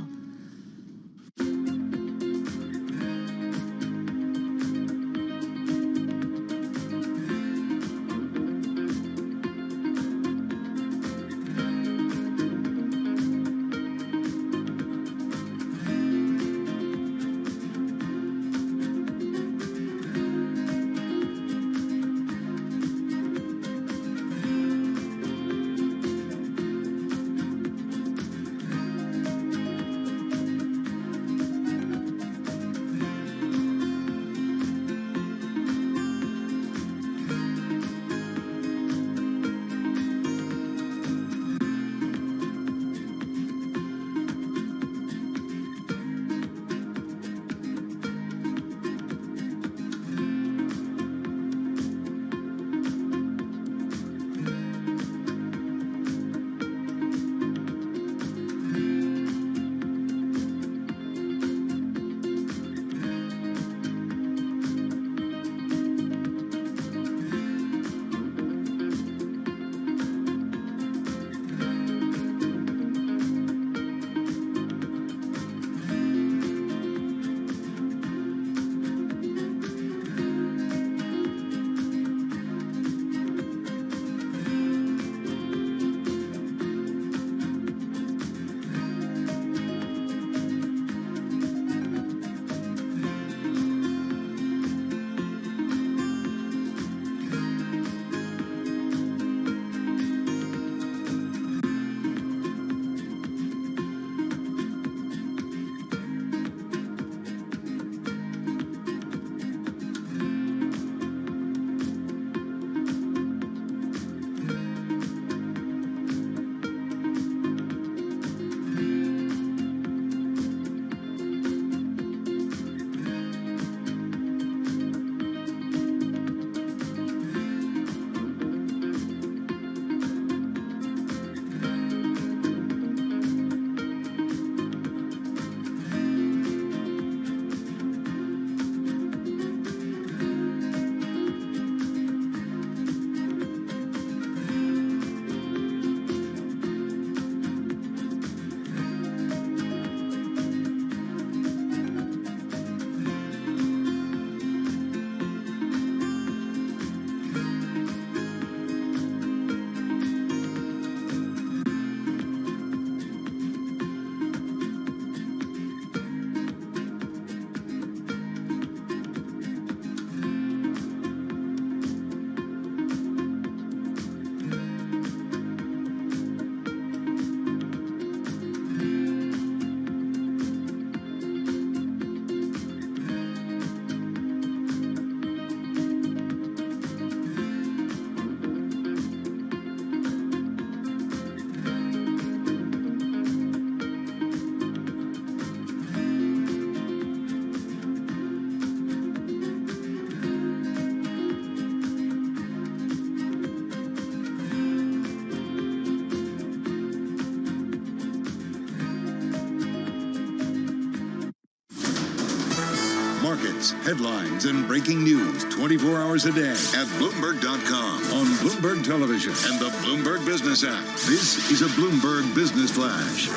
markets, headlines, and breaking news 24 hours a day at Bloomberg.com, on Bloomberg Television, and the Bloomberg Business app. This is a Bloomberg Business Flash.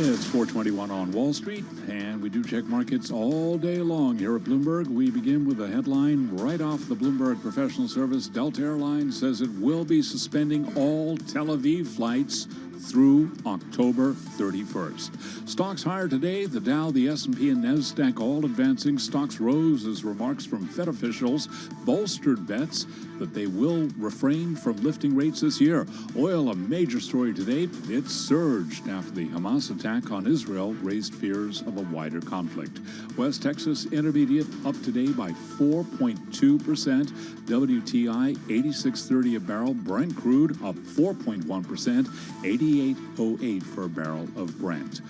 It's 4:21 on Wall Street, and we do check markets all day long here at Bloomberg. We begin with a headline right off the Bloomberg Professional Service. Delta Airlines says it will be suspending all Tel Aviv flights through October 31st. Stocks higher today. The Dow, the S&P, and NASDAQ all advancing. Stocks rose as remarks from Fed officials bolstered bets that they will refrain from lifting rates this year. Oil, a major story today. It surged after the Hamas attack on Israel raised fears of a wider conflict. West Texas Intermediate up today by 4.2%. WTI 86.30 a barrel. Brent crude up 4.1%. 88.08 for a barrel of Brent.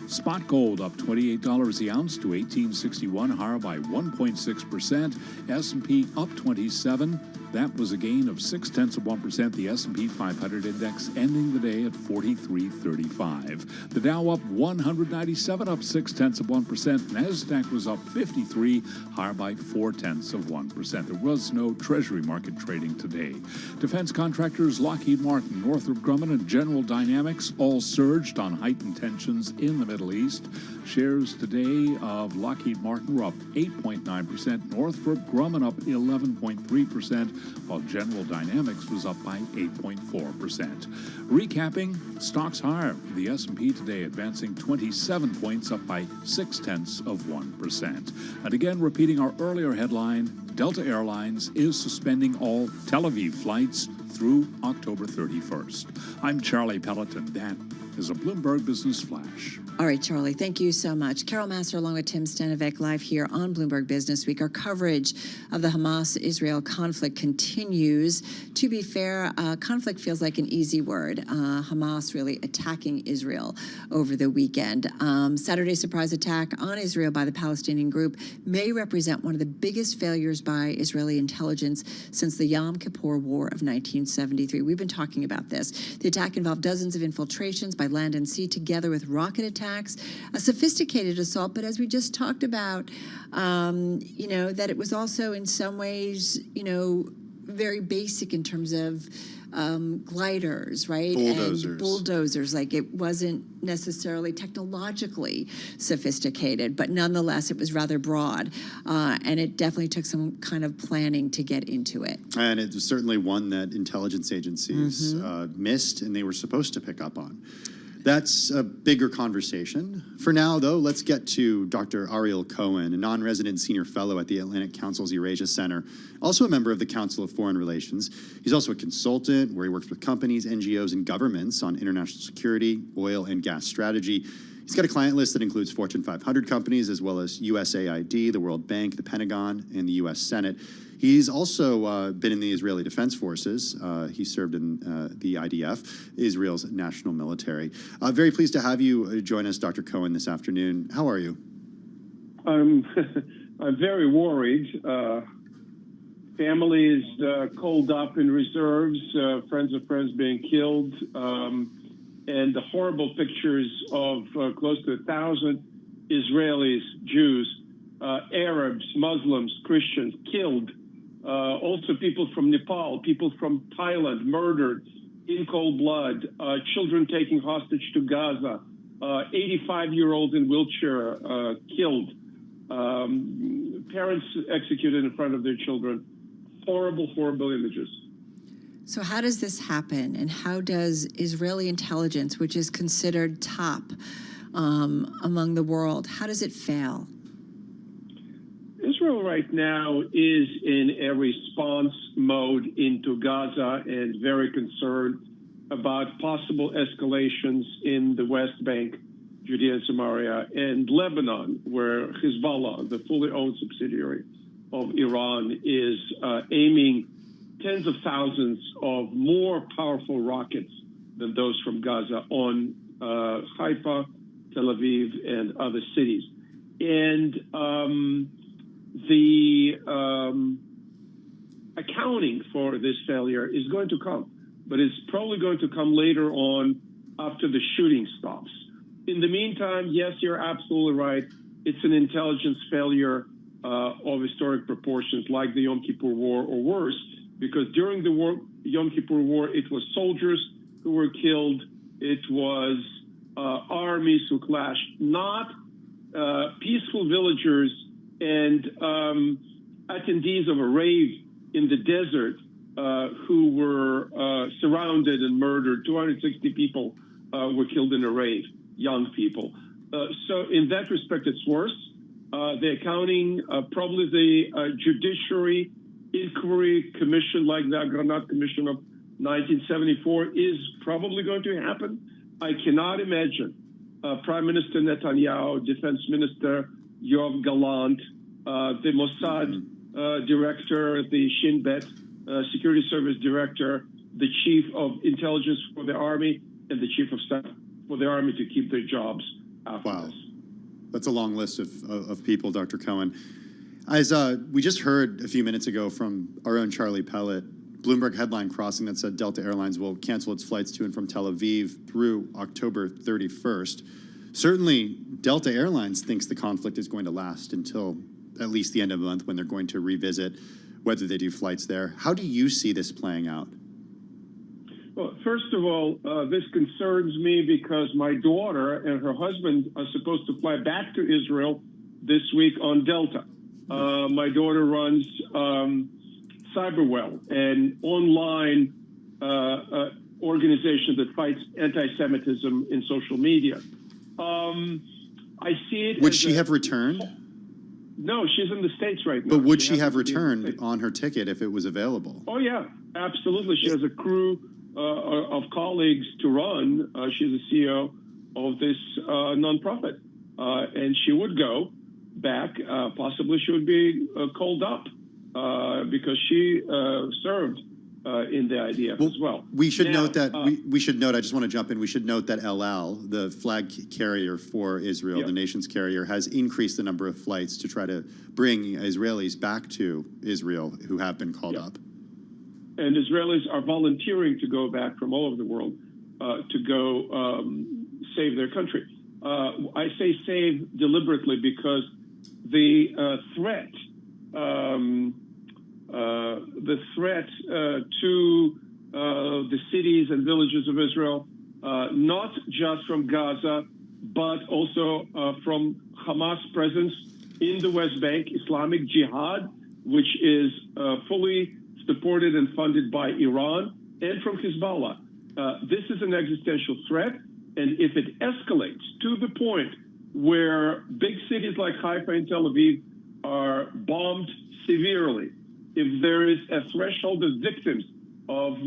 Spot gold up $28 the ounce to $18.61, higher by 1.6%. S&P up 27. That was a gain of 0.6%. The S&P 500 index ending the day at 43.35. The Dow up 197, up 0.6%. NASDAQ was up 53, higher by 0.4%. There was no Treasury market trading today. Defense contractors Lockheed Martin, Northrop Grumman, and General Dynamics all surged on heightened tensions in the Middle East. Shares today of Lockheed Martin were up 8.9%. Northrop Grumman up 11.3%. While General Dynamics was up by 8.4%. Recapping, stocks higher. The S&P today advancing 27 points, up by 0.6%. And again, repeating our earlier headline, Delta Airlines is suspending all Tel Aviv flights through October 31st. I'm Charlie Pelleton. That is a Bloomberg Business Flash. All right, Charlie, thank you so much. Carol Massar along with Tim Stanovic live here on Bloomberg Business Week. Our coverage of the Hamas-Israel conflict continues. To be fair, conflict feels like an easy word. Hamas really attacking Israel over the weekend. Saturday's surprise attack on Israel by the Palestinian group may represent one of the biggest failures by Israeli intelligence since the Yom Kippur War of 1973. We've been talking about this. The attack involved dozens of infiltrations by land and sea together with rocket attacks. A sophisticated assault, but as we just talked about, that it was also in some ways, very basic in terms of gliders, right? Bulldozers. And bulldozers. Like it wasn't necessarily technologically sophisticated, but nonetheless, it was rather broad. And it definitely took some kind of planning to get into it. And it was certainly one that intelligence agencies missed and they were supposed to pick up on. That's a bigger conversation. For now, though, let's get to Dr. Ariel Cohen, a non-resident senior fellow at the Atlantic Council's Eurasia Center, also a member of the Council of Foreign Relations. He's also a consultant where he works with companies, NGOs, and governments on international security, oil, and gas strategy. He's got a client list that includes Fortune 500 companies, as well as USAID, the World Bank, the Pentagon, and the U.S. Senate. He's also been in the Israeli Defense Forces. He served in the IDF, Israel's national military. Very pleased to have you join us, Dr. Cohen, this afternoon. How are you? I'm very worried. Families coaled up in reserves, friends of friends being killed, and the horrible pictures of close to 1,000 Israelis, Jews, Arabs, Muslims, Christians killed. Also people from Nepal, people from Thailand murdered in cold blood, children taken hostage to Gaza, 85-year-olds in wheelchair killed, parents executed in front of their children. Horrible, horrible images. So how does this happen, and how does Israeli intelligence, which is considered top among the world, how does it fail? Israel right now is in a response mode into Gaza and very concerned about possible escalations in the West Bank, Judea and Samaria, and Lebanon, where Hezbollah, the fully owned subsidiary of Iran, is aiming tens of thousands of more powerful rockets than those from Gaza on Haifa, Tel Aviv, and other cities. And the accounting for this failure is going to come, but it's probably going to come later on after the shooting stops. In the meantime, yes, you're absolutely right. It's an intelligence failure of historic proportions, like the Yom Kippur War or worse, because during the Yom Kippur War, it was soldiers who were killed. It was armies who clashed, not peaceful villagers and attendees of a rave in the desert who were surrounded and murdered. 260 people were killed in a rave, young people. So in that respect, it's worse. The accounting, probably the Judiciary Inquiry Commission, like the Agranat Commission of 1974, is probably going to happen. I cannot imagine Prime Minister Netanyahu, Defense Minister Yoav Gallant, the Mossad director, the Shin Bet Security Service director, the chief of intelligence for the army, and the chief of staff for the army to keep their jobs after this. That's a long list of people, Dr. Cohen. As we just heard a few minutes ago from our own Charlie Pellet, Bloomberg headline crossing that said Delta Airlines will cancel its flights to and from Tel Aviv through October 31st. Certainly, Delta Airlines thinks the conflict is going to last until at least the end of the month, when they're going to revisit whether they do flights there. How do you see this playing out? Well, first of all, this concerns me because my daughter and her husband are supposed to fly back to Israel this week on Delta. My daughter runs Cyberwell, an online organization that fights anti-Semitism in social media. I see it. Would she have returned? No, she's in the States right now. But would she have returned on her ticket if it was available? Oh, yeah, absolutely. She has a crew of colleagues to run. She's the CEO of this nonprofit. And she would go back. Possibly she would be called up because she served in the IDF as well. We should note that, we should note, I just want to jump in, we should note that El Al, the flag carrier for Israel, the nation's carrier, has increased the number of flights to try to bring Israelis back to Israel who have been called up. And Israelis are volunteering to go back from all over the world to go save their country. I say save deliberately because the threat to the cities and villages of Israel, not just from Gaza, but also from Hamas presence in the West Bank, Islamic Jihad, which is fully supported and funded by Iran, and from Hezbollah. This is an existential threat, and if it escalates to the point where big cities like Haifa and Tel Aviv are bombed severely, if there is a threshold of victims of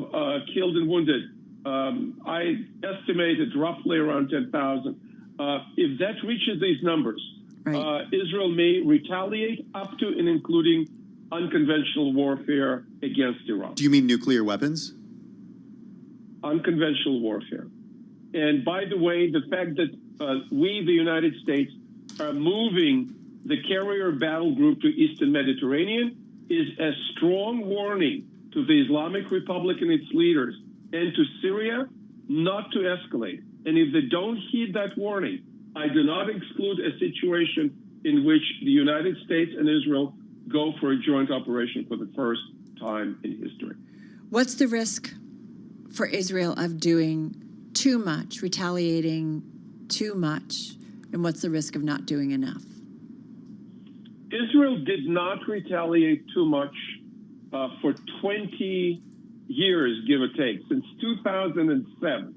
killed and wounded, I estimated roughly around 10,000. If that reaches these numbers, Israel may retaliate up to and including unconventional warfare against Iran. Do you mean nuclear weapons? Unconventional warfare. And by the way, the fact that we, the United States, are moving the carrier battle group to Eastern Mediterranean is a strong warning to the Islamic Republic and its leaders and to Syria not to escalate. And if they don't heed that warning, I do not exclude a situation in which the United States and Israel go for a joint operation for the first time in history. What's the risk for Israel of doing too much, retaliating too much, and what's the risk of not doing enough? Israel did not retaliate too much for 20 years, give or take, since 2007,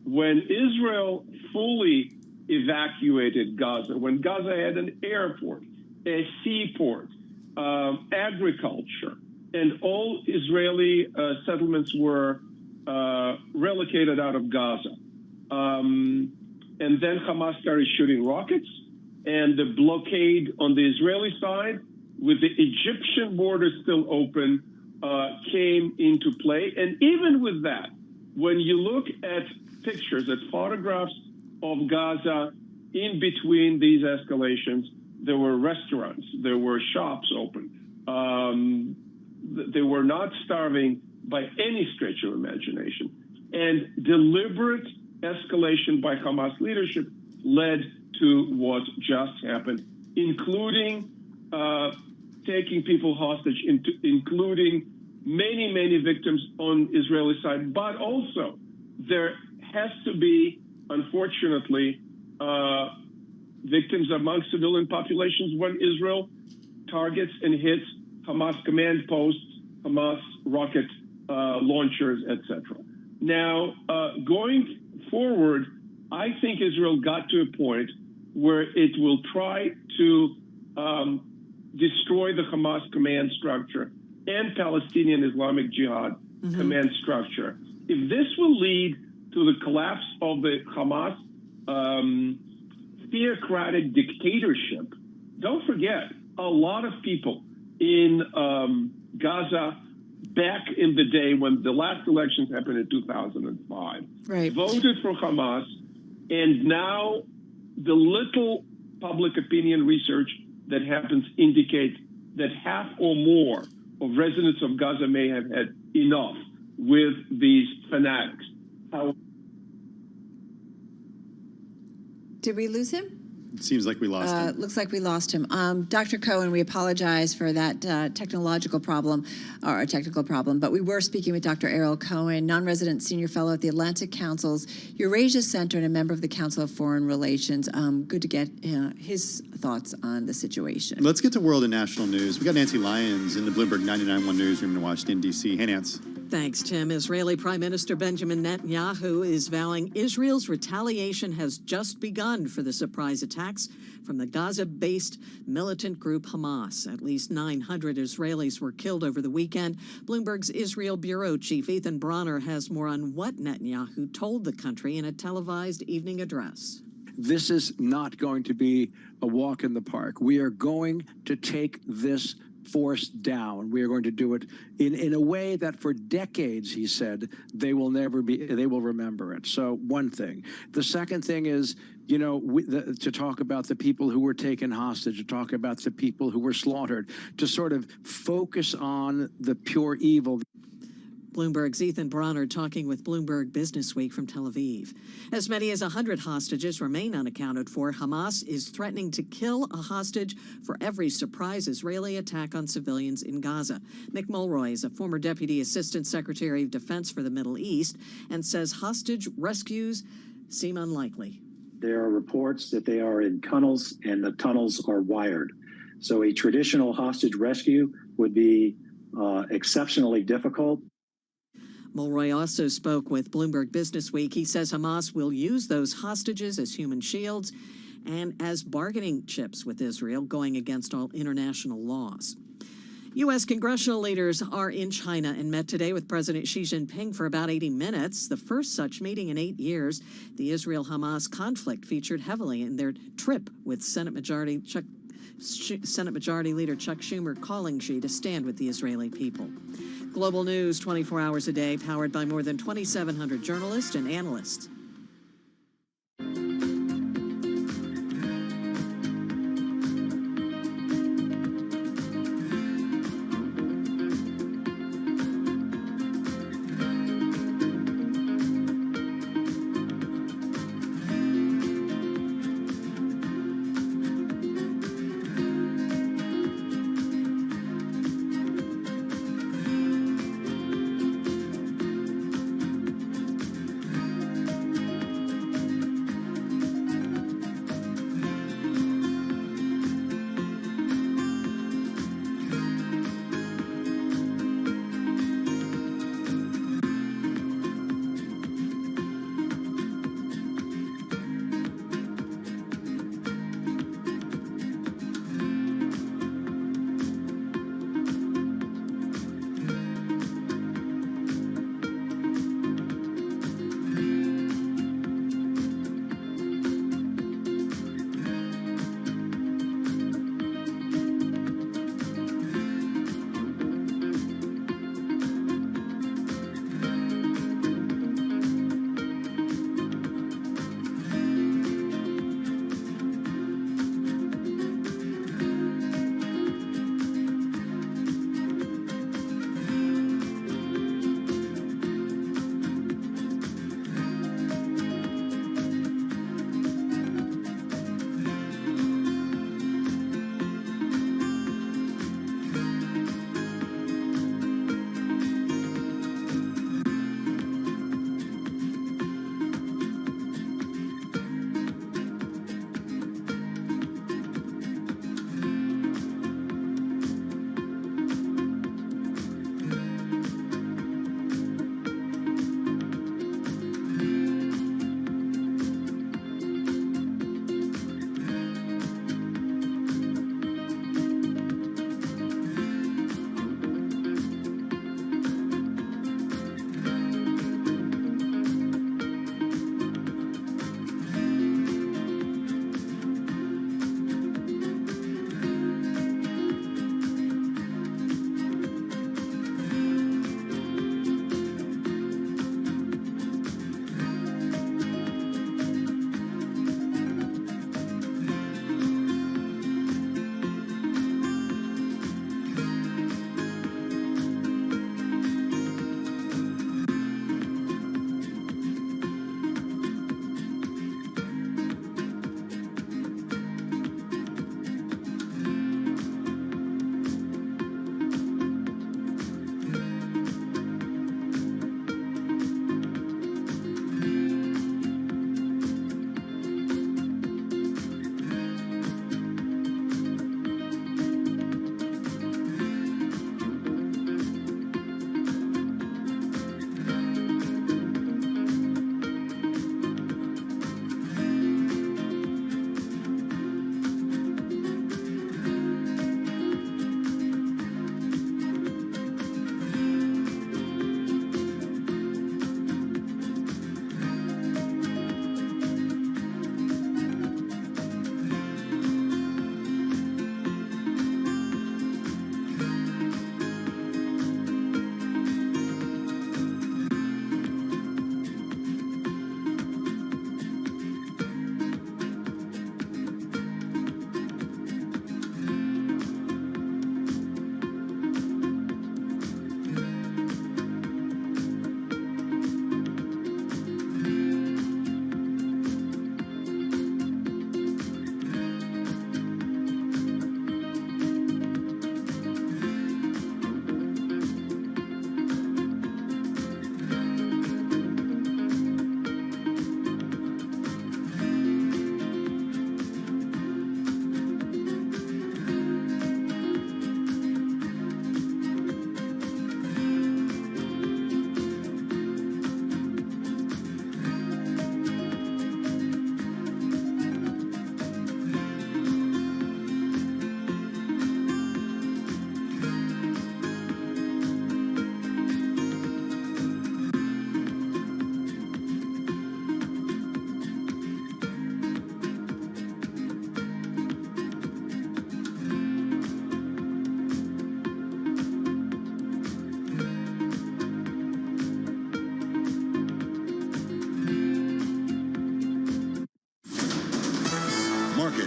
when Israel fully evacuated Gaza, when Gaza had an airport, a seaport, agriculture, and all Israeli settlements were relocated out of Gaza. And then Hamas started shooting rockets, and the blockade on the Israeli side, with the Egyptian border still open, came into play. And even with that, when you look at pictures, at photographs of Gaza in between these escalations, there were restaurants, there were shops open. They were not starving by any stretch of imagination. And deliberate escalation by Hamas leadership led to what just happened, including taking people hostage, including many, many victims on Israeli side, but also there has to be, unfortunately, victims among civilian populations when Israel targets and hits Hamas command posts, Hamas rocket launchers, etc. Now, going forward, I think Israel got to a point where it will try to destroy the Hamas command structure and Palestinian Islamic Jihad command structure. If this will lead to the collapse of the Hamas theocratic dictatorship, don't forget, a lot of people in Gaza back in the day when the last elections happened in 2005 voted for Hamas, and now the little public opinion research that happens indicates that half or more of residents of Gaza may have had enough with these fanatics. Did we lose him? It seems like we lost him. Looks like we lost him. Dr. Cohen, we apologize for that technical problem, but we were speaking with Dr. Errol Cohen, non-resident senior fellow at the Atlantic Council's Eurasia Center and a member of the Council of Foreign Relations. Good to get his thoughts on the situation. Let's get to world and national news. We got Nancy Lyons in the Bloomberg 99.1 newsroom in Washington, D.C. Hey, Nance. Thanks, Tim. Israeli Prime Minister Benjamin Netanyahu is vowing Israel's retaliation has just begun for the surprise attacks from the Gaza-based militant group Hamas. At least 900 Israelis were killed over the weekend. Bloomberg's Israel bureau chief Ethan Bronner has more on what Netanyahu told the country in a televised evening address. This is not going to be a walk in the park. We are going to take this force down. We are going to do it in a way that for decades, he said, they will remember it. So one thing. The second thing is, you know, to talk about the people who were taken hostage, to talk about the people who were slaughtered, to sort of focus on the pure evil. Bloomberg's Ethan Bronner talking with Bloomberg Businessweek from Tel Aviv. As many as 100 hostages remain unaccounted for. Hamas is threatening to kill a hostage for every surprise Israeli attack on civilians in Gaza. Mick Mulroy is a former Deputy Assistant Secretary of Defense for the Middle East and says hostage rescues seem unlikely. There are reports that they are in tunnels and the tunnels are wired. So a traditional hostage rescue would be exceptionally difficult. Mulroy also spoke with Bloomberg Businessweek. He says Hamas will use those hostages as human shields and as bargaining chips with Israel, going against all international laws. U.S. congressional leaders are in China and met today with President Xi Jinping for about 80 minutes, the first such meeting in 8 years. The Israel-Hamas conflict featured heavily in their trip, with Senate Majority Leader Chuck Schumer calling Xi to stand with the Israeli people. Global news 24 hours a day, powered by more than 2,700 journalists and analysts.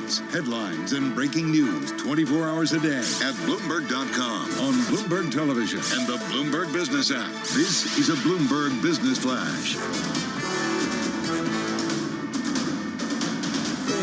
markets, headlines, and breaking news 24 hours a day at Bloomberg.com, on Bloomberg Television, and the Bloomberg Business app. This is a Bloomberg Business Flash.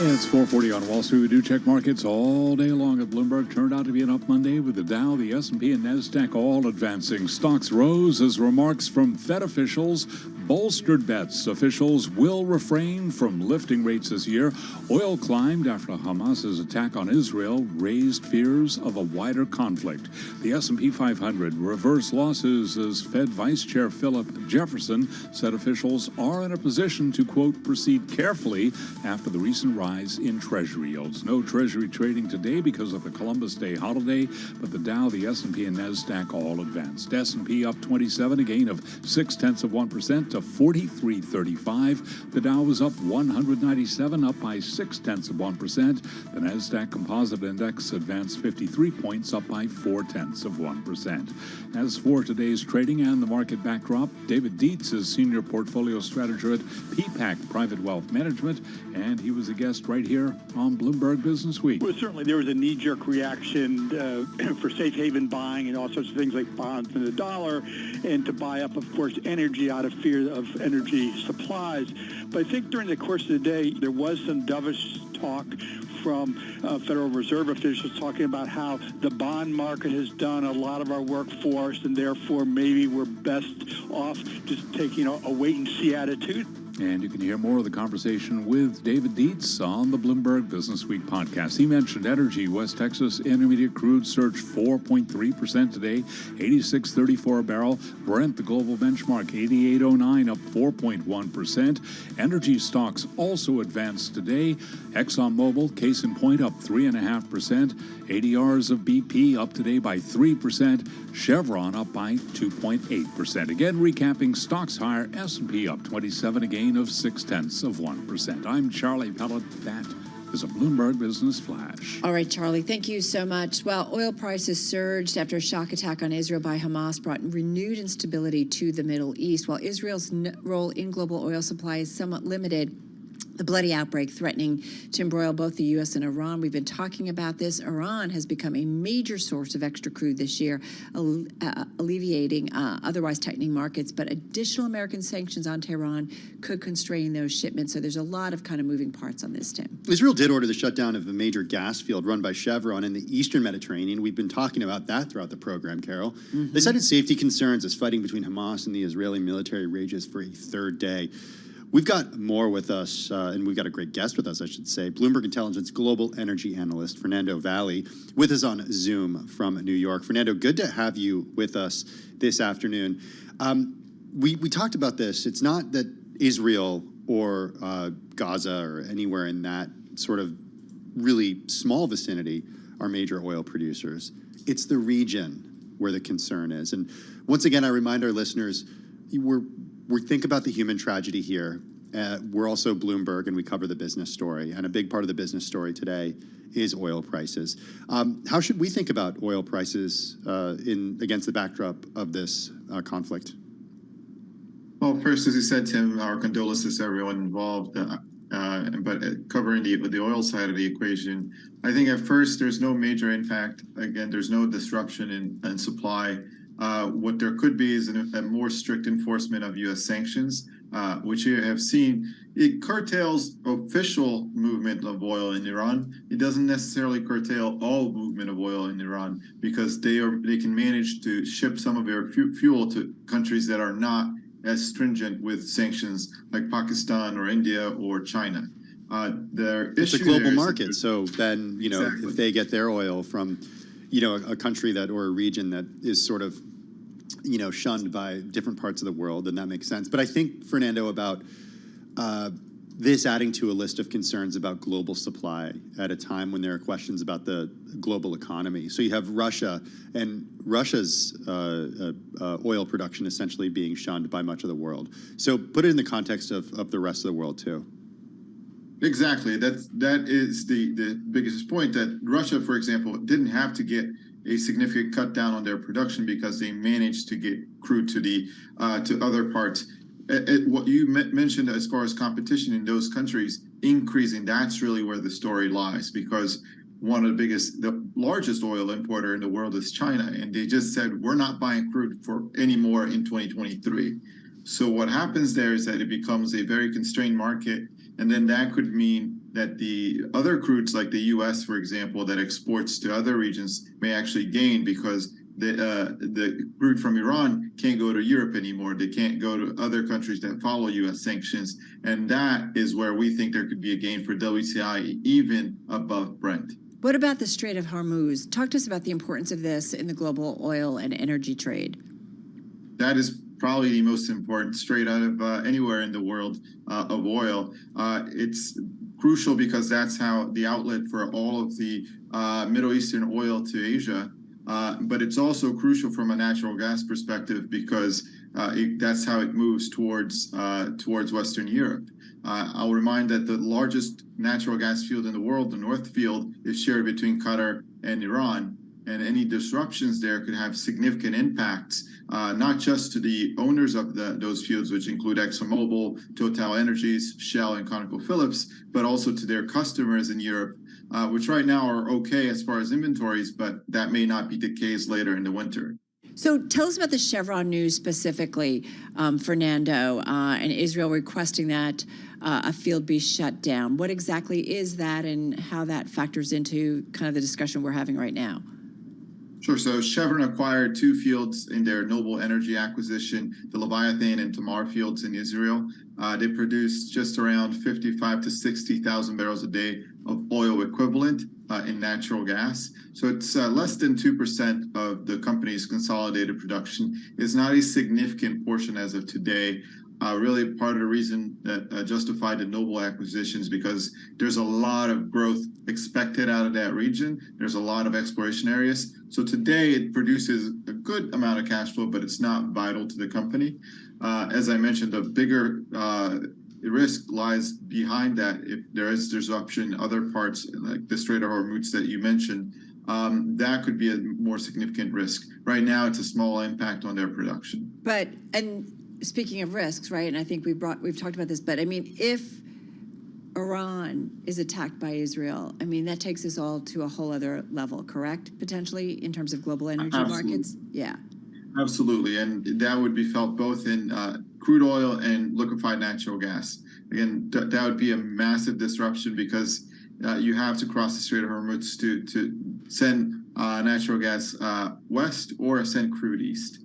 It's 4:40 on Wall Street. We do check markets all day long at Bloomberg. Turned out to be an up Monday with the Dow, the S&P, and NASDAQ all advancing. Stocks rose as remarks from Fed officials bolstered bets. Officials will refrain from lifting rates this year. Oil climbed after Hamas's attack on Israel raised fears of a wider conflict. The S&P 500 reversed losses as Fed Vice Chair Philip Jefferson said officials are in a position to, quote, proceed carefully after the recent rise in Treasury yields. No Treasury trading today because of the Columbus Day holiday, but the Dow, the S&P, and NASDAQ all advanced. S&P up 27, a gain of 0.6% to 43.35. The Dow was up 197, up by 0.6%. The NASDAQ Composite Index advanced 53 points, up by 0.4%. As for today's trading and the market backdrop, David Dietz is Senior Portfolio Strategist at PPAC Private Wealth Management, and he was a guest right here on Bloomberg Business Week. Well, certainly there was a knee-jerk reaction for safe haven buying and all sorts of things like bonds and the dollar, and to buy up, of course, energy out of fear of energy supplies. But I think during the course of the day, there was some dovish talk from Federal Reserve officials talking about how the bond market has done a lot of our work for us, and therefore maybe we're best off just taking a wait-and-see attitude. And you can hear more of the conversation with David Dietz on the Bloomberg Business Week podcast. He mentioned energy. West Texas Intermediate crude surged 4.3% today, 86.34 a barrel. Brent, the global benchmark, 88.09, up 4.1%. Energy stocks also advanced today. ExxonMobil, case in point, up 3.5%. ADRs of BP up today by 3%. Chevron up by 2.8%. Again, recapping stocks higher. S&P up 27, a gain of 0.6%. I'm Charlie Pellet. That is a Bloomberg Business Flash. All right, Charlie, thank you so much. Well, oil prices surged after a shock attack on Israel by Hamas brought renewed instability to the Middle East. While Israel's role in global oil supply is somewhat limited, the bloody outbreak threatening to embroil both the U.S. and Iran. We've been talking about this. Iran has become a major source of extra crude this year, alleviating otherwise tightening markets. But additional American sanctions on Tehran could constrain those shipments. So there's a lot of kind of moving parts on this, Tim. Israel did order the shutdown of a major gas field run by Chevron in the eastern Mediterranean. We've been talking about that throughout the program, Carol. Mm-hmm. They cited safety concerns as fighting between Hamas and the Israeli military rages for a third day. We've got more with us, and we've got a great guest with us, I should say. Bloomberg Intelligence global energy analyst Fernando Valle with us on Zoom from New York. Fernando, good to have you with us this afternoon. We talked about this. It's not that Israel or Gaza or anywhere in that sort of really small vicinity are major oil producers. It's the region where the concern is. And once again, I remind our listeners, we think about the human tragedy here. We're also Bloomberg, and we cover the business story. And a big part of the business story today is oil prices. How should we think about oil prices against the backdrop of this conflict? Well, first, as you said, Tim, our condolences to everyone involved. But covering the oil side of the equation, I think at first there's no major impact. Again, there's no disruption in supply. What there could be is a more strict enforcement of U.S. sanctions, which you have seen. It curtails official movement of oil in Iran. It doesn't necessarily curtail all movement of oil in Iran because they can manage to ship some of their fuel to countries that are not as stringent with sanctions, like Pakistan or India or China. It's a global market, so then exactly. If they get their oil from a country or a region that is sort of shunned by different parts of the world, and that makes sense. But I think, Fernando, about this adding to a list of concerns about global supply at a time when there are questions about the global economy. So you have Russia, and Russia's oil production essentially being shunned by much of the world. So put it in the context of the rest of the world, too. Exactly. That is the biggest point, that Russia, for example, didn't have to get a significant cut down on their production because they managed to get crude to other parts. What you mentioned as far as competition in those countries, increasing, that's really where the story lies, because the largest oil importer in the world is China, and they just said, we're not buying crude for anymore in 2023. So what happens there is that it becomes a very constrained market, and then that could mean that the other crudes, like the U.S., for example, that exports to other regions may actually gain, because the crude from Iran can't go to Europe anymore. They can't go to other countries that follow U.S. sanctions. And that is where we think there could be a gain for WTI, even above Brent. What about the Strait of Hormuz? Talk to us about the importance of this in the global oil and energy trade. That is probably the most important strait out of anywhere in the world of oil. It's crucial because that's how the outlet for all of the Middle Eastern oil to Asia. But it's also crucial from a natural gas perspective, because that's how it moves towards Western Europe. I'll remind that the largest natural gas field in the world, the North Field, is shared between Qatar and Iran. And any disruptions there could have significant impacts, not just to the owners of those fields, which include ExxonMobil, Total Energies, Shell, and ConocoPhillips, but also to their customers in Europe, which right now are okay as far as inventories, but that may not be the case later in the winter. So tell us about the Chevron news specifically, Fernando, and Israel requesting that a field be shut down. What exactly is that, and how that factors into kind of the discussion we're having right now? Sure. So Chevron acquired 2 fields in their Noble Energy acquisition, the Leviathan and Tamar fields in Israel. They produce just around 55 to 60,000 barrels a day of oil equivalent in natural gas. So it's less than 2% of the company's consolidated production. It's not a significant portion as of today. Really part of the reason that justified the Noble acquisitions, because there's a lot of growth expected out of that region. There's a lot of exploration areas. So today it produces a good amount of cash flow, but it's not vital to the company. As I mentioned, the bigger risk lies behind that. If there is disruption in other parts, like the Strait of Hormuz that you mentioned, that could be a more significant risk. Right now, it's a small impact on their production. Speaking of risks, right, and I think we've talked about this, but I mean, if Iran is attacked by Israel, I mean, that takes us all to a whole other level, correct? Potentially, in terms of global energy markets? Yeah. Absolutely, and that would be felt both in crude oil and liquefied natural gas. Again, that would be a massive disruption, because you have to cross the Strait of Hormuz to send natural gas west or send crude east.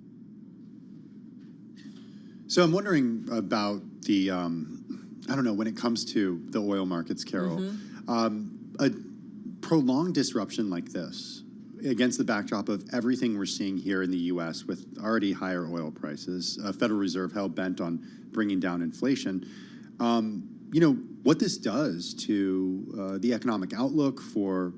So I'm wondering about the, I don't know, when it comes to the oil markets, Carol, a prolonged disruption like this, against the backdrop of everything we're seeing here in the U.S. with already higher oil prices, a Federal Reserve hell-bent on bringing down inflation, you know, what this does to the economic outlook for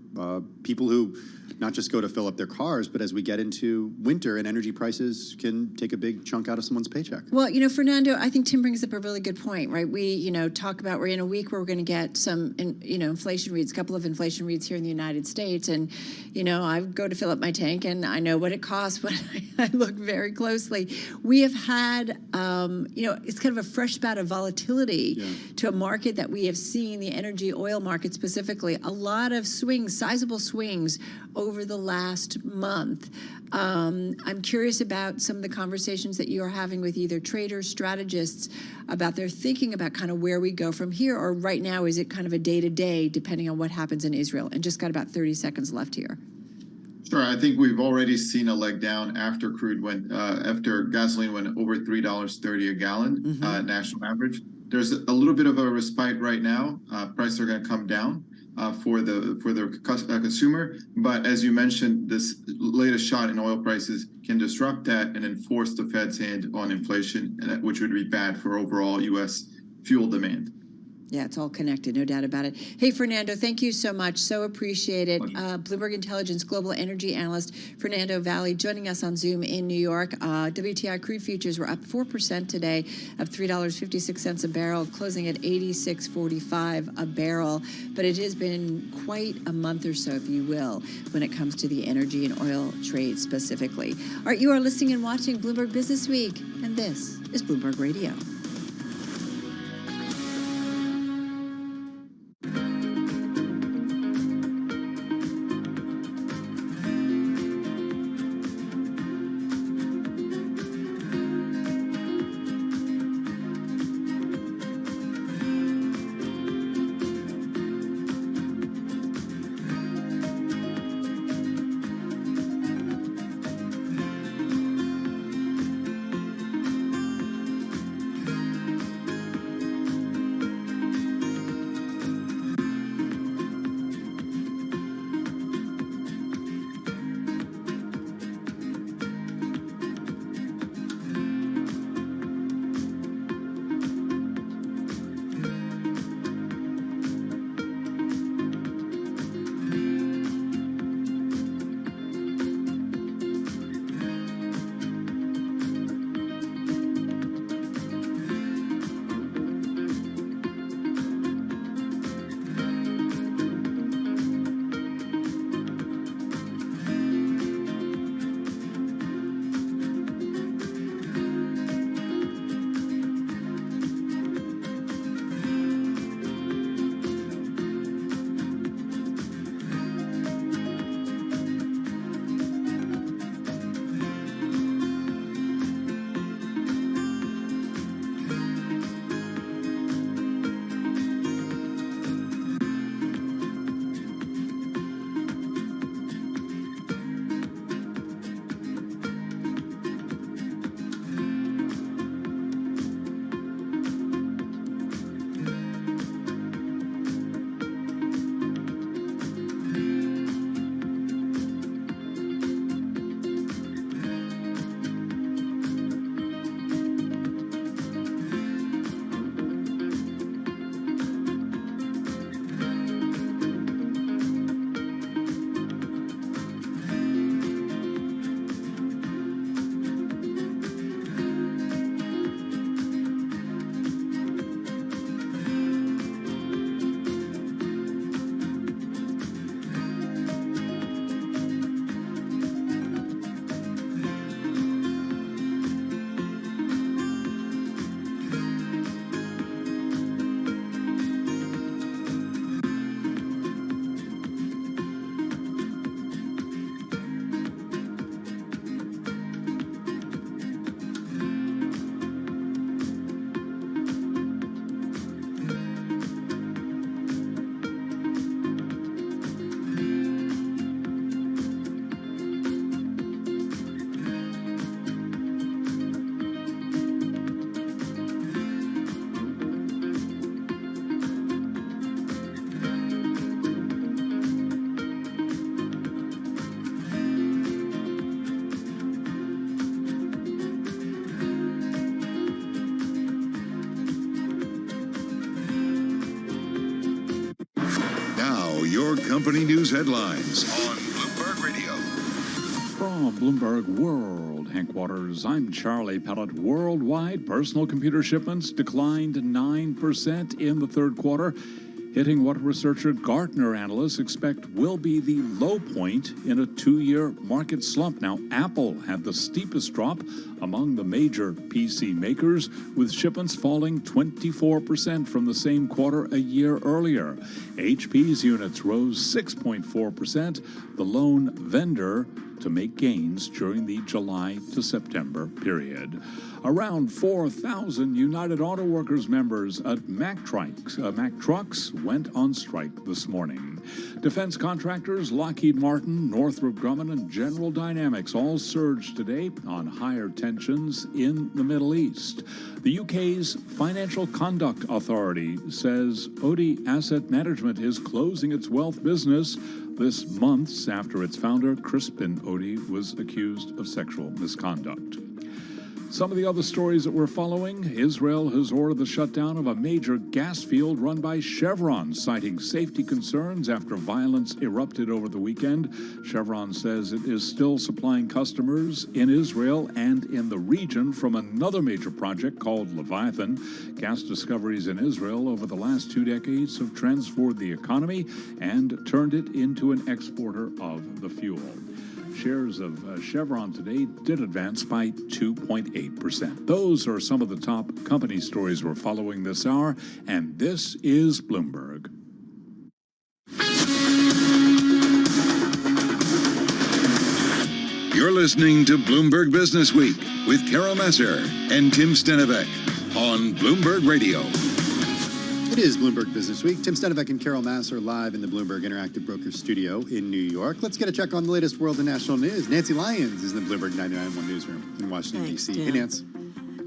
people who not just go to fill up their cars, but as we get into winter and energy prices can take a big chunk out of someone's paycheck. Well, you know, Fernando, I think Tim brings up a really good point, right? We, you know, talk about we're in a week where we're going to get some, inflation reads, a couple of inflation reads here in the United States. And, you know, I go to fill up my tank and I know what it costs when I look very closely. We have had, it's kind of a fresh bout of volatility to a market that we have seen, the energy oil market specifically, a lot of swings, sizable swings over the last month. I'm curious about some of the conversations that you are having with either traders, strategists, about their thinking about kind of where we go from here, or right now, is it kind of a day-to-day depending on what happens in Israel? And just got about 30 seconds left here. Sure, I think we've already seen a leg down after after gasoline went over $3.30 a gallon, national average. There's a little bit of a respite right now. Prices are going to come down for the consumer, but as you mentioned, this latest shot in oil prices can disrupt that and enforce the Fed's hand on inflation, which would be bad for overall U.S. fuel demand. Yeah, it's all connected, no doubt about it. Hey, Fernando, thank you so much. So appreciate it. Bloomberg Intelligence Global Energy Analyst Fernando Valle joining us on Zoom in New York. WTI crude futures were up 4% today, up $3.56 a barrel, closing at $86.45 a barrel. But it has been quite a month or so, if you will, when it comes to the energy and oil trade specifically. All right, you are listening and watching Bloomberg Business Week, and this is Bloomberg Radio. your company news headlines on Bloomberg Radio. From Bloomberg World Headquarters, I'm Charlie Pellet. Worldwide personal computer shipments declined 9% in the third quarter, hitting what researcher Gartner analysts expect will be the low point in a two-year market slump. Now, Apple had the steepest drop among the major PC makers, with shipments falling 24% from the same quarter a year earlier. HP's units rose 6.4%, the lone vendor to make gains during the July to September period. Around 4,000 United Auto Workers members at Mack Trucks went on strike this morning. Defense contractors Lockheed Martin, Northrop Grumman, and General Dynamics all surged today on higher tensions in the Middle East. The UK's Financial Conduct Authority says Odey Asset Management is closing its wealth business this months after its founder, Crispin Odey, was accused of sexual misconduct. Some of the other stories that we're following: Israel has ordered the shutdown of a major gas field run by Chevron, citing safety concerns after violence erupted over the weekend. Chevron says it is still supplying customers in Israel and in the region from another major project called Leviathan. Gas discoveries in Israel over the last 2 decades have transformed the economy and turned it into an exporter of the fuel. Shares of Chevron today did advance by 2.8%. Those are some of the top company stories we're following this hour, and this is Bloomberg. You're listening to Bloomberg Business Week with Carol Messer and Tim Stenivek on Bloomberg Radio. It is Bloomberg Business Week. Tim Stenivek and Carol Masser live in the Bloomberg Interactive Brokers studio in New York. Let's get a check on the latest world and national news. Nancy Lyons is in the Bloomberg 99.1 newsroom in Washington, D.C. Hey, Nance.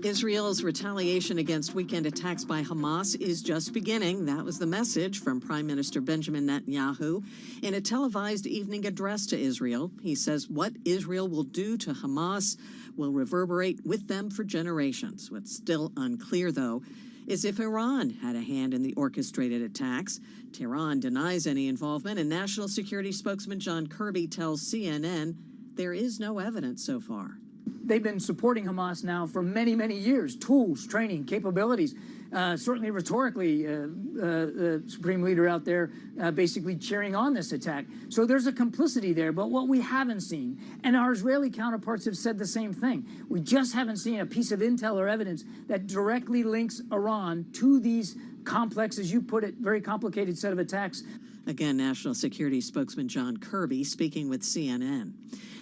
Israel's retaliation against weekend attacks by Hamas is just beginning. That was the message from Prime Minister Benjamin Netanyahu in a televised evening address to Israel. He says what Israel will do to Hamas will reverberate with them for generations. What's still unclear, though, is if Iran had a hand in the orchestrated attacks. Tehran denies any involvement, and National Security spokesman John Kirby tells CNN there is no evidence so far. They've been supporting Hamas now for many, many years. Tools, training, capabilities. Certainly rhetorically, the Supreme Leader out there basically cheering on this attack. So there's a complicity there. But what we haven't seen, and our Israeli counterparts have said the same thing, we just haven't seen a piece of intel or evidence that directly links Iran to these complex, as you put it, very complicated set of attacks. Again, National Security spokesman John Kirby speaking with CNN.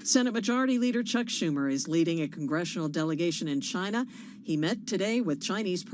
Senate Majority Leader Chuck Schumer is leading a congressional delegation in China. He met today with Chinese